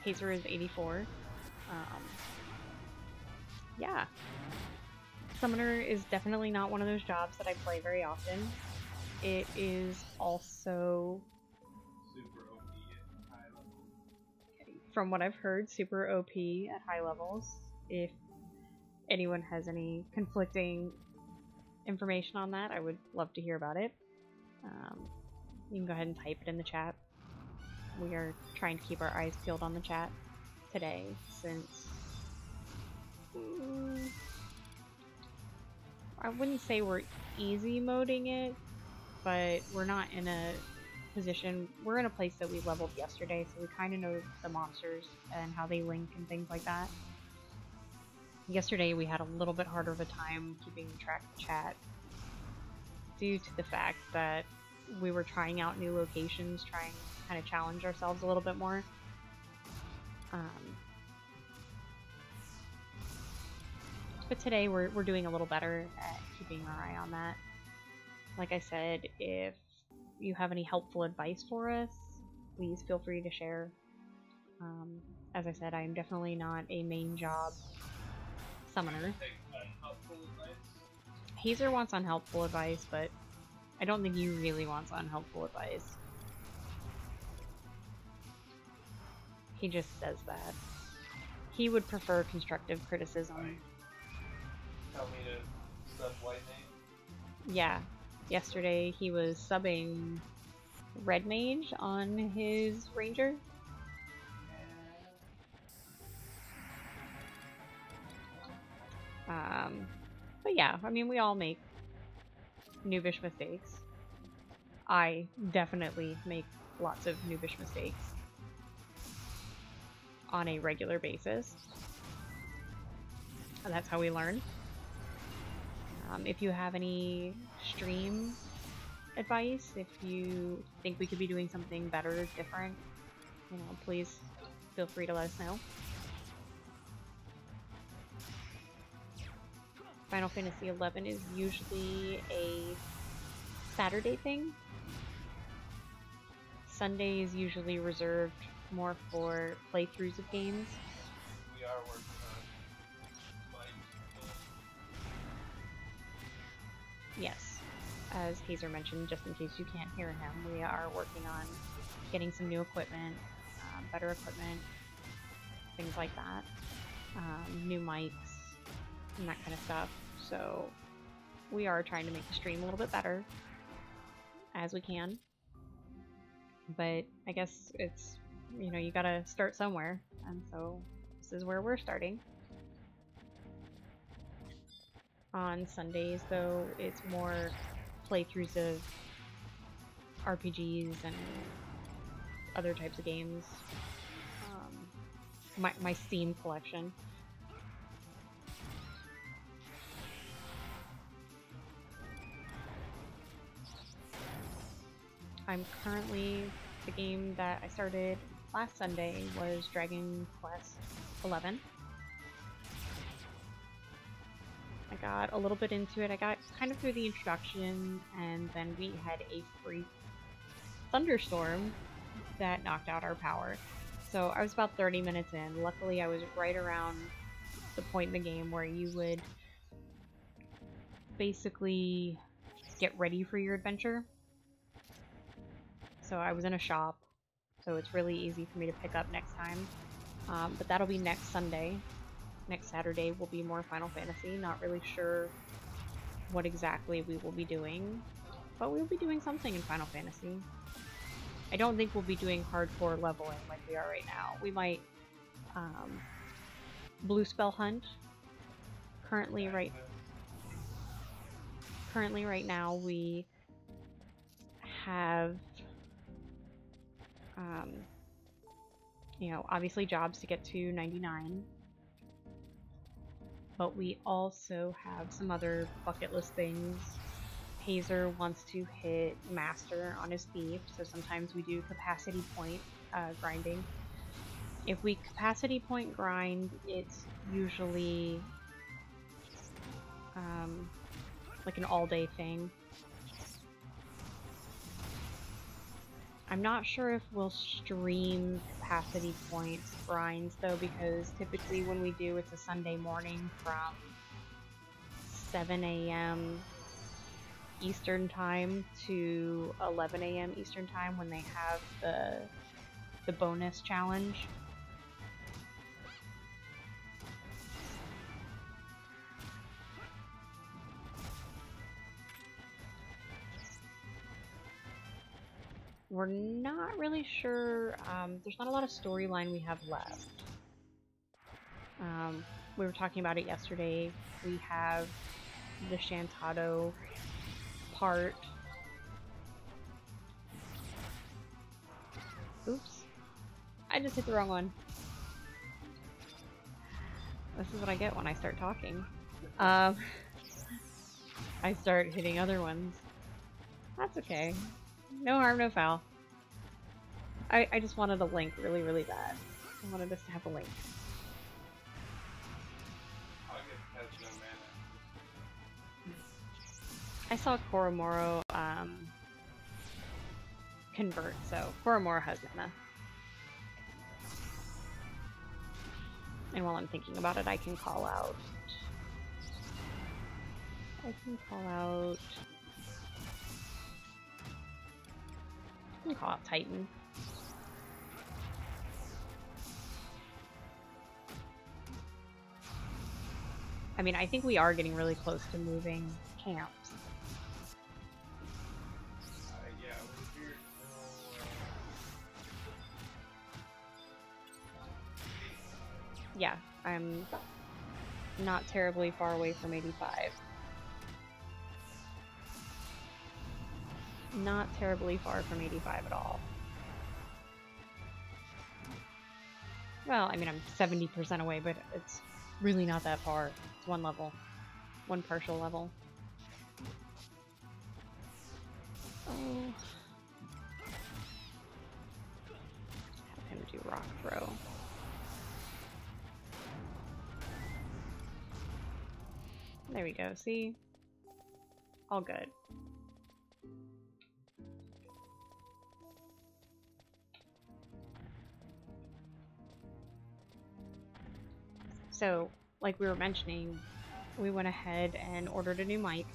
Hazer is 84. Yeah. Summoner is definitely not one of those jobs that I play very often. It is also, Super OP at high level. from what I've heard, super OP at high levels. If anyone has any conflicting information on that, I would love to hear about it. You can go ahead and type it in the chat. We are trying to keep our eyes peeled on the chat today, since I wouldn't say we're easy moding it, but we're not in a position, we're in a place that we leveled yesterday, so we kind of know the monsters and how they link and things like that. Yesterday we had a little bit harder of a time keeping track of the chat due to the fact that we were trying out new locations, trying to kind of challenge ourselves a little bit more. But today we're doing a little better at keeping our eye on that. Like I said, if you have any helpful advice for us, please feel free to share. As I said, I am definitely not a main job summoner. Hazer wants unhelpful advice, but I don't think he really wants unhelpful advice. He just says that. He would prefer constructive criticism. Tell me to sub white name? Yeah. Yesterday he was subbing Red Mage on his Ranger. But yeah, I mean, we all make noobish mistakes. I definitely make lots of noobish mistakes on a regular basis. And that's how we learn. If you have any stream advice, if you think we could be doing something better, different, you know, please feel free to let us know. Final Fantasy XI is usually a Saturday thing. Sunday is usually reserved more for playthroughs of games. We are working on Mike. Yes, as Hazer mentioned, just in case you can't hear him, we are working on getting some new equipment, better equipment, things like that, new mics, and that kind of stuff. So we are trying to make the stream a little bit better as we can. But I guess it's, you know, you gotta start somewhere, and so this is where we're starting. On Sundays, though, it's more playthroughs of RPGs and other types of games. My Steam collection. I'm currently, the game that I started last Sunday was Dragon Quest XI. I got a little bit into it. I got kind of through the introduction, and then we had a freak thunderstorm that knocked out our power. So I was about 30 minutes in. Luckily, I was right around the point in the game where you would basically get ready for your adventure. So I was in a shop, so it's really easy for me to pick up next time. But that'll be next Sunday. Next Saturday will be more Final Fantasy. Not really sure what exactly we will be doing, but we'll be doing something in Final Fantasy. I don't think we'll be doing hardcore leveling like we are right now. We might blue spell hunt. Currently right now we have you know, obviously jobs to get to 99. But we also have some other bucket list things. Hazer wants to hit Master on his thief, so sometimes we do capacity point grinding. If we capacity point grind, it's usually like an all-day thing. I'm not sure if we'll stream capacity points grinds though, because typically when we do, it's a Sunday morning from 7 a.m. Eastern time to 11 a.m. Eastern time when they have the bonus challenge. We're not really sure. There's not a lot of storyline we have left. We were talking about it yesterday. We have the Shantado part. Oops. I just hit the wrong one. This is what I get when I start talking. I start hitting other ones. That's okay. No harm, no foul. I just wanted a link really, really bad. I wanted us to have a link. I saw Koromoro convert, so Koromoro has mana. And while I'm thinking about it, I can call out... call out Titan. I mean, I think we are getting really close to moving camps. Yeah, we're here till, Yeah, I'm not terribly far away from 85. not terribly far from 85 at all. Well, I mean, I'm 70% away, but it's really not that far. It's one level. One partial level. Oh. Have him do rock throw. There we go, see? All good. So, like we were mentioning, we went ahead and ordered a new mic.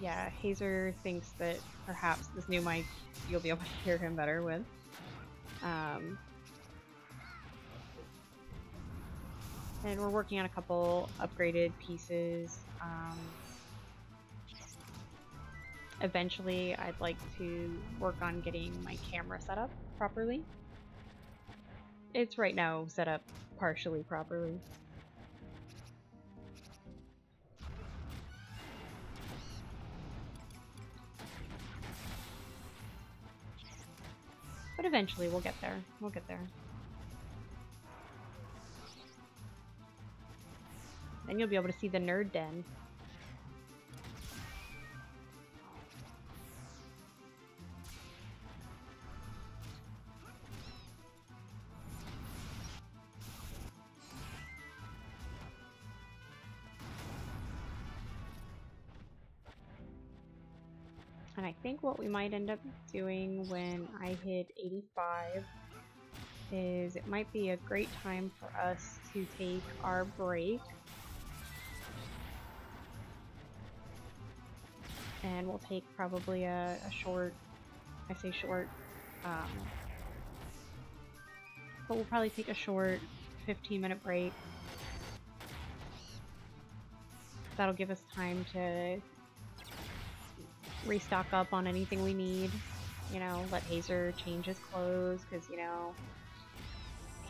Yeah, Hazer thinks that perhaps this new mic you'll be able to hear him better with. And we're working on a couple upgraded pieces. Eventually, I'd like to work on getting my camera set up properly. It's right now set up partially properly. But eventually we'll get there. We'll get there. Then you'll be able to see the nerd den. And I think what we might end up doing when I hit 85 is it might be a great time for us to take our break. And we'll take probably a short, I say short, but we'll probably take a short 15-minute break. That'll give us time to restock up on anything we need. You know, let Hazer change his clothes, because, you know,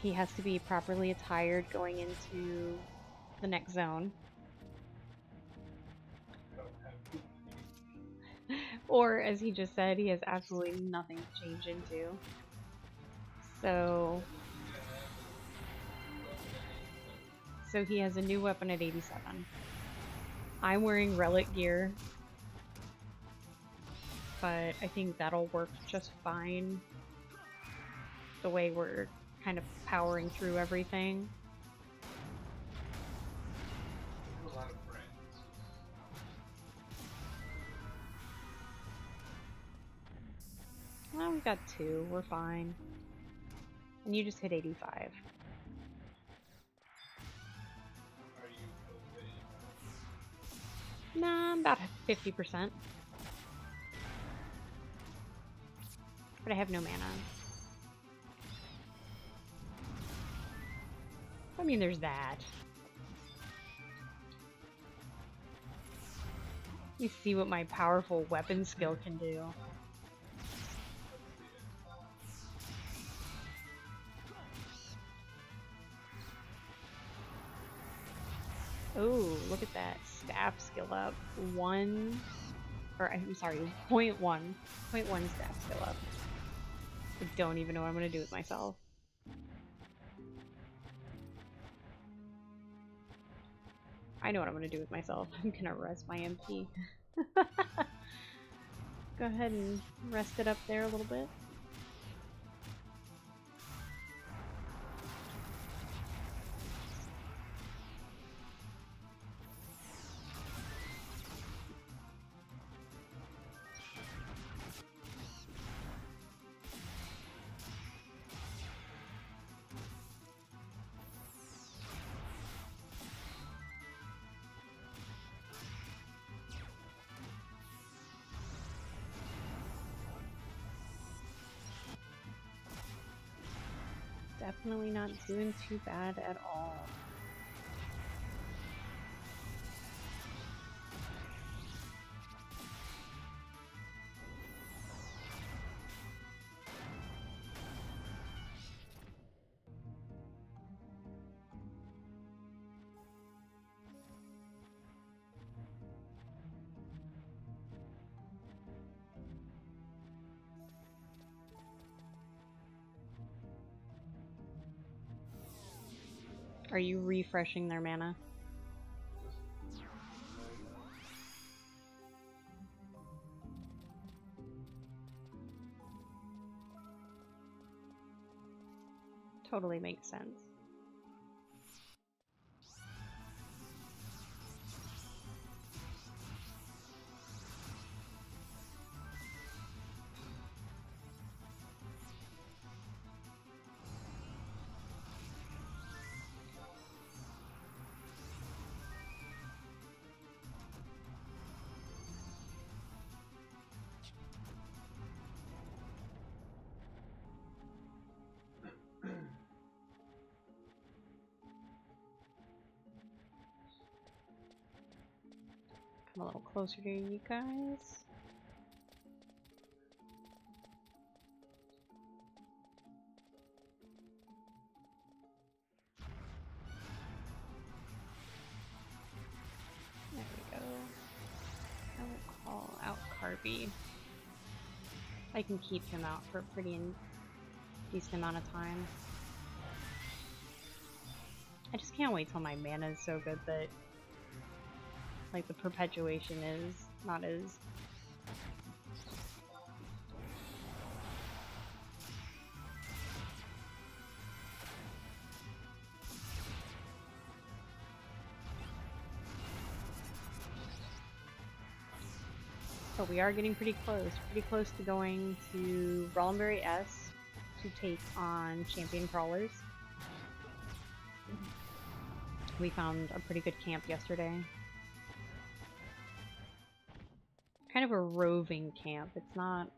he has to be properly attired going into the next zone. Or, as he just said, he has absolutely nothing to change into. So he has a new weapon at 87. I'm wearing relic gear, but I think that'll work just fine the way we're kind of powering through everything. Well, we've got 2. We're fine. And you just hit 85. Nah, I'm about 50%. But I have no mana. I mean, there's that. You see what my powerful weapon skill can do. Oh, look at that. Staff skill up. 1, or I'm sorry, 0.1. 0.1 staff skill up. I don't even know what I'm gonna do with myself. I know what I'm gonna do with myself. I'm gonna rest my MP. Go ahead and rest it up there a little bit. Definitely not doing too bad at all. Are you refreshing their mana? Totally makes sense. Come a little closer to you guys. There we go. I will call out Carby. I can keep him out for a pretty decent amount of time. I just can't wait till my mana is so good that like the perpetuation is not as but we are getting pretty close to going to Rollenberry S to take on Champion Crawlers. We found a pretty good camp yesterday. Kind of a roving camp. It's not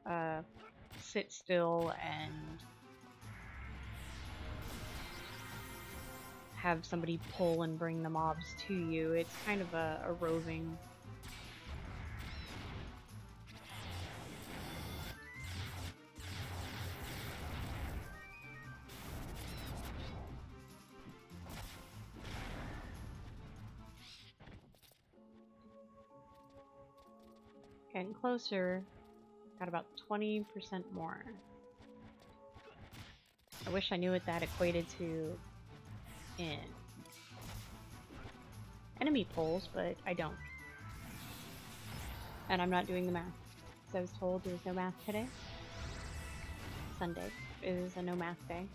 sit still and have somebody pull and bring the mobs to you. It's kind of a roving. Getting closer. Got about 20% more. I wish I knew what that equated to in enemy pulls, but I don't. And I'm not doing the math. Because I was told there was no math today. Sunday is a no math day.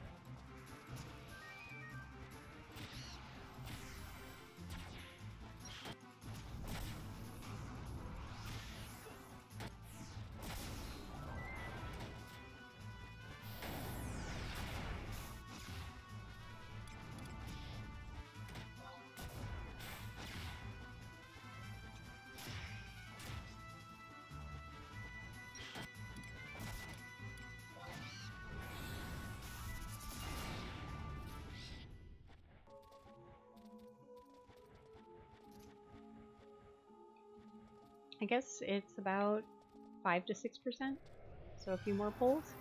I guess it's about 5 to 6%, so a few more pulls.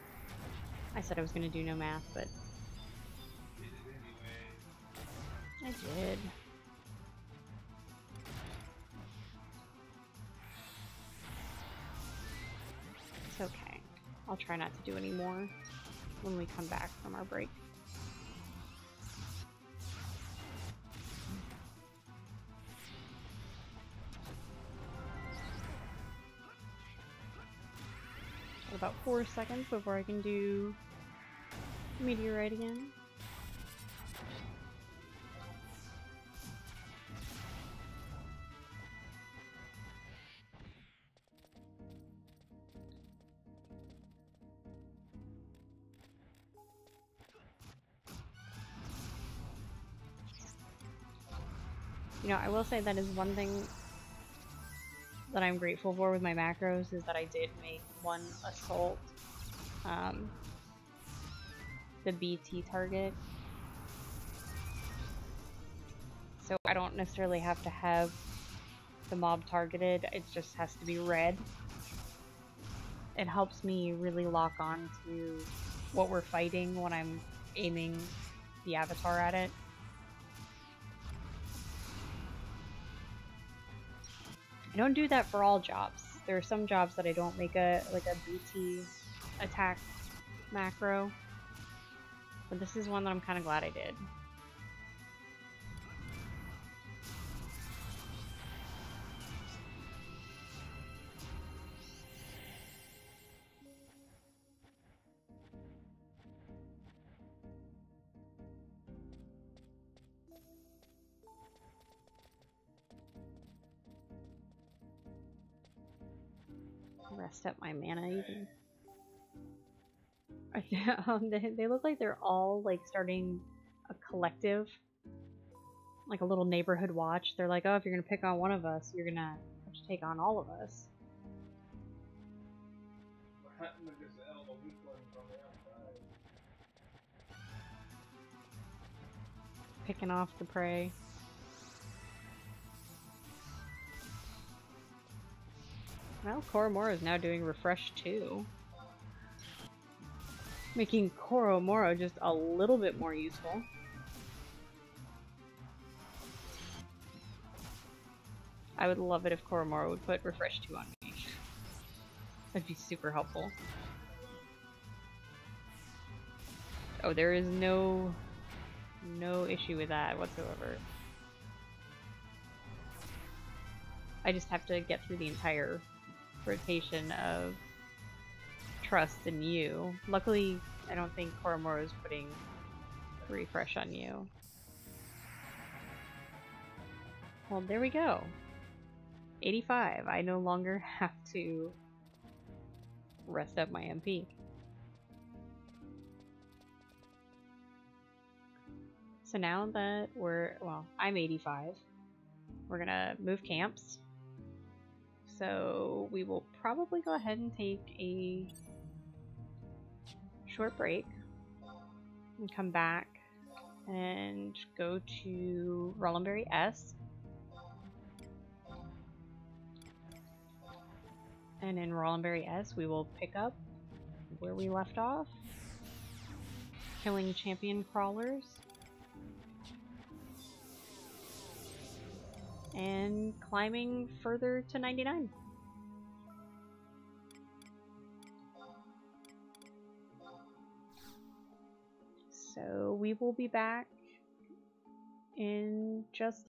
I said I was going to do no math, but I did. It's okay. I'll try not to do any more when we come back from our break. About 4 seconds before I can do Meteorite again. You know, I will say that is one thing that I'm grateful for with my macros is that I did make one assault, the BT target. So I don't necessarily have to have the mob targeted, it just has to be red. It helps me really lock on to what we're fighting when I'm aiming the avatar at it. I don't do that for all jobs. There are some jobs that I don't make a BT attack macro, but this is one that I'm kind of glad I did. Rest up my mana even. They look like they're all like starting a collective, like a little neighborhood watch. They're like, oh, if you're gonna pick on one of us, you're gonna have to take on all of us. Picking off the prey. Well, Koromoro is now doing refresh too, making Koromoro just a little bit more useful. I would love it if Koromoro would put refresh 2 on me. That'd be super helpful. Oh, there is no issue with that whatsoever. I just have to get through the entire rotation of trust in you. Luckily, I don't think Koromoro is putting refresh on you. Well, there we go. 85. I no longer have to rest up my MP. So now that I'm 85, we're gonna move camps. So we will probably go ahead and take a short break and come back and go to Rollenberry S. And in Rollenberry S, we will pick up where we left off, killing champion crawlers and climbing further to 99. So we will be back in just